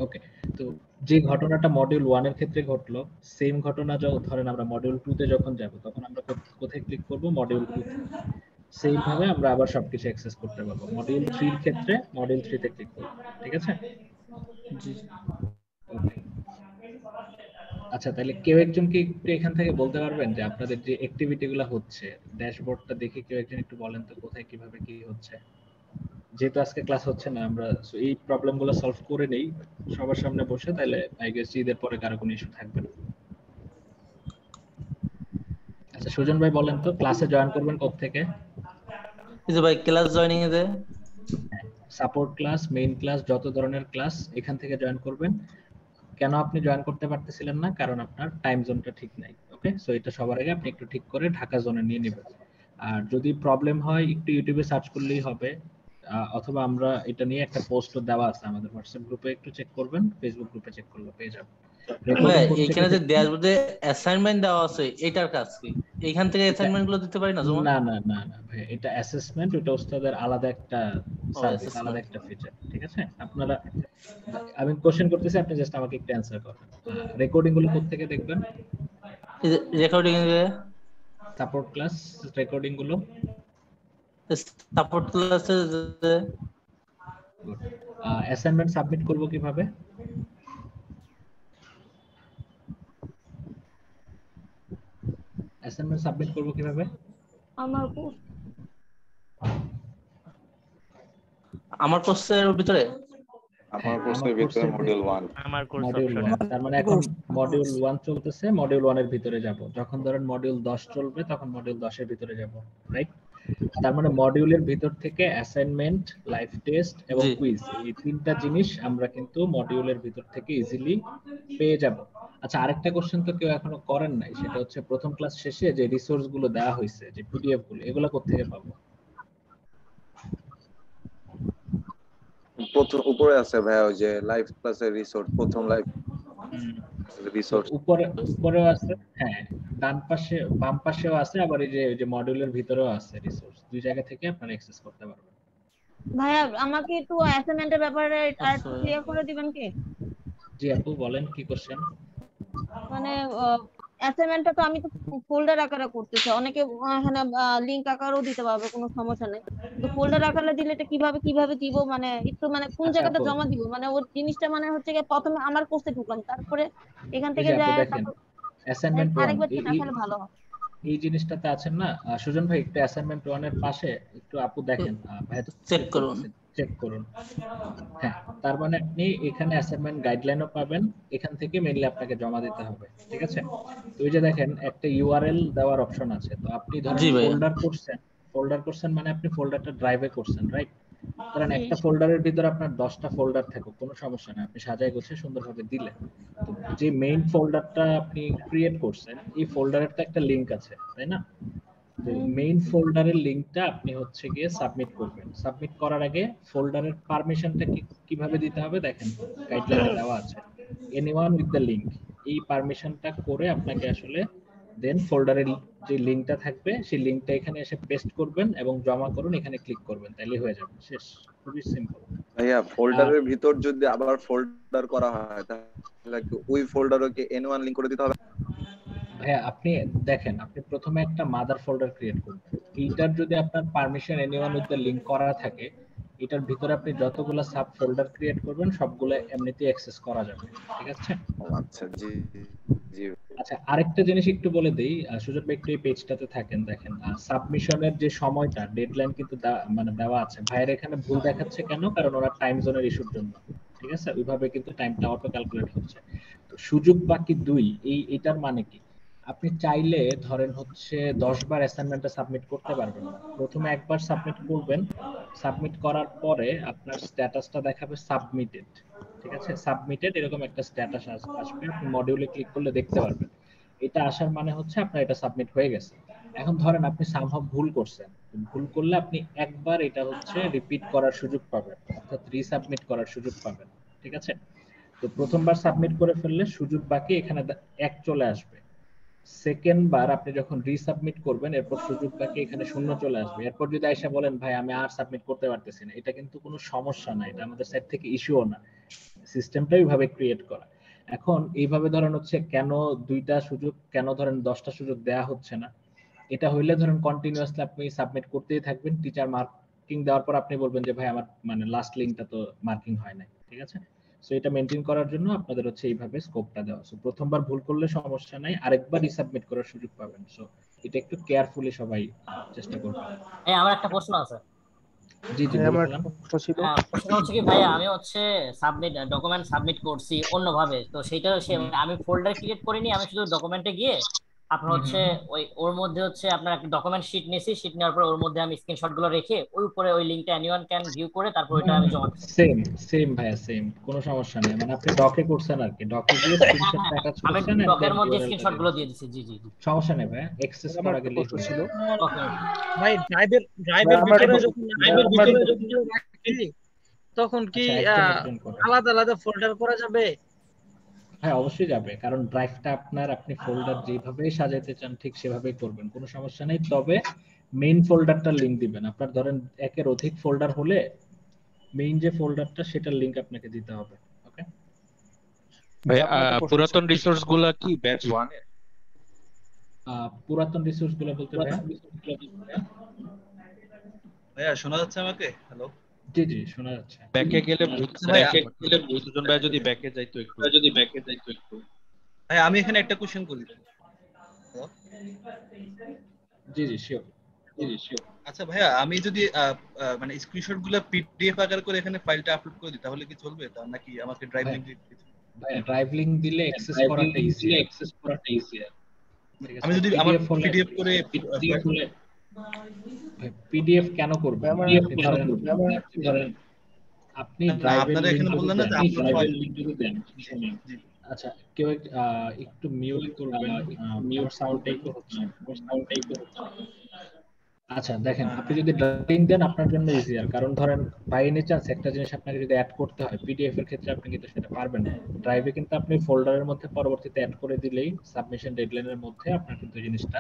ওকে, তো যে ঘটনাটা মডিউল 1 এর ক্ষেত্রে ঘটলো, সেম ঘটনা ধরেন আমরা মডিউল 2 তে যখন যাব তখন আমরা কোথায় ক্লিক করব? মডিউল 2 তে। সেম ভাবে আমরা আবার সবকিছু অ্যাক্সেস করতে পারবো। মডিউল 3 এর ক্ষেত্রে মডিউল 3 তে ক্লিক করব, ঠিক আছে? জি। ওকে, আচ্ছা, তাহলে কেউ একজন কি একটু এখান থেকে বলতে পারবেন যে আপনাদের যে অ্যাক্টিভিটি গুলো হচ্ছে ড্যাশবোর্ডটা দেখে কেউ একজন একটু বলেন তো কোথায় কিভাবে কি হচ্ছে? যেহেতু আজকে ক্লাস হচ্ছে না, আমরা এই প্রবলেম গুলো সলভ করে নেই সবার সামনে বসে, তাহলে আই গেস ঈদের পরে কারো কোনো ইস্যু থাকবে না। আচ্ছা সুজন ভাই বলেন তো ক্লাসে জয়েন করবেন কোথা থেকে? এই যে ভাই ক্লাস জয়েনিং এ যে সাপোর্ট ক্লাস, মেইন ক্লাস, যত ধরনের ক্লাস এখান থেকে জয়েন করবেন। কেন আপনি জয়েন করতে পারতেছিলেন না? কারণ আপনার টাইম জোনটা ঠিক নাই। ওকে, সো এটা সবার আগে আপনি একটু ঠিক করে ঢাকা জোনে নিয়ে নেবেন। আর যদি প্রবলেম হয় একটু ইউটিউবে সার্চ করলেই হবে, অথবা আমরা এটা নিয়ে একটা পোস্ট দেওয়া আছে আমাদের হোয়াটসঅ্যাপ গ্রুপে, একটু চেক করবেন, ফেসবুক গ্রুপে চেক করলে পেয়ে যাবেন। ভাই এখানে যে ড্যাশবোর্ডে অ্যাসাইনমেন্ট দেওয়া আছে এটার কাজ কি? এইখান থেকে অ্যাসাইনমেন্ট গুলো দিতে পারি না জমা? না না না না ভাই, এটা অ্যাসেসমেন্ট, ওটা ওস্তাদের আলাদা একটা সার্ভিস, আলাদা একটা ফিচার, ঠিক আছে? আপনারা, আমি কোশ্চেন করতেছি, আপনি জাস্ট আমাকে একটু অ্যানসার করবেন। রেকর্ডিং গুলো কোথা থেকে দেখবেন? রেকর্ডিং এ সাপোর্ট ক্লাস রেকর্ডিং গুলো, সাপোর্ট ক্লাসে অ্যাসাইনমেন্ট সাবমিট করব কিভাবে? অ্যাসাইনমেন্ট সাবমিট করব কিভাবে? আমার কোর্সের ভিতরে, আমার কোর্সের ভিতরে মডিউল 1, আমার কোর্স মডিউল 1, তার মানে এখন মডিউল 1 চলতেছে, মডিউল 1 এর ভিতরে যাব। যখন ধরেন মডিউল 10 চলবে তখন মডিউল 10 এর ভিতরে যাব, রাইট? তার মানে মডিউলের ভিতর থেকে অ্যাসাইনমেন্ট, লাইভ টেস্ট এবং কুইজ, এই তিনটা জিনিস আমরা কিন্তু মডিউলের ভিতর থেকে ইজিলি পেয়ে যাব। আচ্ছা, আরেকটা কোশ্চেন তো কেউ এখনো করেন নাই, সেটা হচ্ছে প্রথম ক্লাস শেষে যে রিসোর্স গুলো দেওয়া হয়েছে, যে পিডিএফ গুলো, এগুলো কোথা থেকে পাবো? প্রথম উপরে আছে ভাই, ওই যে লাইভ ক্লাসের রিসোর্স, প্রথম লাইভ রিসোর্স উপরেও আছে, হ্যাঁ, ডান পাশে বাম পাশেও আছে, আবার এই যে মডিউলের ভিতরেও আছে রিসোর্স, দুই জায়গা থেকে আপনারা অ্যাক্সেস করতে পারবেন। ভাইয়া আমাকে একটু অ্যাসাইনমেন্টের ব্যাপারে আর ক্লিয়ার করে দিবেন কি? জি আপু বলেন, কি কোশ্চেন? মানে অ্যাসাইনমেন্টটা তো আমি তো ফোল্ডার আকারে করতেছি, অনেকে এখানে লিংক আকারেও দিতে পারবে, কোনো সমস্যা নেই। তো ফোল্ডার আকারে দিলে এটা কিভাবে দিব, মানে একটু মানে কোন জায়গাটা জমা দিব, মানে ওই জিনিসটা মানে হচ্ছে কি প্রথমে আমার কোর্সে ঢুকলাম, তারপরে এখান থেকে যায় অ্যাসাইনমেন্ট আরেকবার তাহলে ভালো হয়। এই জিনিসটাতে আছেন না সুজন ভাই, একটু অ্যাসাইনমেন্ট 1 এর পাশে একটু আপু দেখেন, ভাই চেক করুন। হ্যাঁ, তার মানে আপনি এখানে অ্যাসাইনমেন্ট গাইডলাইনও পাবেন, এখান থেকে মেইনলি আপনাকে জমা দিতে হবে, ঠিক আছে? তো এই যে দেখেন একটা ইউআরএল দেওয়ার অপশন আছে, তো আপনি ধরেন ফোল্ডার করছেন মানে আপনি ফোল্ডারটা ড্রাইভে করছেন, রাইট? কারণ একটা ফোল্ডারের ভিতরে আপনার 10টা ফোল্ডার থাকে, কোনো সমস্যা না, আপনি সাজায় গোছায় সুন্দরভাবে দিলেন। তো যে মেইন ফোল্ডারটা আপনি ক্রিয়েট করছেন, এই ফোল্ডারের তো একটা লিংক আছে, তাই না? তো মেইন ফোল্ডারের লিংকটা আপনি হচ্ছে গিয়ে সাবমিট করবেন। সাবমিট করার আগে ফোল্ডারের পারমিশনটা কিভাবে দিতে হবে দেখেন, গাইডলাইনে দেওয়া আছে, এনিওয়ান উইথ দ্য লিংক, এই পারমিশনটা করে আপনাকে আসলে দেন ফোল্ডারের যে লিংকটা থাকবে সেই লিংকটা এখানে এসে পেস্ট করবেন এবং জমা করুন, এখানে ক্লিক করবেন, তাহলে হয়ে যাবে, শেষ, খুবই সিম্পল। ভাইয়া ফোল্ডারের ভিতর যদি আবার ফোল্ডার করা হয় তাহলে ওই ফোল্ডারকে N1 লিংক করে দিতে হবে? ভাইয়া আপনি দেখেন, আপনি প্রথমে একটা মাদার ফোল্ডার ক্রিয়েট করবেন, এইটার যদি আপনার permission anyone with the link করা থাকে, এটার ভিতরে আপনি যতগুলো সাব ফোল্ডার ক্রিয়েট করবেন সবগুলো এমনিতেই অ্যাক্সেস করা যাবে, ঠিক আছে? আচ্ছা জি। আচ্ছা, আরেকটা জিনিস একটু বলে দেই, সুযোগ একটু এই পেজটাতে থাকেন, দেখেন সাবমিশনের যে সময়টা ডেডলাইন কিন্তু মানে দেওয়া আছে। ভাইয়ের এখানে ভুল দেখাচ্ছে কেন? কারণ ওরা টাইম জোনের ইস্যুর জন্য, ঠিক আছে? ওইভাবে কিন্তু টাইমটা অটো ক্যালকুলেট হচ্ছে। তো সুযোগ বাকি 2 এটার মানে কি? আপনি চাইলে ধরেন হচ্ছে 10 বার অ্যাসাইনমেন্টটা সাবমিট করতে পারবেন না। প্রথমে একবার সাবমিট করবেন, সাবমিট করার পরে আপনার স্ট্যাটাসটা দেখাবে সাবমিটেড, ঠিক আছে? সাবমিটেড এরকম একটা স্ট্যাটাস আসবে, আপনি মডিউলে ক্লিক করলে দেখতে পারবেন। এটা আসার মানে হচ্ছে আপনার এটা সাবমিট হয়ে গেছে। এখন ধরেন আপনি সামহাউ ভুল করছেন, ভুল করলে আপনি একবার এটা হচ্ছে রিপিট করার সুযোগ পাবেন, অর্থাৎ রিসাবমিট করার সুযোগ পাবেন, ঠিক আছে? তো প্রথমবার সাবমিট করে ফেললে সুযোগ বাকি এখানে 1 চলে আসবে। সেকেন্ড বার আপনি যখন রিসাবমিট করবেন এরপর সুযোগ বাকি এখানে 0 চলে আসবে। এরপর যদি আইসা বলেন ভাই আমি আর সাবমিট করতে পারতেছি না, এটা কিন্তু কোনো সমস্যা না, এটা আমাদের সাইড থেকে ইস্যুও না, সিস্টেমটাই ওইভাবে ক্রিয়েট করা। এখন এইভাবে ধরেন হচ্ছে কেন 2টা সুযোগ, কেন ধরেন 10টা সুযোগ দেয়া হচ্ছে না, এটা হইলে ধরেন কন্টিনিউয়াসলি আপনি সাবমিট করতেই থাকবেন, টিচার মার্কিং দেওয়ার পর আপনি বলবেন যে ভাই আমার মানে লাস্ট লিংকটা তো মার্কিং হয় নাই, ঠিক আছে? সো এটা মেইনটেইন করার জন্য আপনাদের হচ্ছে এইভাবে স্কোপটা দেওয়া। সো প্রথমবার ভুল করলে সমস্যা নাই, আরেকবার রিসাবমিট করার সুযোগ পাবেন। সো এটা একটু কেয়ারফুলি সবাই চেষ্টা করবেন। আমার একটা প্রশ্ন আছে। জি জি, আমার একটা প্রশ্ন ছিল। প্রশ্ন হচ্ছে কি ভাইয়া, আমি হচ্ছে ডকুমেন্ট সাবমিট করছি অন্যভাবে, তো সেইটা আমি ফোল্ডার ক্রিয়েট করিনি, আমি শুধু ডকুমেন্টে গিয়ে আপনার হচ্ছে ওর মধ্যে হচ্ছে আপনার একটা ডকুমেন্ট শিট নিয়েছি, শিট নেওয়ার পর ওর মধ্যে আমি স্ক্রিনশট গুলো রেখে ওই উপরে ওই লিংকটা এনিওয়ান ক্যান ভিউ করে তারপর ওইটা আমি জমা দিচ্ছি। সেম ভাইয়া, সেম, কোনো সমস্যা নেই। মানে আপনি ডকে করছেন আর কি, ডকে গিয়ে স্ক্রিনশট অ্যাটাচ করছেন, আমি ডকের মধ্যে স্ক্রিনশট গুলো দিয়ে দিছি। জি জি জি, সমস্যা নেই ভাইয়া, অ্যাক্সেস করা গেলে ছিল। ভাই ড্রাইভের ভিতরে যখন রাখি তখন কি আলাদা আলাদা ফোল্ডার করা যাবে? হ্যাঁ অবশ্যই যাবে, কারণ ড্রাইভটা আপনি ফোল্ডার যেভাবে সাজাতে চান ঠিক সেভাবেই করবেন, কোনো সমস্যা নেই। তবে মেইন ফোল্ডারটার লিংক দিবেন। আপনার ধরেন একের অধিক ফোল্ডার হলে মেইন যে ফোল্ডারটা সেটার লিংক আপনাকে দিতে হবে। ওকে ভাই, পুরাতন রিসোর্স গুলা কি ব্যাচ 1 এর? পুরাতন রিসোর্স গুলো বলতে ভাইয়া শোনা যাচ্ছে আমাকে? হ্যালো, জি জি শোনা যাচ্ছে। ব্যাকে গেলে সুজন ভাই যদি ব্যাকে যাইতো একটু, ভাই আমি এখানে একটা কোশ্চেন করি। জি জি শিওর। আচ্ছা ভাইয়া, আমি যদি মানে স্ক্রিনশট গুলো পিডিএফ আকার করে এখানে ফাইলটা আপলোড করে দিই তাহলে কি চলবে, নাকি আমাকে ড্রাইভ লিংক দিতে হবে? ভাই ড্রাইভ লিংক দিলে অ্যাক্সেস করাটা ইজি। আমি যদি আমার পিডিএফ করে পিডিএফ কেন করবেন? আপনি আপনারা এখানে বললেন না যে আপলোড লিংক যদি দেন। আচ্ছা, কেউ একটু মিউট করবেন, মিউট সাউন্ডটাই তো হচ্ছে। আচ্ছা দেখেন, আপনি যদি ড্রাইভিং দেন আপনার জন্য ইজিয়ার, কারণ ধরেন বাই এনি চান্স একটা জিনিস আপনাকে যদি অ্যাড করতে হয় পিডিএফ এর ক্ষেত্রে আপনি কিন্তু সেটা পারবেন না। ড্রাইভে কিন্তু আপনি ফোল্ডারের মধ্যে পরবর্তীতে অ্যাড করে দিলেই সাবমিশন ডেডলাইনের মধ্যে আপনার কিন্তু জিনিসটা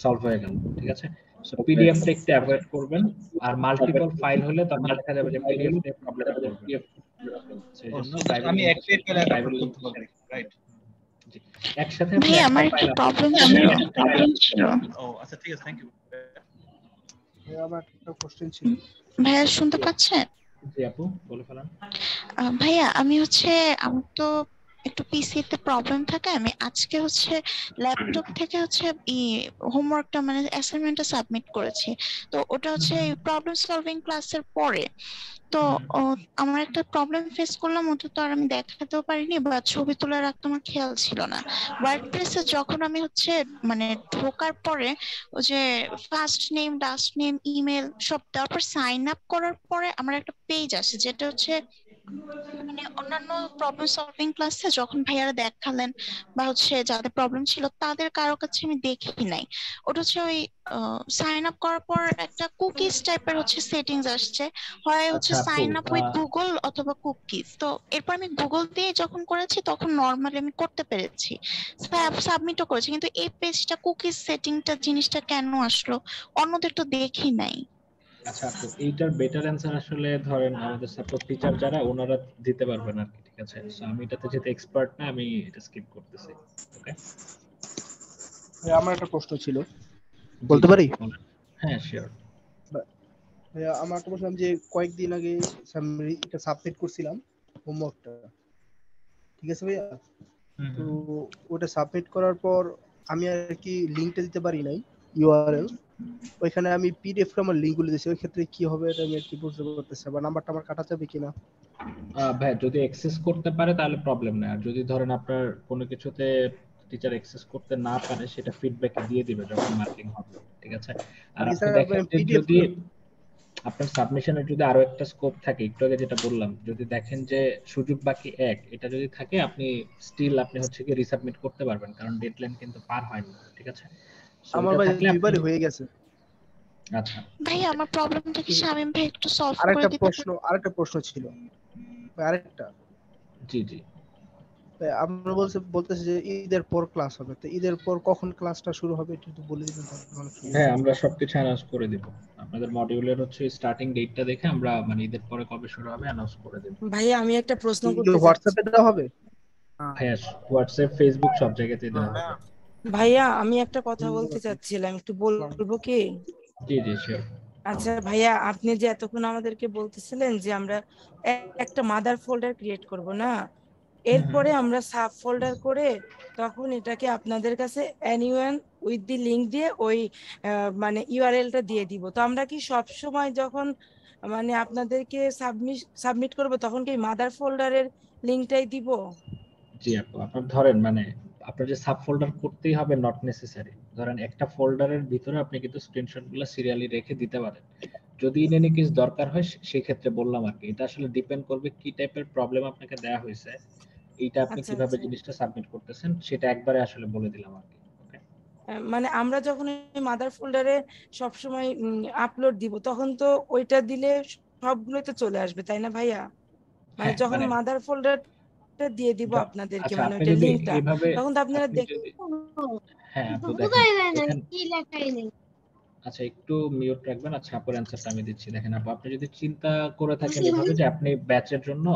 সলভ হয়ে গেল, ঠিক আছে? সো পিডিএফটা একটু অ্যাভয়েড করবেন, আর মাল্টিপল ফাইল হলে তখন দেখা যাবে যে পিডিএফ এর প্রবলেম করবে। আমি এক পেজ করে রাইট একসাথে ভাই আমার একটা প্রবলেম ছিল। ও আচ্ছা ঠিক আছে, থ্যাংক ইউ। ভাই আমার একটা কোশ্চেন ছিল। ভাইয়া শুনতে পাচ্ছেন? জি আপু বলে ফেলান। ভাইয়া আমি আমার তো একটু পিসি তে প্রবলেম থাকে, আমি আজকে ল্যাপটপ থেকে হোমওয়ার্কটা মানে অ্যাসাইনমেন্টটা সাবমিট করেছি। তো ওটা প্রবলেম সলভিং ক্লাসের পরে। তো আমার একটা প্রবলেম ফেস করলাম, ওটা তো আর আমি দেখাতেও পারিনি বা ছবি তুলে রাখতে আমার খেয়াল ছিল না। ওয়ার্ডপ্রেসে যখন আমি মানে ঢোকার পরে ওই যে first name, last name, email সব দেওয়ার পর সাইন আপ করার পরে আমার একটা পেজ আসে যেটা মানে অন্যান্য প্রবলেম সলভিং ক্লাসে যখন ভাইয়ারা দেখালেন বা যাদের প্রবলেম ছিল তাদের কারো কাছে আমি দেখি নাই। ওটা ওই সাইন আপ করার পর একটা কুকিজ টাইপের সেটিংস আসছে, হয় সাইন আপ উইথ গুগল অথবা কুকিজ। তো এরপর আমি গুগল দিয়ে যখন করেছি তখন নরমালি আমি করতে পেরেছি, সাবমিটও করেছি, কিন্তু এই পেজটা কুকিজ সেটিংটা জিনিসটা কেন আসলো অন্যদের তো দেখি নাই। আচ্ছা, তো এইটার বেটার অ্যানসার আসলে ধরেন আমাদের সাপোর্ট টিচার যারা ওনারা দিতে পারবেন আর কি, ঠিক আছে? সো আমি এটাতে যেহেতু এক্সপার্ট না, আমি এটা স্কিপ করতেছি। ওকে, আমার একটা প্রশ্ন ছিল, বলতে পারি? হ্যাঁ শিওর। আমার একটা প্রশ্ন, যে কয়েকদিন আগে এটা সাবমিট করছিলাম হোমওয়ার্কটা, ঠিক আছে ভাইয়া? তো ওটা সাবমিট করার পর আমি আর কি লিংকটা দিতে পারি নাই, ইউআরএল। ওইখানে আমি পিডিএফ আমার লিংকগুলো দিয়েছি, ওই ক্ষেত্রে কি হবে এটা আমি আর কি বুঝতে পারতেছি, বা নাম্বারটা আমার কাটা যাবে কিনা। ভাই যদি অ্যাক্সেস করতে পারে তাহলে প্রবলেম নাই, আর যদি ধরেন আপনার কোনো কিছুতে টিচার অ্যাক্সেস করতে না পারে সেটা ফিডব্যাকে দিয়ে দিবে যখন মার্কিং হবে, ঠিক আছে। আর আপনি দেখেন যে যদি আপনার সাবমিশনের যদি আরো একটা স্কোপ থাকে, একটু আগে যেটা বললাম, যদি দেখেন যে সুযোগ বাকি এক, এটা যদি থাকে আপনি স্টিল আপনি হচ্ছে কি রিসাবমিট করতে পারবেন, কারণ ডেডলাইন কিন্তু পার হয়নি, ঠিক আছে। আমার ভাই দুইবারই হয়ে গেছে। আচ্ছা ভাই আমার প্রবলেমটা কি শামিম ভাই একটু সলভ করে দিতে পারেন? আরেকটা প্রশ্ন ছিল আরেকটা। জি জি আমরা বলতেছি যে ঈদের পর ক্লাস হবে, তো ঈদের পর কখন ক্লাসটা শুরু হবে একটু বলে দিবেন তাহলে। হ্যাঁ আমরা সবকিছু অ্যানাউন্স করে দেব, আপনাদের মডিউলের হচ্ছে স্টার্টিং ডেটটা দেখে আমরা মানে ঈদের পরে কবে শুরু হবে অ্যানাউন্স করে দেব। ভাইয়া আমি একটা প্রশ্ন করতে চাই। হোয়াটসঅ্যাপে দেওয়া হবে? হ্যাঁ হোয়াটসঅ্যাপ ফেসবুক সব জায়গাতেই দেওয়া হবে। ভাইয়া আমি একটা কথা বলতে চাচ্ছিলাম, একটু বলবো কি? জি জি শিওর। আচ্ছা ভাইয়া, আপনি যে এতক্ষণ আমাদেরকে বলতেছিলেন যে আমরা একটা মাদার ফোল্ডার ক্রিয়েট করব না, এরপরে আমরা সাব ফোল্ডার করে তখন এটাকে আপনাদের কাছে এনিওয়ান উইথ দি লিংক দিয়ে ওই মানে ইউআরএলটা দিয়ে দিব। তো আমরা কি সব সময় যখন মানে আপনাদেরকে সাবমিট করব তখন কি মাদার ফোল্ডারের লিংকটাই দিব? জি আপু, আপনার ধরেন মানে আপনার যে সাব ফোল্ডার করতেই হবে নট নেসেসারি, ধরেন একটা ফোল্ডারের ভিতরে আপনি কিন্তু স্ক্রিনশটগুলো সিরিয়ালি রেখে দিতে পারেন। যদি ইন এনি কেস দরকার হয় সেই ক্ষেত্রে বললাম আর কি, এটা আসলে ডিপেন্ড করবে কি টাইপের প্রবলেম আপনাকে দেয়া হয়েছে, এইটা আপনি কিভাবে জিনিসটা সাবমিট করতেছেন সেটা একবারে আসলে বলে দিলাম আর কি। মানে আমরা যখন মাদার ফোল্ডারে সব সময় আপলোড দিব তখন তো ওইটা দিলে সবগুলোই তো চলে আসবে, তাই না ভাইয়া? মানে যখন মাদার ফোল্ডারটা দিয়ে দিব আপনাদেরকে, মানে ওইটা লিংকটা, তখন তো আপনারা দেখতে। হ্যাঁ আপু দেখেন কি লেখাই নেই। আচ্ছা একটু মিউট রাখবেন। আচ্ছা আপনার অ্যানসারটা আমি দিচ্ছি। দেখেন আপু, আপনি যদি চিন্তা করে থাকেন এভাবে যে আপনি ব্যাচের জন্য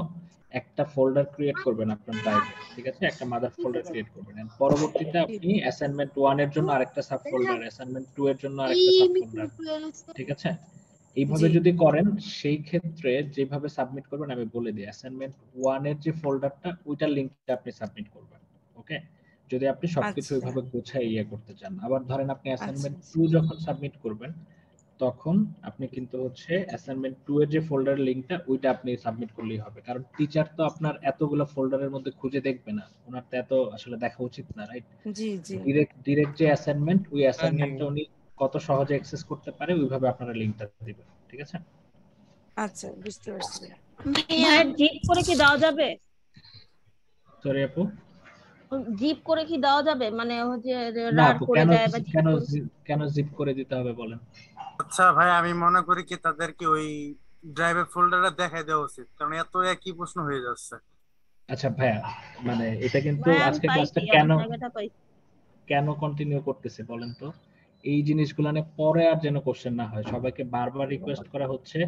একটা ফোল্ডার ক্রিয়েট করবেন আপনার ড্রাইভে, ঠিক আছে, একটা মাদার ফোল্ডার ক্রিয়েট করবেন, এন্ড পরবর্তীতে আপনি অ্যাসাইনমেন্ট 1 এর জন্য আরেকটা সাব ফোল্ডার, অ্যাসাইনমেন্ট 2 এর জন্য আরেকটা সাব ফোল্ডার, ঠিক আছে। এইভাবে যদি করেন সেই ক্ষেত্রে যেভাবে সাবমিট করবেন আমি বলে দিই, অ্যাসাইনমেন্ট 1 এর যে ফোল্ডারটা ওইটার লিংকটা আপনি সাবমিট করবেন, ওকে, যদি আপনি সবকিছু ওইভাবে গোছায় করতে চান। আবার ধরেন আপনি অ্যাসাইনমেন্ট 2 যখন সাবমিট করবেন তখন আপনি কিন্তু হচ্ছে অ্যাসাইনমেন্ট 2 এর যে ফোল্ডার লিংকটা ওইটা আপনি সাবমিট করলেই হবে, কারণ টিচার তো আপনার এতগুলো ফোল্ডারের মধ্যে খুঁজে দেখবে না, ওনার তো এত আসলে দেখা উচিত না, রাইট? জি জি ডিরেক্ট যে অ্যাসাইনমেন্ট ওই অ্যাসাইনমেন্টটা উনি কত সহজে অ্যাক্সেস করতে পারে ওইভাবে আপনারা লিংকটা দিবেন, ঠিক আছে। আচ্ছা বুঝতে পারছি। ভাইয়া জিপ করে কি দেওয়া যাবে? সরি আপু, জিপ করে কি দেওয়া যাবে? মানে হচ্ছে না রাড আপু, করে দেয় বা কেন জিপ করে দিতে হবে বলেন? আচ্ছা ভাই আমি মনে করি কি তাদেরকে ওই ড্রাইভের ফোল্ডারটা দেখাই দেওয়া উচিত, কারণ এত একই প্রশ্ন হয়ে যাচ্ছে। আচ্ছা ভাইয়া, মানে এটা কিন্তু আজকে ক্লাসটা কেন কন্টিনিউ করতেছে বলেন তো? এই জিনিসগুলো নিয়ে পরে আর যেন কোশ্চেন না হয়, সবাইকে বারবার রিকোয়েস্ট করা হচ্ছে।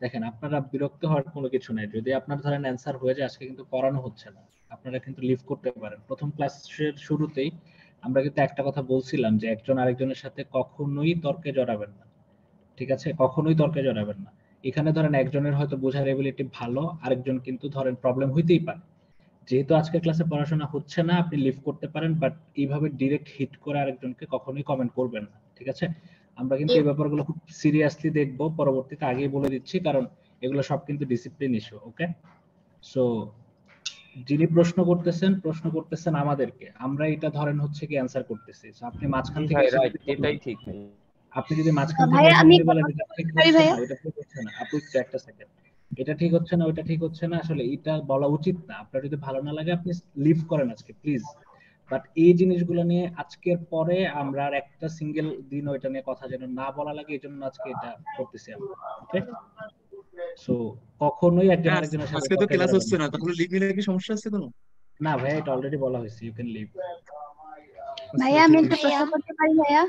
দেখেন আপনারা বিরক্ত হওয়ার কোনো কিছু নাই, যদি আপনার ধরেন অ্যানসার হয়ে যায়, আজকে কিন্তু পড়ানো হচ্ছে না, আপনারা কিন্তু লিভ করতে পারেন। প্রথম ক্লাসের শুরুতেই আমরা কিন্তু একটা কথা বলছিলাম যে একজন আরেকজনের সাথে কখনোই তর্কে জড়াবেন না, ঠিক আছে, কখনোই তর্কে জড়াবেন না। এখানে ধরেন একজনের হয়তো বোঝার এবিলিটি ভালো, আরেকজন কিন্তু ধরেন প্রবলেম হইতেই পারে। যেহেতু আজকে ক্লাসে পড়াশোনা হচ্ছে না আপনি লিভ করতে পারেন, বাট এইভাবে ডিরেক্ট হিট করে আরেকজনকে কখনোই কমেন্ট করবেন না, ঠিক আছে। আমরা কিন্তু এই ব্যাপারগুলো খুব সিরিয়াসলি দেখবো পরবর্তীতে, আগেই বলে দিচ্ছি, কারণ এগুলো সব কিন্তু ডিসিপ্লিন ইস্যু, ওকে। সো যিনি প্রশ্ন করতেছেন আমাদেরকে, আমরা এটা ধরেন হচ্ছে কি অ্যানসার করতেছি, সো আপনি মাঝখান থেকে এটাই ঠিক। আপনি যদি মাঝখান থেকে বলেন এটা ঠিক হচ্ছে না ওটা ঠিক হচ্ছে না, আপু একটা সেকেন্ড, এটা ঠিক হচ্ছে না ওটা ঠিক হচ্ছে না, আসলে এটা বলা উচিত না। আপনার যদি ভালো না লাগে আপনি লিভ করেন আজকে প্লিজ, বাট এই জিনিসগুলো নিয়ে আজকের পরে আমরা আর একটা সিঙ্গেল দিন ওইটা নিয়ে কথা যেন না বলা লাগে, এই জন্য আজকে এটা করতেছি আমরা, ওকে। সো কখনোই একজন আরেকজনের সাথে আজকে তো ক্লাস হচ্ছে না, তাহলে লিভ নিলে কি সমস্যা আছে কোনো? না ভাই, এটা অলরেডি বলা হয়েছে, ইউ ক্যান লিভ। ভাইয়া আমি একটা প্রশ্ন করতে পারি ভাইয়া?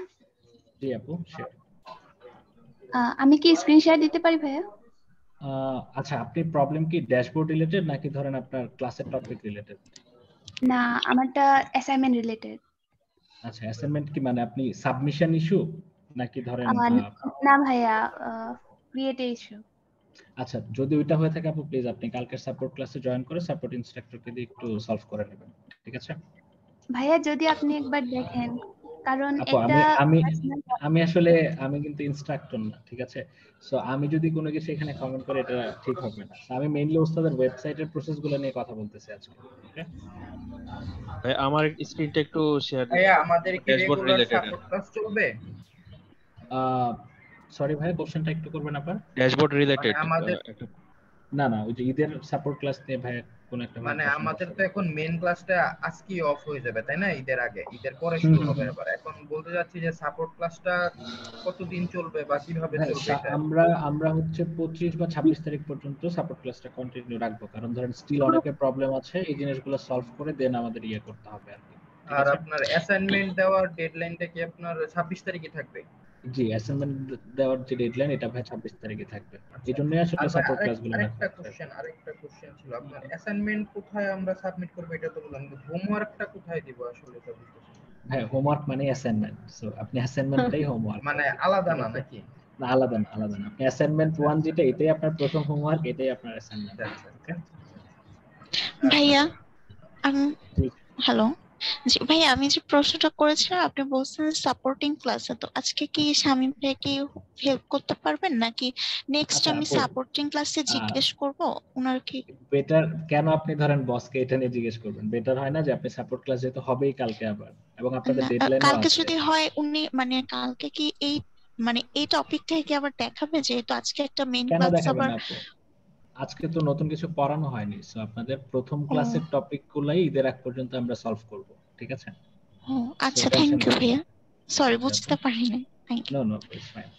জি আপু শিওর। আমি কি স্ক্রিন শেয়ার দিতে পারি ভাইয়া? আচ্ছা আপনি প্রবলেম কি ড্যাশবোর্ড রিলেটেড নাকি ধরেন আপনার ক্লাসের টপিক রিলেটেড? না আমারটা অ্যাসাইনমেন্ট রিলেটেড। আচ্ছা অ্যাসাইনমেন্ট কি মানে আপনি সাবমিশন ইস্যু নাকি ধরেন? না ভাইয়া ক্রিয়েট ইস্যু। আচ্ছা, যদি ওইটা হয়ে থাকে আপু প্লিজ আপনি কালকে সাপোর্ট ক্লাসে জয়েন করে সাপোর্ট ইনস্ট্রাক্টরকে দিয়ে একটু সলভ করে নেবেন, ঠিক আছে? ভাইয়া যদি আপনি একবার দেখেন, কারণ আপু একটা আমি আসলে আমি কিন্তু ইনস্ট্রাক্টর না, ঠিক আছে? সো আমি যদি কোনো কিছু এখানে কমেন্ট করি এটা ঠিক হবে না। আমি মেইনলি ওস্তাদের ওয়েবসাইটের প্রসেসগুলো নিয়ে কথা বলতেছি আজকে, ওকে? ভাই আমার স্ক্রিনটা একটু শেয়ার দিন। ভাইয়া আমাদের কি dashboard regular related support class চলবে? সরি ভাই, কোশ্চেনটা একটু করবেন আপনার। ড্যাশবোর্ড রিলেটেড আমাদের না ওই যে ঈদের সাপোর্ট ক্লাস নিয়ে ভাই কোন একটা মানে আমাদের তো এখন মেইন ক্লাসটা আজকে অফ হয়ে যাবে তাই না? ঈদের আগে, ঈদের পরে শুরু হবে আবার। এখন বলতে যাচ্ছি যে সাপোর্ট ক্লাসটা কতদিন চলবে বা কিভাবে চলবে এটা? আমরা হচ্ছে 25 বা 26 তারিখ পর্যন্ত সাপোর্ট ক্লাসটা কন্টিনিউ রাখবো, কারণ ধরেন স্টিল অনেকের প্রবলেম আছে, এই জিনিসগুলো সলভ করে দেন আমাদের ইয়ে করতে হবে আর কি। আর আপনার অ্যাসাইনমেন্ট দেওয়ার ডেডলাইনটা কি আপনার 26 তারিখে থাকবে? জি, অ্যাসাইনমেন্ট দেওয়ার যে ডেডলাইন এটা ভাই 26 তারিখে থাকবে। এইজন্যই আসলে সাপোর্ট ক্লাসগুলো আরেকটা কোশ্চেন ছিল, আপনার অ্যাসাইনমেন্ট কোথায় আমরা সাবমিট করব এটা তো বললাম, হোমওয়ার্কটা কোথায় দিব আসলে এটা বুঝতেছি ভাই। হোমওয়ার্ক মানে অ্যাসাইনমেন্ট, সো আপনি অ্যাসাইনমেন্টটাই হোমওয়ার্ক, মানে আলাদা না নাকি? না আলাদা না। আপনি অ্যাসাইনমেন্ট 1 যেটা এটাই আপনার প্রথম হোমওয়ার্ক, এটাই আপনার অ্যাসাইনমেন্ট, ওকে? ভাইয়া হ্যালো, জি ভাইয়া, আমি যে প্রশ্নটা করেছিলাম আপনি বলছেন সাপোর্টিং ক্লাসে, তো আজকে কি শামীম ভাই কি হেল্প করতে পারবেন নাকি নেক্সট আমি সাপোর্টিং ক্লাসে জিজ্ঞেস করব ওনার কি বেটার? কেন আপনি ধরেন বসকে এটা নিয়ে জিজ্ঞেস করবেন? বেটার হয় না যে আপনি সাপোর্ট ক্লাস যেতে হবেই কালকে আবার, এবং আপনাদের ডেডলাইন কালকে যদি হয় উনি মানে কালকে কি এই টপিকটাই কি আবার দেখাবে, যেহেতু আজকে একটা মেইন ক্লাস আবার আজকে তো নতুন কিছু পড়ানো হয়নি, সো আপনাদের প্রথম ক্লাসের টপিকগুলাই ঈদের আগ পর্যন্ত আমরা সলভ করব, ঠিক আছে? আচ্ছা, থ্যাংক ইউ ভাইয়া, সরি বুঝতে পারিনি, thank you. No it's fine,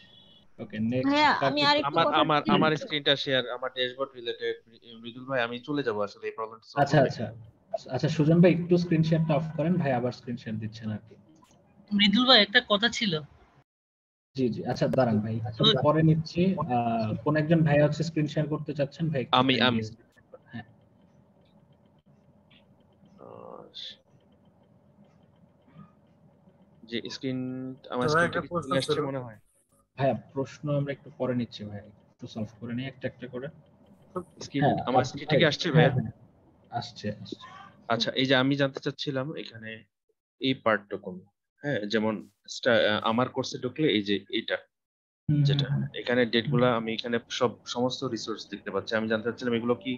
okay. Next ভাইয়া আমি আরেকটু কথা আমার স্ক্রিনটা শেয়ার, আমার ড্যাশবোর্ড রিলেটেড। মৃদুল ভাই আমি চলে যাব আসলে এই প্রবলেমটা সলভ আচ্ছা সুজন ভাই একটু স্ক্রিন শেয়ারটা অফ করেন, ভাই আবার স্ক্রিন শেয়ার দিচ্ছেন আর কি। মৃদুল ভাই একটা কথা ছিল। জি আচ্ছা দাঁড়ান ভাই, পরে নিচ্ছি। কোন একজন ভাই হচ্ছে স্ক্রিন শেয়ার করতে চাচ্ছেন ভাই? আমি হ্যাঁ, যে স্ক্রিন আমার স্ক্রিনটা চলে আসছে মনে হয়। ভাইয়া প্রশ্ন আমরা একটু পরে নিচ্ছি ভাই, একটু সলভ করে নিই একটা করে। স্ক্রিন আমার স্ক্রিনটা কি আসছে ভাই? আসছে। আচ্ছা, এই যে আমি জানতে চাচ্ছিলাম এখানে এই পার্টটুকু, হ্যাঁ, যেমন আমার কোর্সে ঢুকলে এই যে এটা যেটা এখানে ডেটগুলো আমি এখানে সমস্ত রিসোর্স দেখতে পাচ্ছি। আমি জানতে চাচ্ছিলাম এগুলো কি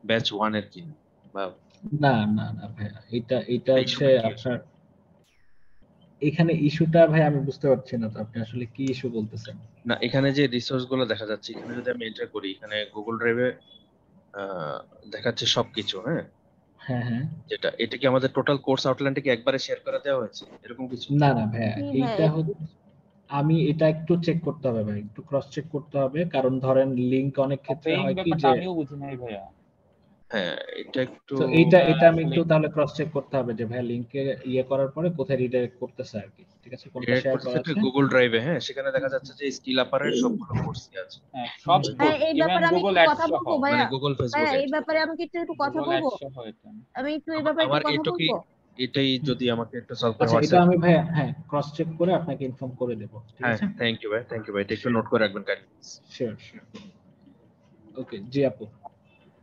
ব্যাচ 1 এর কি বা না ভাইয়া, এটা হচ্ছে আপনার এখানে ইস্যুটা ভাই আমি বুঝতে পারছি না, তো আপনি আসলে কি ইস্যু বলতেছেন? না, এখানে যে রিসোর্স গুলো দেখা যাচ্ছে, এখানে যদি আমি এন্টার করি, এখানে গুগল ড্রাইভে দেখাচ্ছে সবকিছু, হ্যাঁ, যেটা এটা কি আমাদের টোটাল কোর্স আউটলাইনটা কি একবারে শেয়ার করে দেওয়া হয়েছে এরকম কিছু? না ভাইয়া, এইটা আমি এটা একটু চেক করতে হবে ভাই, একটু ক্রস চেক করতে হবে, কারণ ধরেন লিংক অনেক ক্ষেত্রে হয় কি যে আমিও বুঝি নাই ভাইয়া। হ্যাঁ, এটা একটু তো এটা আমি একটু তাহলে ক্রস চেক করতে হবে যে ভাই লিংকে ইয়ে করার পরে কোথায় রিডাইরেক্ট করতেছে আর কি, ঠিক আছে? কোনটা শেয়ার করা আছে গুগল ড্রাইভে, হ্যাঁ, সেখানে দেখা যাচ্ছে যে স্কিল আপারের সবগুলো কোর্সই আছে। হ্যাঁ, সব এই ব্যাপারে আমি একটু কথা বলবো ভাইয়া, গুগল ফেসবুক, এই ব্যাপারে আমি একটু কথা বলবো, আমি একটু এই ব্যাপারে আমার কথা বলবো। এটাই যদি আমাকে একটু সলভ করে আচ্ছা, এটা আমি ভাই ক্রস চেক করে আপনাকে ইনফর্ম করে দেব, ঠিক আছে? থ্যাংক ইউ ভাই, এটা একটু নোট করে রাখবেন কাইন্ডলি। Sure okay. জি আপু।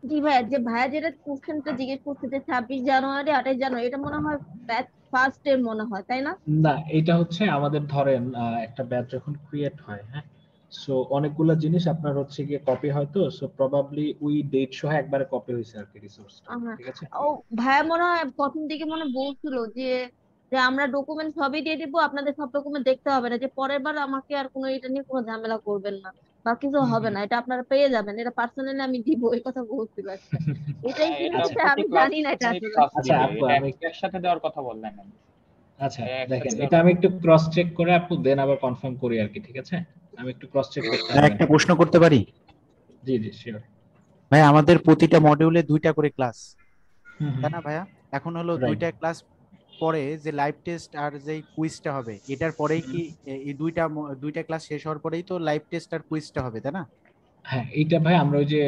জি ভাইয়া, যে ভাইয়া যেটা কোশ্চেনটা জিজ্ঞেস করছে যে 26 জানুয়ারি 28 জানুয়ারি, এটা মনে হয় ব্যাচ ফার্স্ট এর মনে হয়, তাই না? না, এটা হচ্ছে আমাদের ধরেন একটা ব্যাচ যখন ক্রিয়েট হয়, হ্যাঁ, সো অনেকগুলো জিনিস আপনার হচ্ছে গিয়ে কপি হয়, তো সো প্রবাবলি ওই ডেট সহ একবারে কপি হইছে আর কি রিসোর্স, ঠিক আছে? ও ভাইয়া মনে হয় প্রথম দিকে বলছিল যে আমরা ডকুমেন্ট সবই দিয়ে দিব, আপনাদের সব ডকুমেন্ট দেখতে হবে না, যে পরের বার আমাকে আর কোনো এটা নিয়ে কোনো ঝামেলা করবেন না বা কিছু হবে না, এটা আপনারা পেয়ে যাবেন, এটা পার্সোনালি আমি দিব, এই কথা বলছিল একটা। এটাই কি হচ্ছে আমি জানি না এটা আসলে। আচ্ছা আপু, আমি একসাথে দেওয়ার কথা বললেন। আচ্ছা দেখেন, এটা আমি একটু ক্রস চেক করে আপু দেন আবার কনফার্ম করি আর কি, ঠিক আছে? আমি একটু ক্রস চেক করতে হবে। একটা প্রশ্ন করতে পারি? জি শিওর ভাই, আমাদের প্রতিটা মডিউলে 2টা করে ক্লাস, তাই না ভাইয়া? এখন হলো 2টা ক্লাস পরে যে লাইভ টেস্ট আর যে কুইজটা হবে, এটার পরেই কি এই দুইটা ক্লাস শেষ হওয়ার পরেই তো লাইভ টেস্ট আর কুইজটা হবে, তাই না? হ্যাঁ, এইটা ভাই আমরা ওই যে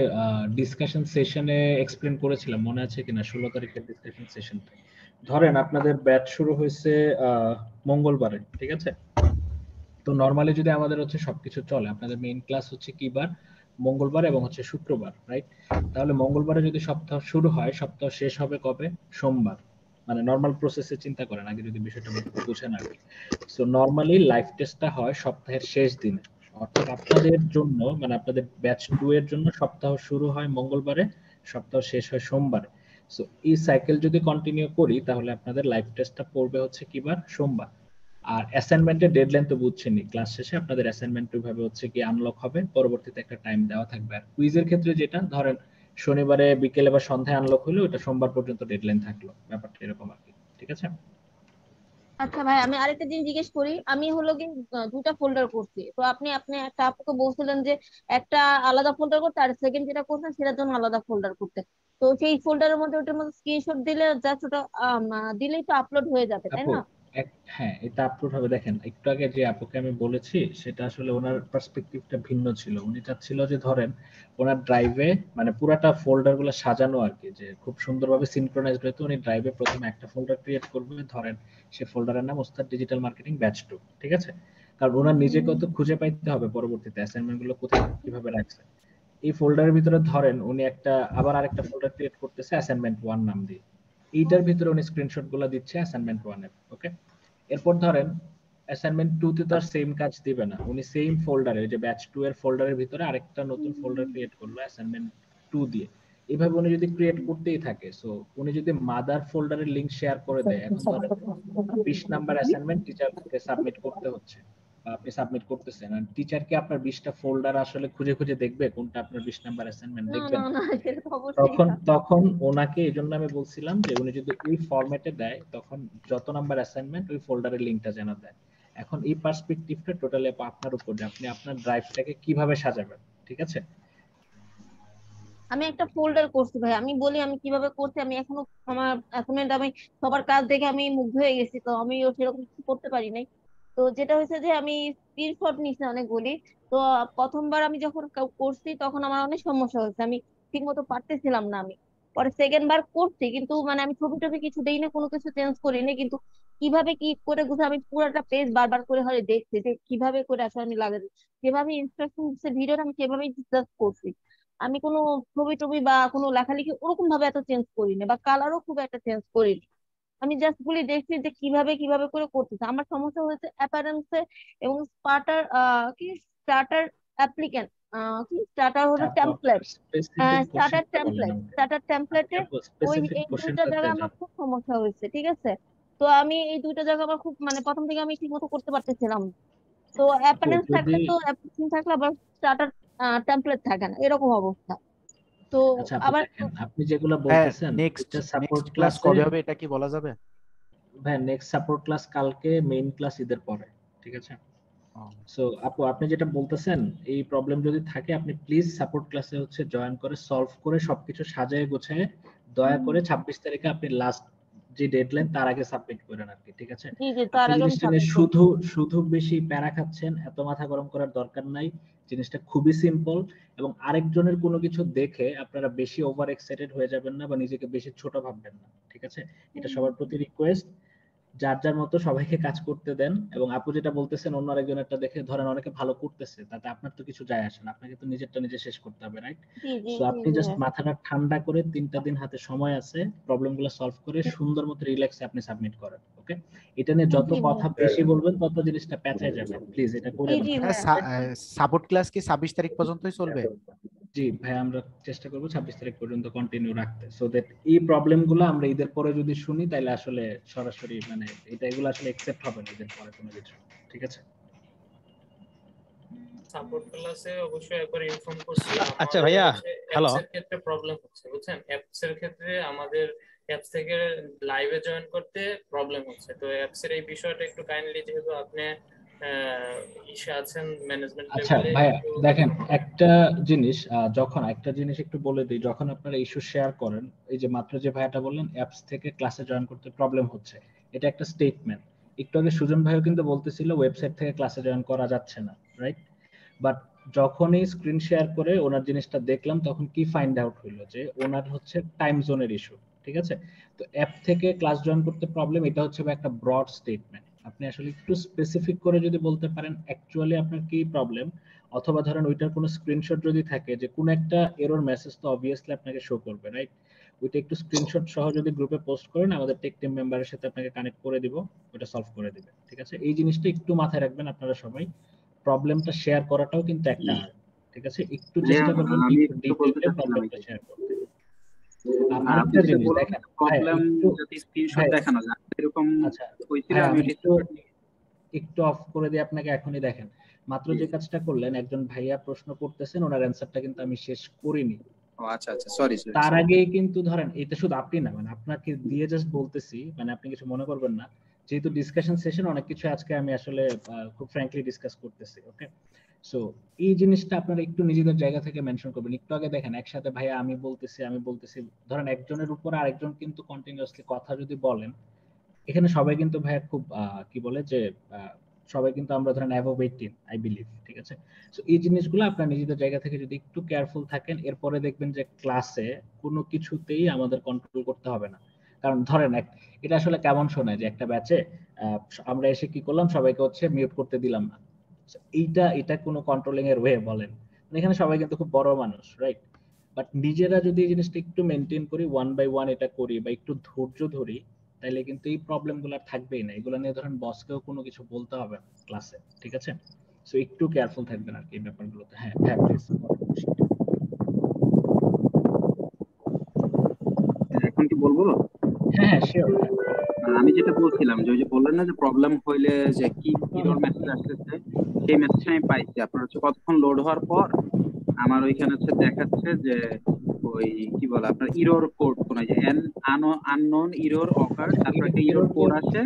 ডিসকাশন সেশনে এক্সপ্লেন করেছিলাম, মনে আছে কিনা? 16 তারিখের ডিসকাশন সেশনটা। ধরেন আপনাদের ব্যাচ শুরু হয়েছে মঙ্গলবারে, ঠিক আছে? তো নরমালি যদি আমাদের হচ্ছে সবকিছু চলে, আপনাদের মেইন ক্লাস হচ্ছে কি বার? মঙ্গলবার এবং হচ্ছে শুক্রবার, রাইট? তাহলে মঙ্গলবারে যদি সপ্তাহ শুরু হয়, সপ্তাহ শেষ হবে কবে? সোমবার। মানে নর্মাল প্রসেসে চিন্তা করেন, আগে যদি বিষয়টা বুঝেন আর কি। সো নরমালি লাইভ টেস্টটা হয় সপ্তাহের শেষ দিনে, অর্থাৎ আপনাদের জন্য মানে আপনাদের ব্যাচ 2 এর জন্য সপ্তাহ শুরু হয় মঙ্গলবারে, সপ্তাহ শেষ হয় সোমবারে। সো এই সাইকেল যদি কন্টিনিউ করি তাহলে আপনাদের লাইভ টেস্টটা পড়বে হচ্ছে কিবার? সোমবার। আর অ্যাসাইনমেন্টের ডেডলাইন তো বুঝছেনই, ক্লাস শেষে আপনাদের অ্যাসাইনমেন্ট কিভাবে হচ্ছে কি আনলক হবে, পরবর্তীতে একটা টাইম দেওয়া থাকবে। আর কুইজের ক্ষেত্রে যেটা ধরেন শনিবারে বিকেলে বা সন্ধ্যায় আনলক হলো, ওটা সোমবার পর্যন্ত ডেডলাইন থাকলো, ব্যাপারটা এরকম আর কি। ঠিক আছে? আচ্ছা ভাই, আমি আরেকটা জিনিস জিজ্ঞেস করি। আমি হলো কি দুটা ফোল্ডার করছি, তো আপনি আপনি একটা আপুকে বলছিলেন যে একটা আলাদা ফোল্ডার করতে, আর সেকেন্ড যেটা করছেন সেটার জন্য আলাদা ফোল্ডার করতে। তো সেই ফোল্ডারের মধ্যে ওটার মধ্যে স্ক্রিনশট দিলে জাস্ট ওটা দিলেই তো আপলোড হয়ে যাবে, তাই আপু না? হ্যাঁ, এটা আপলোড হবে। দেখেন একটু আগে যে আপুকে আমি বলেছি সেটা আসলে ওনার পার্সপেক্টিভটা ভিন্ন ছিল। উনি চাচ্ছিল যে ধরেন ওনার ড্রাইভে মানে পুরাটা ফোল্ডার গুলো সাজানো আর কি, যে খুব সুন্দরভাবে সিনক্রোনাইজড হতো। উনি ড্রাইভে প্রথমে একটা ফোল্ডার ক্রিয়েট করবে, ধরেন সে ফোল্ডারের নাম ওস্তাদ ডিজিটাল মার্কেটিং ব্যাচ 2, ঠিক আছে? কারণ ওনার নিজেকে তো খুঁজে পাইতে হবে পরবর্তীতে অ্যাসাইনমেন্ট গুলো কোথায় কিভাবে রাখছে। এই ফোল্ডারের ভিতরে ধরেন উনি আবার আরেকটা ফোল্ডার ক্রিয়েট করতেছে অ্যাসাইনমেন্ট 1 নাম দিয়ে। এইটার ভিতরে উনি স্ক্রিনশট গুলো দিচ্ছে অ্যাসাইনমেন্ট 1 এর, ওকে? এরপর ধরেন অ্যাসাইনমেন্ট 2 তে তো আর সেম কাজ দিবে না, উনি সেম ফোল্ডারে যে ব্যাচ 2 এর ফোল্ডারের ভিতরে আরেকটা নতুন ফোল্ডার ক্রিয়েট করলো অ্যাসাইনমেন্ট 2 দিয়ে। এইভাবে উনি যদি ক্রিয়েট করতেই থাকে, সো উনি যদি মাদার ফোল্ডারের লিংক শেয়ার করে দেয়, এখন ধরেন 20 নাম্বার অ্যাসাইনমেন্ট টিচারকে সাবমিট করতে হচ্ছে বা আপনি সাবমিট করতেছেন, আর টিচার কি আপনার 20টা ফোল্ডার আসলে খুঁজে খুঁজে দেখবে কোনটা আপনার 20 নাম্বার অ্যাসাইনমেন্ট? না দেখবেন না না। না, সেটা তো অবশ্যই না। তখন ওনাকে এই জন্য আমি বলছিলাম যে উনি যদি এই ফরম্যাটে দেয় তখন যত নাম্বার অ্যাসাইনমেন্ট ওই ফোল্ডারের লিংকটা যেন দেয়। এখন এই পার্সপেক্টিভটা টোটালি আপনার উপর, যে আপনি আপনার ড্রাইভটাকে কিভাবে সাজাবেন। ঠিক আছে? আমি একটা ফোল্ডার করছি ভাই, আমি বলি আমি কিভাবে করছি। আমি এখনো আমার অ্যাসাইনমেন্ট আমি সবার কাজ দেখে আমি মুগ্ধ হয়ে গেছি, তো আমি সেরকম কিছু করতে পারি নাই। তো যেটা হয়েছে যে আমি স্ক্রিনশট নিছি অনেকগুলি। তো প্রথমবার আমি যখন করছি তখন আমার অনেক সমস্যা হয়েছে, আমি ঠিক মতো পারতেছিলাম না। আমি পরে সেকেন্ড বার করছি, কিন্তু মানে আমি ছবি টবি কিছু দেই না, কোনো কিছু চেঞ্জ করি না, কিন্তু কিভাবে কি করে গুছে আমি পুরোটা পেজ বারবার করে হলে দেখছি যে কিভাবে করে আসলে আমি লাগাই, যেভাবে ইনস্ট্রাকশন দিচ্ছে ভিডিওটা আমি সেভাবেই জাস্ট করছি। আমি কোনো ছবি টবি বা কোনো লেখালেখি ওরকম ভাবে এত চেঞ্জ করিনি, বা কালারও খুব একটা চেঞ্জ করিনি। আমি জাস্ট গুলি দেখছি যে কিভাবে কিভাবে করে করতেছে। আমার সমস্যা হয়েছে অ্যাপারেন্সে এবং স্টার্টার কি স্টার্টার অ্যাপ্লিক্যান্ট কি স্টার্টার হলো টেমপ্লেট, স্পেসিফিক স্টার্টার কোশ্চেনটা বলেন টেমপ্লেট, আমাকে। স্টার্টার টেমপ্লেটে ওই স্পেসিফিক এই দুইটা কোশ্চেনটাতে জায়গায় যান। আমার খুব সমস্যা হয়েছে, ঠিক আছে? তো আমি এই দুইটা জায়গা আমার খুব মানে প্রথম থেকে আমি ঠিক মতো করতে পারতেছিলাম না। তো আপু অ্যাপারেন্স যদি থাকলে তো অ্যাপ্লিকেশন থাকলে আবার স্টার্টার টেমপ্লেট থাকে না, এরকম অবস্থা। তো আচ্ছা আপু আবার দেখেন, আপনি যেগুলো হ্যাঁ, বলতেছেন নেক্সট এটা সাপোর্ট নেক্সট ক্লাস ক্লাসে, কবে হবে এটা কি বলা যাবে? ভাই নেক্সট সাপোর্ট ক্লাস কালকে, মেইন ক্লাস ঈদের পরে। ঠিক আছে? সো আপু আপনি যেটা বলতেছেন এই প্রবলেম যদি থাকে আপনি প্লিজ সাপোর্ট ক্লাসে হচ্ছে জয়েন করে সলভ করে সবকিছু সাজায় গোছায় দয়া করে 26 তারিখে আপনি লাস্ট যে ডেডলাইন তার আগে সাবমিট করেন আর কি। ঠিক আছে? জি জি, তার আপনি আগে আমি জিনিসটা নিয়ে সাবমিট করব। শুধু শুধু বেশি প্যারা খাচ্ছেন, এত মাথা গরম করার দরকার নাই। জিনিসটা খুবই সিম্পল, এবং আরেকজনের কোনো কিছু দেখে আপনারা বেশি ওভার এক্সাইটেড হয়ে যাবেন না বা নিজেকে বেশি ছোট ভাববেন না। ঠিক আছে? এটা সবার প্রতি রিকোয়েস্ট। যার যার মতো সবাইকে কাজ করতে দেন। এবং আপু যেটা বলতেছেন অন্য আরেকজনেরটা দেখে ধরেন অনেকে ভালো করতেছে, তাতে আপনার তো কিছু যায় আসে না, আপনাকে তো নিজেরটা নিজে শেষ করতে হবে, রাইট? জি জি সো জি আপনি জি জাস্ট হ্যাঁ। মাথাটা ঠান্ডা করে 3টা দিন হাতে সময় আছে, প্রবলেমগুলো সলভ করে সুন্দর মতো রিল্যাক্সে আপনি সাবমিট করেন। ওকে? এটা নিয়ে যত জি কথা ভাইয়া। বেশি বলবেন তত জিনিসটা পেঁচায় যাবে। প্লিজ এটা জি করেন জি না। ভাইয়া। সাপোর্ট ক্লাস কি 26 তারিখ পর্যন্তই চলবে? জি ভাই, আমরা চেষ্টা করব 26 তারিখ পর্যন্ত কন্টিনিউ রাখতে, সো দ্যাট এই প্রবলেমগুলো আমরা ঈদের পরে যদি শুনি তাহলে আসলে সরাসরি মানে এগুলো আসলে অ্যাকসেপ্ট হবে না ঈদের পরে কোনো কিছু। ঠিক আছে? সাপোর্ট ক্লাসে অবশ্যই একবার ইনফর্ম করছি। আচ্ছা আমাদের ভাইয়া, হচ্ছে হ্যালো। অ্যাপস এর ক্ষেত্রে প্রবলেম হচ্ছে, বুঝছেন? অ্যাপস এর ক্ষেত্রে আমাদের অ্যাপস থেকে লাইভে জয়েন করতে প্রবলেম হচ্ছে। তো অ্যাপস এর এই বিষয়টা একটু কাইন্ডলি, যেহেতু আপনি ইসে আছেন ম্যানেজমেন্ট আচ্ছা লেভেলে, ভাইয়া একটু দেখেন একটা জিনিস, যখন একটা জিনিস একটু বলে দিই, যখন আপনারা ইস্যু শেয়ার করেন, এই যে মাত্র যে ভাইয়াটা বললেন অ্যাপস থেকে ক্লাসে জয়েন করতে প্রবলেম হচ্ছে, এটা একটা স্টেটমেন্ট। একটু আগে সুজন ভাইও কিন্তু বলতেছিল ওয়েবসাইট থেকে ক্লাসে জয়েন করা যাচ্ছে না, রাইট? বাট যখনই স্ক্রিন শেয়ার করে ওনার জিনিসটা দেখলাম তখন কি ফাইন্ড আউট হইলো যে ওনার হচ্ছে টাইম জোনের ইস্যু। ঠিক আছে? তো অ্যাপ থেকে ক্লাস জয়েন করতে প্রবলেম, এটা হচ্ছে একটা ব্রড স্টেটমেন্ট। আপনি আসলে একটু স্পেসিফিক করে যদি বলতে পারেন অ্যাকচুয়ালি আপনার কি প্রবলেম, অথবা ধরেন ওইটার কোনো স্ক্রিনশট যদি থাকে, যে কোনো একটা এরর মেসেজ তো অবভিয়াসলি আপনাকে শো করবে, রাইট? ওইটা একটু স্ক্রিনশট সহ যদি গ্রুপে পোস্ট করেন, আমাদের টেক টিম মেম্বারের সাথে আপনাকে কানেক্ট করে দিব, ওটা সলভ করে দিবে। ঠিক আছে, এই জিনিসটা একটু মাথায় রাখবেন আপনারা সবাই। প্রবলেমটা শেয়ার করাটাও কিন্তু একটা আর্ট। ঠিক আছে, একটু চেষ্টা করবেন আমি একটু একটু বলতে ডিটেইলে চাচ্ছিলাম প্রবলেমটা শেয়ার করতে। আপনি আরেকটা যেটা জিনিস বললেন দেখেন, প্রবলেম একটু যদি স্ক্রিনশট দেখানো যায় এরকম আচ্ছা হয়েছিল, ভাই আমি আমি একটু অফ করে দিয়ে আপনাকে এখনই দেখেন, মাত্র যে কাজটা করলেন, একজন ভাইয়া প্রশ্ন করতেছেন, ওনার অ্যানসারটা কিন্তু আমি শেষ করিনি। আচ্ছা সরি তার আগে কিন্তু ধরেন, এটা শুধু আপনি না, মানে আপনাকে দিয়ে জাস্ট বলতেছি, মানে আপনি কিছু মনে করবেন না, যেহেতু ডিসকাশন সেশন অনেক কিছু আজকে আমি আসলে খুব ফ্র্যাঙ্কলি ডিসকাস করতেছি। ওকে, সো এই জিনিসটা আপনারা একটু নিজেদের জায়গা থেকে মেনশন করবেন। একটু আগে দেখেন একসাথে ভাইয়া আমি বলতেছি, ধরেন একজনের উপর আরেকজন কিন্তু কন্টিনিউয়াসলি কথা যদি বলেন, এখানে সবাই কিন্তু ভাইয়া খুব কি বলে যে সবাই কিন্তু আমরা ধরেন অ্যাবভ 18 আই বিলিভ। ঠিক আছে, সো এই জিনিসগুলো আপনারা নিজেদের জায়গা থেকে যদি একটু কেয়ারফুল থাকেন, এরপরে দেখবেন যে ক্লাসে কোনো কিছুতেই আমাদের কন্ট্রোল করতে হবে না। কারণ ধরেন এটা আসলে কেমন শোনায় যে একটা ব্যাচে আমরা এসে কি করলাম, সবাইকে হচ্ছে মিউট করতে দিলাম না। এটা কোনো কন্ট্রোলিং এর ওয়ে বলেন? এখানে সবাই কিন্তু খুব বড় মানুষ, রাইট? বাট নিজেরা যদি এই জিনিসটা একটু মেনটেন করি, ওয়ান বাই ওয়ান এটা করি, বা একটু ধৈর্য ধরি, তাহলে কিন্তু এই প্রবলেমগুলো আর থাকবেই না। এগুলো নিয়ে ধরেন বসকেও কোনো কিছু বলতে হবে না ক্লাসে। ঠিক আছে, সো একটু কেয়ারফুল থাকবেন আর কি এই ব্যাপারগুলোতে। হ্যাঁ হ্যাঁ প্লিজ। এখন কি বলবো? হ্যাঁ হ্যাঁ শিওর। আমি যেটা বলছিলাম যে ওই যে বললেন না যে প্রবলেম হইলে যে কি এরর মেসেজ আসতেছে, সেই মেসেজটা আমি পাইছি। আপনার হচ্ছে কতক্ষণ লোড হওয়ার পর আমার ওইখানে হচ্ছে দেখাচ্ছে যে ওই কি বলে আপনার এরর কোড, কোন যে আননোন এরর অকার, তারপর একটা এরর কোড আছে,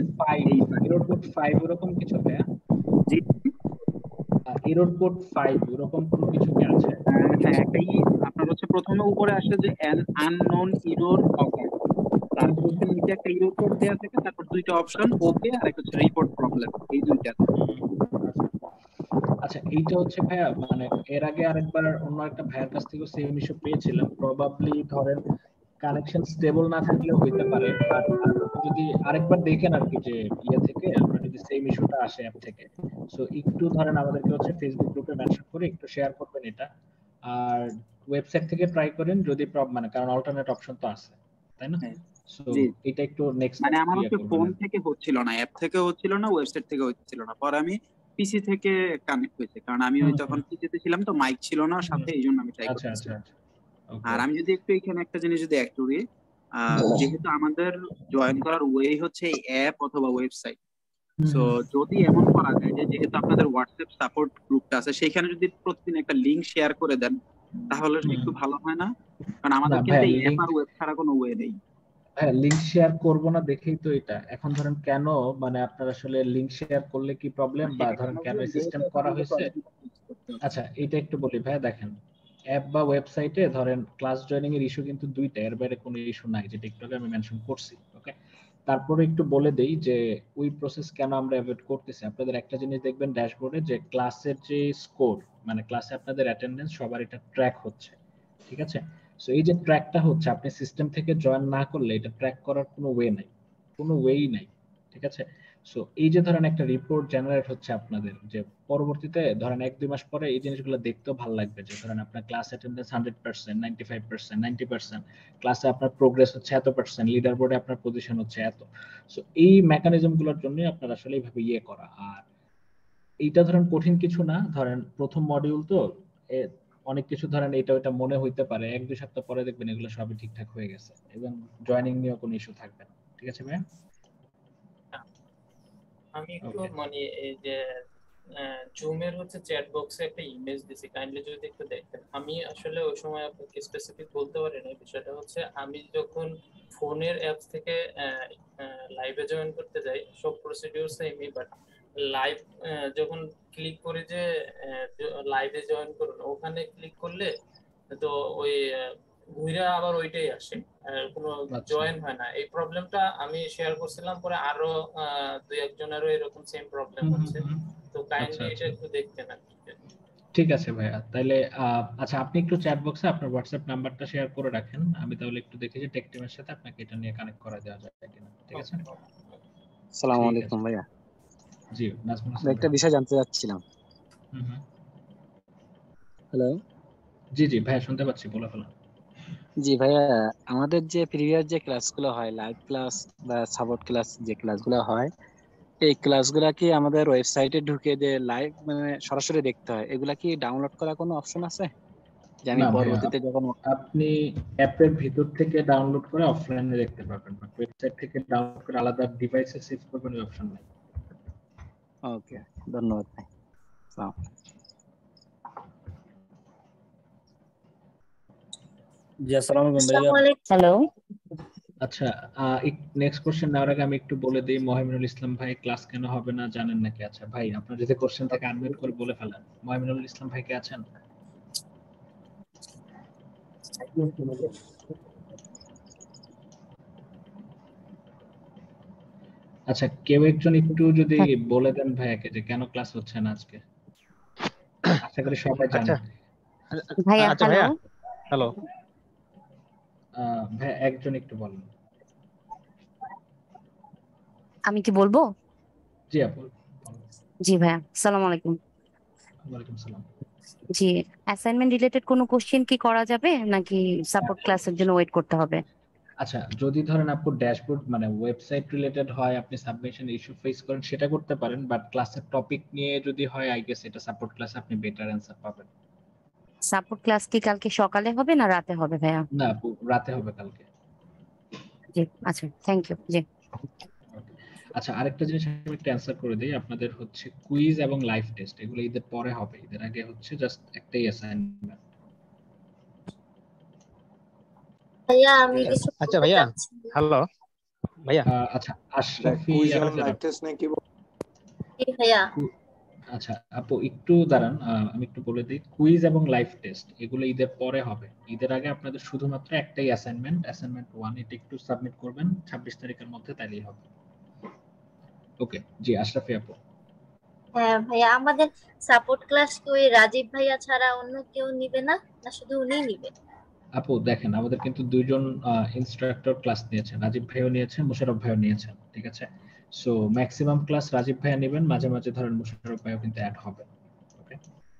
এরর কোড 5 এরকম কিছু ভাইয়া? জি, এরর কোড 5 এরকম কোনো কিছু কি আছে? হ্যাঁ একটা আপনার হচ্ছে প্রথমে উপরে আসে যে আননোন এরর অকার, তারপর হচ্ছে নিচে একটা এরর কোড দেওয়া থাকে, তারপর দুইটা অপশন ওকে আর একটা হচ্ছে রিপোর্ট প্রবলেম, এই দুইটা। আচ্ছা এইটা হচ্ছে ভাইয়া, মানে এর আগে আরেকবার অন্য একটা ভাইয়ের কাছ থেকে সেম ইস্যু পেয়েছিলাম। প্রবাবলি ধরেন কানেকশন স্টেবল না থাকলেও হইতে পারে, বাট যদি আরেকবার দেখেন আর কি, যে ইয়ে থেকে আমরা যদি সেম ইস্যুটা আসে অ্যাপ থেকে, সো একটু ধরেন আমাদেরকে হচ্ছে ফেসবুক গ্রুপে মেনশন করে একটু শেয়ার করবেন এটা। আর ওয়েবসাইট থেকে ট্রাই করেন যদি মানে, কারণ অল্টারনেট অপশন তো আছে, তাই না? সো এটা একটু নেক্সট মানে আমার হচ্ছে ফোন থেকে হচ্ছিল না, অ্যাপ থেকে হচ্ছিল না, ওয়েবসাইট থেকে হচ্ছিল না, পরে আমি পিসি থেকে কানেক্ট হয়েছে, কারণ আমি ওই তখন পিসিতে ছিলাম তো মাইক ছিল না সাথে, এই জন্য আমি ট্রাই করতেছি। আর আমি যদি একটু এখানে একটা জিনিস যদি অ্যাড করি, যেহেতু আমাদের জয়েন করার ওয়ে হচ্ছে অ্যাপ অথবা ওয়েবসাইট, সো যদি এমন করা যায় যে যেহেতু আপনাদের হোয়াটসঅ্যাপ সাপোর্ট গ্রুপটা আছে, সেখানে যদি প্রতিদিন একটা লিংক শেয়ার করে দেন তাহলে একটু ভালো হয় না? কারণ আমাদের কিন্তু এই অ্যাপ আর ওয়েব ছাড়া কোনো ওয়ে নেই। হ্যাঁ লিংক শেয়ার করব না দেখেই তো এটা এখন ধরেন কেন, মানে আপনার আসলে লিংক শেয়ার করলে কি প্রবলেম, বা ধরেন কেন সিস্টেম করা হয়েছে। আচ্ছা এটা একটু বলি ভাইয়া, দেখেন অ্যাপ বা ওয়েবসাইটে ধরেন ক্লাস জয়েনিং এর ইস্যু কিন্তু দুইটা, এর বাইরে কোনো ইস্যু নাই, যেটা একটু আগে আমি মেনশন করছি। ওকে, তারপরে একটু বলে দেই যে ওই প্রসেস কেন আমরা অ্যাভয়েড করতেছি। আপনাদের একটা জিনিস দেখবেন ড্যাশবোর্ডে যে ক্লাসের যে স্কোর, মানে ক্লাসে আপনাদের অ্যাটেন্ডেন্স সবার এটা ট্র্যাক হচ্ছে। ঠিক আছে, সো এই যে ট্র্যাকটা হচ্ছে, আপনি সিস্টেম থেকে জয়েন না করলে এটা ট্র্যাক করার কোনো ওয়ে নাই, কোনো ওয়েই নাই। ঠিক আছে, সো এই যে ধরেন একটা রিপোর্ট জেনারেট হচ্ছে আপনাদের, যে পরবর্তীতে ধরেন 1-2 মাস পরে এই জিনিসগুলো দেখতেও ভালো লাগবে, যে ধরেন আপনার ক্লাস অ্যাটেন্ডেন্স 100%, 95%, 90%, ক্লাসে আপনার প্রোগ্রেস হচ্ছে এত%, লিডার বোর্ডে আপনার পজিশন হচ্ছে এত। সো এই মেকানিজম গুলোর জন্য আপনার আসলে এইভাবে ইয়ে করা। আর এইটা ধরেন কঠিন কিছু না, ধরেন প্রথম মডিউল তো অনেক কিছু ধরেন এটা ওইটা মনে হইতে পারে, 1-2 সপ্তাহ পরে দেখবেন এগুলো সবই ঠিকঠাক হয়ে গেছে এবং জয়েনিং নিয়ে কোনো ইস্যু থাকবে না। ঠিক আছে ভাই? আমি একটু মানে এই যে জুমের হচ্ছে চ্যাট বক্সে একটা ইমেজ দিছি, কাইন্ডলি যদি একটু দেখেন। আমি আসলে ওই সময় আপনাকে স্পেসিফিক বলতে পারি না, বিষয়টা হচ্ছে আমি যখন ফোনের অ্যাপস থেকে লাইভে জয়েন করতে যাই সব প্রসিডিউর সেমই, বাট লাইভ যখন ক্লিক করি যে লাইভে জয়েন করুন, ওখানে ক্লিক করলে তো ওই ঘুরে আবার ওইটাই আসে, কোনো জয়েন হয় না। এই প্রবলেমটা আমি শেয়ার করছিলাম, পরে আরো 2-1 জনেরও এরকম সেম প্রবলেম হচ্ছে, তো কাইন্ডলি এটা একটু দেখতে না। ঠিক আছে ভাইয়া, তাহলে আচ্ছা আপনি একটু চ্যাট বক্সে আপনার হোয়াটসঅ্যাপ নাম্বারটা শেয়ার করে রাখেন, আমি তাহলে একটু দেখি যে টেক টিমের সাথে আপনাকে এটা নিয়ে কানেক্ট করা দেওয়া যায় কিনা। ঠিক আছে? আসসালামু আলাইকুম ভাইয়া। জি নাজমুল আমি একটা বিষয় জানতে চাচ্ছিলাম। হ্যালো। জি জি ভাইয়া শুনতে পাচ্ছি, বলে ফেলুন। জি ভাইয়া, আমাদের যে প্রিভিয়াস যে ক্লাসগুলো হয়, লাইভ ক্লাস বা সাপোর্ট ক্লাস যে ক্লাসগুলো হয়, এই ক্লাসগুলা কি আমাদের ওয়েবসাইটে ঢুকে যে লাইভ মানে সরাসরি দেখতে হয়, এগুলা কি ডাউনলোড করার কোনো অপশন আছে, যে আমি না ভাইয়া, পরবর্তীতে যখন আপনি অ্যাপের ভিতর থেকে ডাউনলোড করে অফলাইনে দেখতে পারবেন, বাট ওয়েবসাইট থেকে ডাউনলোড করে আলাদা ডিভাইসে সেভ করবেন এই অপশন নাই। ওকে, ধন্যবাদ ভাই। আসসালামু আলাইকুম। জি আসসালামু আলাইকুম ভাইয়া। আসসালামু আলাইকুম। হ্যালো। আচ্ছা, নেক্সট কোশ্চেন নেওয়ার আগে আমি একটু বলে দিই, মহিমিনুল ইসলাম ভাই ক্লাস কেন হবে না জানেন নাকি? আচ্ছা ভাই, আপনার যদি কোশ্চেন থেকে আনমিউট করে বলে ফেলেন। মহিমিনুল ইসলাম ভাই কে আছেন? আচ্ছা, কেউ একজন একটু যদি বলে দেন ভাইয়াকে যে কেন ক্লাস হচ্ছে না আজকে। আশা করি সবাই জানেন। ভাইয়া হ্যালো। হ্যালো ভাই একজন একটু বলেন। আমি কি বলবো? জি আপু। জি ভাইয়া, আসসালামু আলাইকুম। ওয়ালাইকুম সালাম। জি, অ্যাসাইনমেন্ট রিলেটেড কোনো কোশ্চেন কি করা যাবে নাকি সাপোর্ট ক্লাসের জন্য ওয়েট করতে হবে? আচ্ছা, যদি ধরেন আপু ড্যাশবোর্ড মানে ওয়েবসাইট রিলেটেড হয়, আপনি সাবমিশন ইস্যু ফেস করেন, সেটা করতে পারেন, বাট ক্লাসের টপিক নিয়ে যদি হয়, আই গেস এটা সাপোর্ট ক্লাসে আপনি বেটার অ্যানসার পাবেন। সাপোর্ট ক্লাস কি কালকে সকালে হবে না রাতে হবে ভাইয়া? না আপু, রাতে হবে কালকে। জি আচ্ছা, থ্যাংক ইউ। জি আচ্ছা, আরেকটা জিনিস আমি একটু অ্যানসার করে দেই। আপনাদের হচ্ছে কুইজ এবং লাইভ টেস্ট এগুলো ঈদের পরে হবে, ঈদের আগে হচ্ছে জাস্ট একটাই অ্যাসাইনমেন্ট। ভাইয়া আমি কিছু আচ্ছা ভাইয়া, হ্যালো ভাইয়া। আচ্ছা আশরাফি কুইজ এবং লাইভ টেস্ট নিয়ে কি ভাইয়া? আচ্ছা আপু একটু দাঁড়ান, আমি একটু বলে দিই। কুইজ এবং লাইভ টেস্ট এগুলো ঈদের পরে হবে, ঈদের আগে আপনাদের শুধুমাত্র একটাই অ্যাসাইনমেন্ট 1, এটা একটু সাবমিট করবেন 26 তারিখের মধ্যে, তাইলেই হবে। ওকে জি, আশরাফি আপু। হ্যাঁ ভাইয়া, আমাদের সাপোর্ট ক্লাস কি ওই রাজীব ভাইয়া ছাড়া অন্য কেউ নিবে না, না শুধু উনিই নিবে? আপু দেখেন, আমাদের কিন্তু দুইজন ইনস্ট্রাক্টর ক্লাস নিয়েছেন, রাজীব ভাইও নিয়েছেন, মুশারফ ভাইও নিয়েছেন, ঠিক আছে? সো ম্যাক্সিমাম ক্লাস রাজীব ভাইয়া নেবেন, মাঝে মাঝে ধরেন মুশারফ ভাইও কিন্তু অ্যাড হবে। ওকে।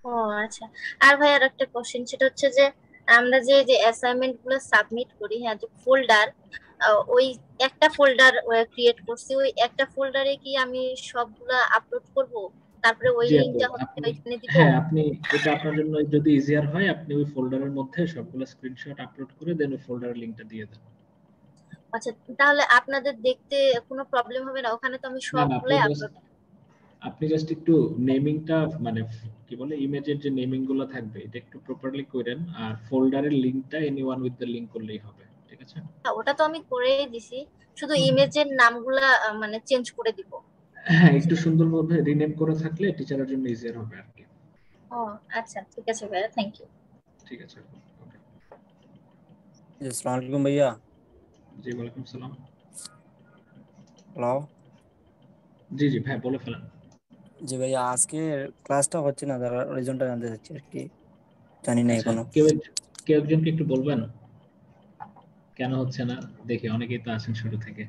ও আচ্ছা। আর ভাই আর একটা কোশ্চেন, সেটা হচ্ছে যে আমরা যে অ্যাসাইনমেন্ট গুলো সাবমিট করি, হ্যাঁ, যে ফোল্ডার, ওই একটা ফোল্ডার ক্রিয়েট করছি, ওই একটা ফোল্ডারে কি আমি সবগুলা আপলোড করব, তারপরে ওই জি আপু, লিংকটা হচ্ছে আপনি ওইখানে দিব? হ্যাঁ, আপনি এটা আপনার জন্য যদি ইজিয়ার হয়, আপনি ওই ফোল্ডারের মধ্যে সবগুলো স্ক্রিনশট আপলোড করে দেন ওই ফোল্ডারের লিংকটা দিয়ে দেন। আচ্ছা, তাহলে আপনাদের দেখতে কোনো প্রবলেম হবে না? ওখানে তো আমি না না আপু, সবগুলাই আপলোড। আপনি জাস্ট একটু নেমিংটা মানে কি বলে, ইমেজের যে নেমিং গুলো থাকবে এটা একটু প্রপারলি করেন, আর ফোল্ডারের লিংকটা এনিওয়ান উইথ দ্য লিংক করলেই হবে, ঠিক আছে? ওটা তো আমি করেই দিছি, শুধু ইমেজের নামগুলা মানে চেঞ্জ করে দিব। হ্যাঁ, একটু সুন্দরভাবে রিনেম করে থাকলে টিচারের জন্য ইজিয়ার হবে আর কি। ও আচ্ছা, ঠিক আছে ভাইয়া, থ্যাংক ইউ। ঠিক আছে। আসসালামু আলাইকুম ভাইয়া। জি ওয়ালাইকুম সালাম। হ্যালো। জি জি ভাই, বলে ফেলেন। জি ভাইয়া, আজকে ক্লাসটা হচ্ছে না, তার রিজনটা জানতে চাচ্ছি আর কি, জানি না এখনো। কেউ একজনকে একটু বলবেন কেন হচ্ছে না? দেখি অনেকেই তো আছেন শুরু থেকে।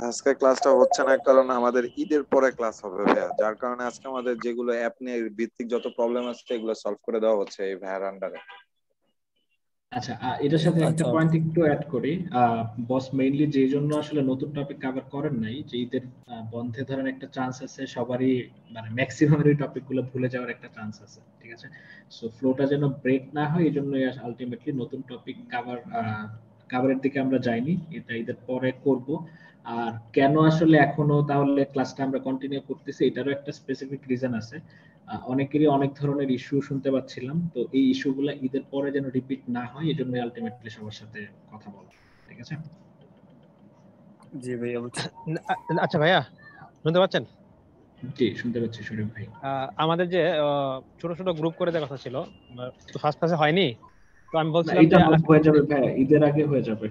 আজকে ক্লাসটা হচ্ছে না কারণ আমাদের ঈদের পরে ক্লাস হবে ভাইয়া, যার কারণে আজকে আমাদের যেগুলো অ্যাপ নিয়ে ভিত্তিক যত প্রবলেম আছে এগুলো সলভ করে দেওয়া হচ্ছে এই ভাইয়ার আন্ডারে। আচ্ছা, এটার সাথে একটা পয়েন্ট একটু অ্যাড করি। বস মেইনলি যে জন্য আসলে নতুন টপিক কভার করেন নাই, যে ঈদের বন্ধে ধরেন একটা চান্স আছে সবারই, মানে ম্যাক্সিমামের এই টপিকগুলো ভুলে যাওয়ার একটা চান্স আছে, ঠিক আছে? সো ফ্লোটা যেন ব্রেক না হয়, এই জন্যই আলটিমেটলি নতুন টপিক কভারের দিকে আমরা যাইনি, এটা ঈদের পরে করব। আর কেন আসলে এখনো তাহলে ক্লাসটা আমরা কন্টিনিউ করতেছি, এটারও একটা স্পেসিফিক রিজন আছে। অনেকেরই অনেক ধরনের ইস্যু শুনতে পাচ্ছিলাম, তো এই ইস্যুগুলো ঈদের পরে যেন রিপিট না হয়, এই জন্য আলটিমেটলি সবার সাথে কথা বলা, ঠিক আছে? জি ভাইয়া। আচ্ছা ভাইয়া, শুনতে পাচ্ছেন? জি শুনতে পাচ্ছি শরীফ ভাই। আমাদের যে ছোট ছোট গ্রুপ করে দেওয়ার কথা ছিল, তো ফার্স্ট ক্লাসে হয়নি, তো আমি বলছিলাম এটা হয়ে যাবে ভাই, ঈদের আগে হয়ে যাবে।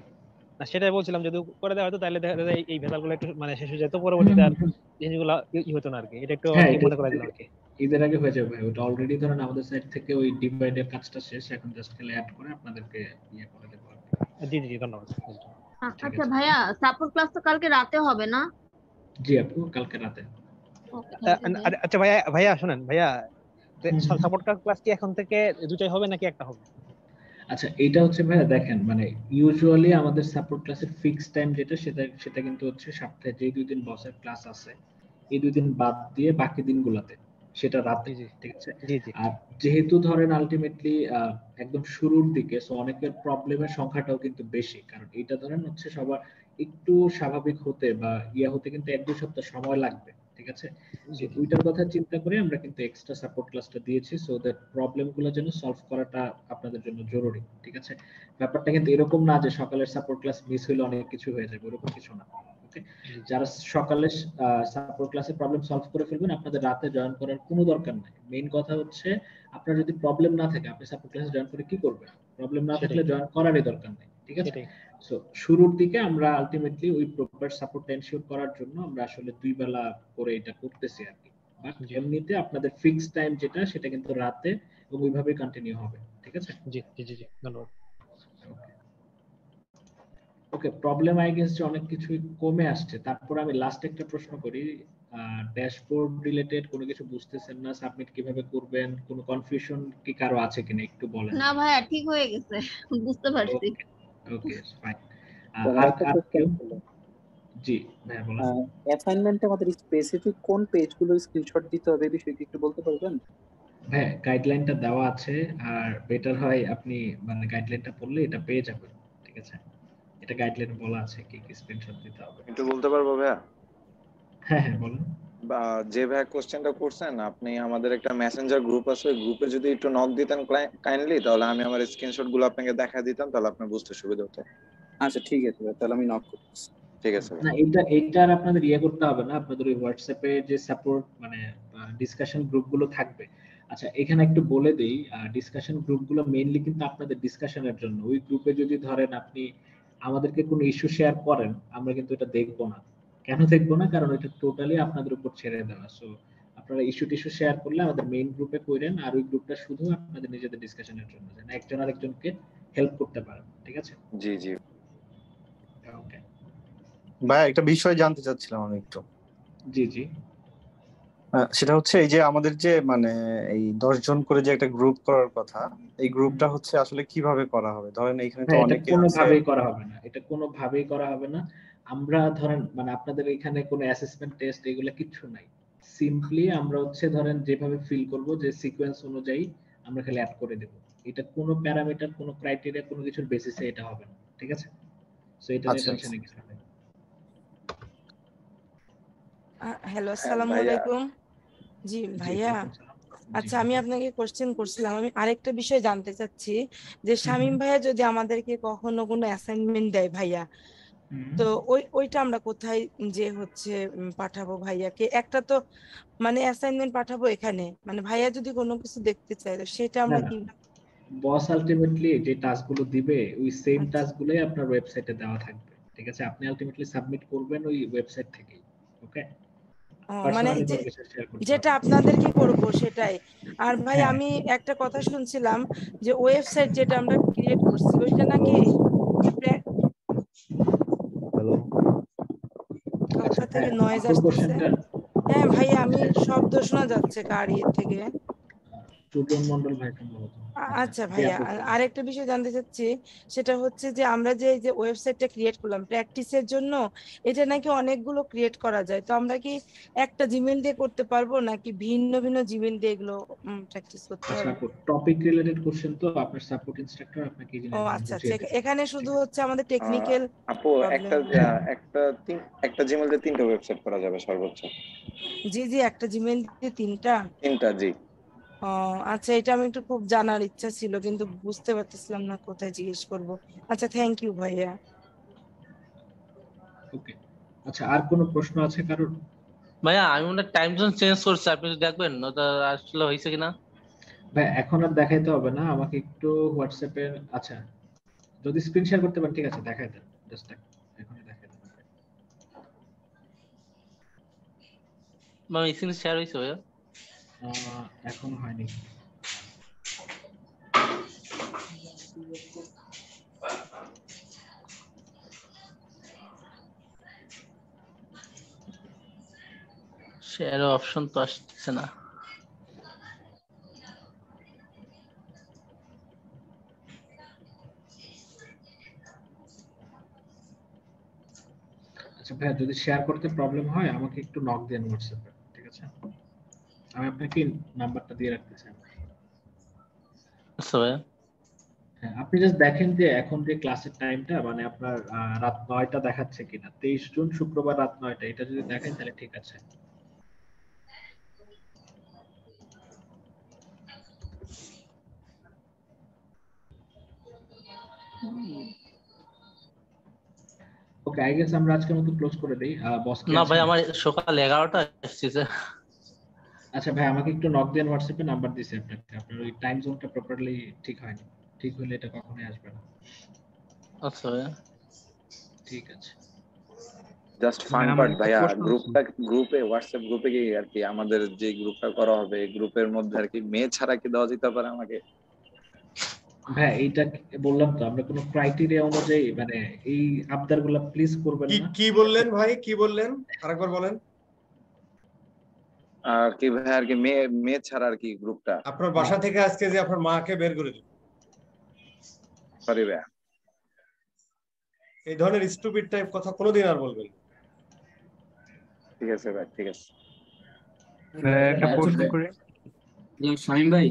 না সেটাই বলছিলাম, যদি করে দেওয়া হতো তাহলে দেখা যায় এই ভেজালগুলো একটু মানে শেষ হয়ে যেত, পরবর্তীতে আর জিনিসগুলো হতো না আর কি। এটা একটু মনে করে দিলাম আর কি। ঈদের আগে হয়ে যাবে ভাই, ওটা অলরেডি ধরেন আমাদের সাইড থেকে ওই ডিভাইডের কাজটা শেষ, এখন জাস্ট খালি অ্যাড করে আপনাদেরকে ইয়ে করে দেব। জি জি ধন্যবাদ। আচ্ছা ভাইয়া, সাপোর্ট ক্লাস তো কালকে রাতে হবে না? জি আপু, কালকে রাতে। আচ্ছা ভাইয়া, ভাইয়া শুনেন ভাইয়া, তো সাপোর্ট ক্লাস কি এখন থেকে দুটাই হবে নাকি একটা হবে? আচ্ছা, এটা হচ্ছে ভাইয়া দেখেন, মানে ইউজুয়ালি আমাদের সাপোর্ট ক্লাসের ফিক্সড টাইম যেটা সেটা কিন্তু হচ্ছে সপ্তাহে যে 2 দিন বসের ক্লাস আছে এই 2 দিন বাদ দিয়ে বাকি দিনগুলোতে সেটা রাতে, ঠিক আছে? আর যেহেতু ধরেন আলটিমেটলি একদম শুরুর দিকে, সো অনেকের প্রবলেমের সংখ্যাটাও কিন্তু বেশি, কারণ এটা ধরেন হচ্ছে সবার একটু স্বাভাবিক হতে বা হতে কিন্তু 1-2 সপ্তাহ সময় লাগবে, ঠিক আছে? ওইটার কথা চিন্তা করে আমরা কিন্তু এক্সট্রা সাপোর্ট ক্লাসটা দিয়েছি, সো দ্যাট প্রবলেমগুলো যেন সলভ করাটা আপনাদের জন্য জরুরি, ঠিক আছে? ব্যাপারটা কিন্তু এরকম না যে সকালের সাপোর্ট ক্লাস মিস হইলে অনেক কিছু হয়ে যাবে, এরকম কিছু না। ওকে, যারা সকালে সাপোর্ট ক্লাসে প্রবলেম সলভ করে ফেলবেন আপনাদের রাতে জয়েন করার কোনো দরকার নাই। মেইন কথা হচ্ছে আপনার যদি প্রবলেম না থাকে আপনি সাপোর্ট ক্লাসে জয়েন করে কি করবেন? প্রবলেম না থাকলে জয়েন করারই দরকার নেই, ঠিক আছে? সো শুরুর দিকে আমরা আলটিমেটলি ওই প্রপার সাপোর্ট এনশিওর করার জন্য আমরা আসলে 2 বেলা করে এটা করতেছি আর কি। বাট এমনিতে আপনাদের ফিক্সড টাইম যেটা সেটা কিন্তু রাতে এবং ওইভাবে কন্টিনিউ হবে, ঠিক আছে? জি জি জি জি, ধন্যবাদ। ওকে, প্রবলেম আই গেস যে অনেক কিছু কমে আসছে। তারপর আমি লাস্ট একটা প্রশ্ন করি, ড্যাশবোর্ড রিলেটেড কোনো কিছু বুঝতেছেন না, সাবমিট কিভাবে করবেন, কোনো কনফিউশন কি কারো আছে কিনা একটু বলেন। না ভাইয়া ঠিক হয়ে গেছে, বুঝতে পারছি। Okay fine. জি ভাইয়া বলেন। অ্যাসাইনমেন্টে আমাদের স্পেসিফিক কোন পেজগুলো স্ক্রিনশট দিতে হবে বিষয়টি একটু বলতে পারবেন? হ্যাঁ, গাইডলাইনটা দেওয়া আছে, আর বেটার হয় আপনি মানে গাইডলাইনটা পড়লে এটা পেয়ে যাবেন, ঠিক আছে? এটা গাইডলাইন বলা আছে কি কি স্ক্রিনশট দিতে হবে। একটু বলতে পারবো ভাইয়া? হ্যাঁ হ্যাঁ বলুন। বা যে ভাইয়া কোশ্চেনটা করছেন, আপনি আমাদের একটা মেসেঞ্জার গ্রুপ আছে, গ্রুপে যদি একটু নক দিতেন কাইন্ডলি, তাহলে আমি আমার স্ক্রিনশট গুলো আপনাকে দেখা দিতাম, তাহলে আপনার বুঝতে সুবিধা হতো। আচ্ছা ঠিক আছে ভাই, তাহলে আমি নক করতেছি। ঠিক আছে না, এটা আর আপনাদের করতে হবে না, আপনাদের ওই হোয়াটসঅ্যাপে যে সাপোর্ট মানে ডিসকাশন গ্রুপগুলো থাকবে। আচ্ছা, এখানে একটু বলে দেই, ডিসকাশন গ্রুপগুলো মেইনলি কিন্তু আপনাদের ডিসকাশনের জন্য। ওই গ্রুপে যদি ধরেন আপনি আমাদেরকে কোনো ইস্যু শেয়ার করেন, আমরা কিন্তু এটা দেখবো না। কেন দেখবো না? কারণ এটা টোটালি আপনাদের উপর ছেড়ে দেওয়া। সো আপনারা ইস্যু শেয়ার করলে আমাদের মেইন গ্রুপে করেন, আর ওই গ্রুপটা শুধু আপনাদের নিজেদের ডিসকাশনের জন্য, যেন একজন আরেকজনকে হেল্প করতে পারেন, ঠিক আছে? জি জি ওকে ভাই, একটা বিষয় জানতে চাচ্ছিলাম আমি একটু। জি জি। সেটা হচ্ছে এই যে আমাদের যে মানে এই 10 জন করে যে একটা গ্রুপ করার কথা, এই গ্রুপটা হচ্ছে আসলে কিভাবে করা হবে? ধরেন এখানে তো অনেকে আছে। কোনোভাবেই করা হবে না, এটা কোনোভাবেই করা হবে না। আমরা ধরেন মানে আপনাদের এখানে কোনো অ্যাসেসমেন্ট টেস্ট এগুলো কিছু নাই। সিম্পলি আমরা হচ্ছে ধরেন যেভাবে ফিল করব যে সিকোয়েন্স অনুযায়ী আমরা খালি অ্যাড করে দেব। এটা কোনো প্যারামিটার, কোনো ক্রাইটেরিয়া, কোনো কিছুর বেসিসে এটা হবে না, ঠিক আছে? সো এটা নিয়ে টেনশন নেই কিছু নেই। হ্যালো, আসসালামু আলাইকুম। জি ভাইয়া, আচ্ছা আমি আপনাকে কোশ্চেন করছিলাম, আমি আরেকটা বিষয় জানতে চাচ্ছি যে শামীম ভাইয়া যদি আমাদেরকে কখনো কোনো অ্যাসাইনমেন্ট দেয় ভাইয়া, তো ওইটা আমরা কোথায় যে হচ্ছে পাঠাবো ভাইয়াকে? একটা তো মানে অ্যাসাইনমেন্ট পাঠাবো এখানে, মানে ভাইয়া যদি কোনো কিছু দেখতে চায় তো সেটা আমরা কি? বস আলটিমেটলি যে টাস্কগুলো দিবে ওই সেম টাস্কগুলোই আপনার ওয়েবসাইটে দেওয়া থাকবে, ঠিক আছে? আপনি আলটিমেটলি সাবমিট করবেন ওই ওয়েবসাইট থেকেই। ওকে, মানে যেটা আপনাদেরকে করব সেটাই। আর ভাই আমি একটা কথা শুনছিলাম যে ওয়েবসাইট যেটা আমরা ক্রিয়েট করছি ওইটা নাকি কোথা থেকে নয়েজ আসছে? হ্যাঁ ভাই, আমি শব্দ শোনা যাচ্ছে গাড়ি থেকে। সুজন মন্ডল ভাই। আচ্ছা ভাইয়া, আরেকটা বিষয় জানতে চাচ্ছি, সেটা হচ্ছে যে আমরা যে ওয়েবসাইটটা ক্রিয়েট করলাম প্র্যাকটিসের জন্য, এটা নাকি অনেকগুলো ক্রিয়েট করা যায়, তো আমরা কি একটা জিমেইল দিয়ে করতে পারবো নাকি ভিন্ন ভিন্ন জিমেইল দিয়ে এগুলো প্র্যাকটিস করতে হবে? টপিক রিলেটেড কোশ্চেন তো আপনার সাপোর্ট ইনস্ট্রাক্টর আপনাকে এই জিনিস আচ্ছা আচ্ছা, এখানে শুধু হচ্ছে আমাদের টেকনিক্যাল আপু একটা জিমেইল দিয়ে 3টা ওয়েবসাইট করা যাবে সর্বোচ্চ। জি জি, একটা জিমেইল দিয়ে 3টা? জি। আচ্ছা, এটা আমি একটু খুব জানার ইচ্ছা ছিল কিন্তু বুঝতে পারতেছিলাম না কোথায় জিজ্ঞেস করব। আচ্ছা, থ্যাংক ইউ ভাইয়া। ওকে, আচ্ছা আর কোনো প্রশ্ন আছে কারোর? ভাইয়া আমি মনে টাইম জোন চেঞ্জ করছি, আপনি একটু দেখবেন ওটা আসলে হইছে কিনা। ভাই এখন আর দেখাইতে হবে না, আমাকে একটু হোয়াটসঅ্যাপে আচ্ছা যদি স্ক্রিন শেয়ার করতে পারেন ঠিক আছে, দেখাই দেন জাস্ট এখনই দেখাই দেন। মানে স্ক্রিন শেয়ার হইছে ভাইয়া? এখন হয়নি। শেয়ার অপশন তো আসছে না। আচ্ছা ভাই, যদি শেয়ার করতে প্রবলেম হয় আমাকে একটু নক দেন হোয়াটসঅ্যাপে, ঠিক আছে? আমি আপনাকে নাম্বারটা দিয়ে রাখতেছি। আচ্ছা ভাই, হ্যাঁ, আপনি জাস্ট দেখেন যে এখন যে ক্লাসের টাইমটা মানে আপনার রাত 9টা দেখাচ্ছে কিনা। 23 জুন শুক্রবার রাত 9টা, এটা যদি দেখেন তাহলে ঠিক আছে। ওকে, আই গেস আমরা আজকের মতো ক্লোজ করে দেই। বস কি না আছে? ভাই আমার সকাল 11টা এসেছে। আচ্ছা ভাই, আমাকে একটু নক দেন হোয়াটসঅ্যাপে, নাম্বার দিছি আপনাকে। আপনার ওই টাইম জোনটা প্রপারলি ঠিক হয়নি। ঠিক হলে এটা কখনোই আসবে না। আচ্ছা ভাই, ঠিক আছে। জাস্ট ফান পার্ট ভাইয়া, গ্রুপে হোয়াটসঅ্যাপ গ্রুপে কি আর কি আমাদের যে গ্রুপটা করা হবে এই গ্রুপের মধ্যে আর কি মেয়ে ছাড়া কি দেওয়া যেতে পারে আমাকে? ভাই এইটা বললাম তো, আমরা কোনো ক্রাইটেরিয়া অনুযায়ী মানে এই আবদারগুলো প্লিজ করবেন না। কি বললেন ভাই, কি বললেন আরেকবার বলেন। আর কি ভাই আর কি মেয়ে ছাড়া আর কি গ্রুপটা আপনার বাসা থেকে আজকে যে আপনার মাকে বের করে দিন। সরি ভাই, এই ধরনের স্টুপিড টাইপ কথা কোনোদিন আর বলবেন না। ঠিক আছে ভাই, ঠিক আছে। একটা প্রশ্ন করে শামীম ভাই,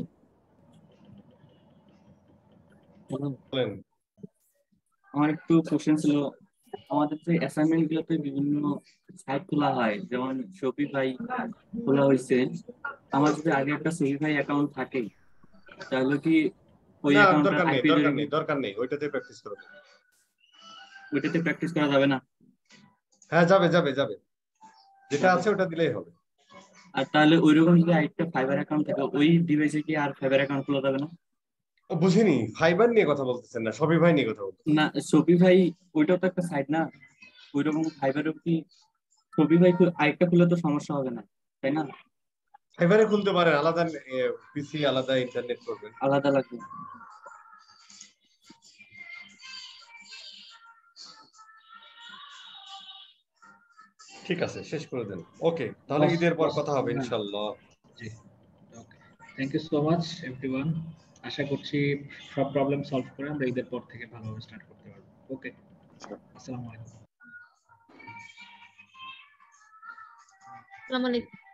বলেন। আমার একটু কোশ্চেন ছিল। আমাদের যে অ্যাসাইনমেন্ট গুলোতে বিভিন্ন সাইট খোলা হয়, যেমন শপিফাই খোলা হয়েছে। আমার যদি আগে একটা শপিফাই অ্যাকাউন্ট থাকে তাহলে কি ওই না, অ্যাকাউন্টটা দরকার নেই, আইপি দরকার নেই, দরকার নেই, ওইটাতে প্র্যাকটিস করো। ওইটাতে প্র্যাকটিস করা যাবে না? হ্যাঁ যাবে যাবে যাবে, যেটা আছে ওটা দিলেই হবে। আর তাহলে ওইরকম যদি আরেকটা ফাইবার অ্যাকাউন্ট থাকে ওই ডিভাইসে কি আর ফাইবার অ্যাকাউন্ট খোলা যাবে না? বুঝিনি, ফাইবার নিয়ে কথা বলতেছেন না শপিফাই নিয়ে কথা বলতেছেন? না, শপিফাই ওইটাও তো একটা সাইট না, ওইরকম ফাইবারও কি শপিফাই আরেকটা খুলে তো সমস্যা হবে না, তাই না? ফাইবারে খুলতে পারেন, আলাদা পিসি, আলাদা ইন্টারনেট করবেন, আলাদা লাগবে। ঠিক আছে, শেষ করে দেন। ওকে, তাহলে ঈদের পর কথা হবে ইনশাআল্লাহ। জি, okay, thank you so much everyone. আশা করছি সব প্রবলেম সলভ করে আমরা ঈদের পর থেকে ভালোভাবে স্টার্ট করতে পারবো। ওকে, আসসালামু আলাইকুম। আসসালামু আলাইকুম।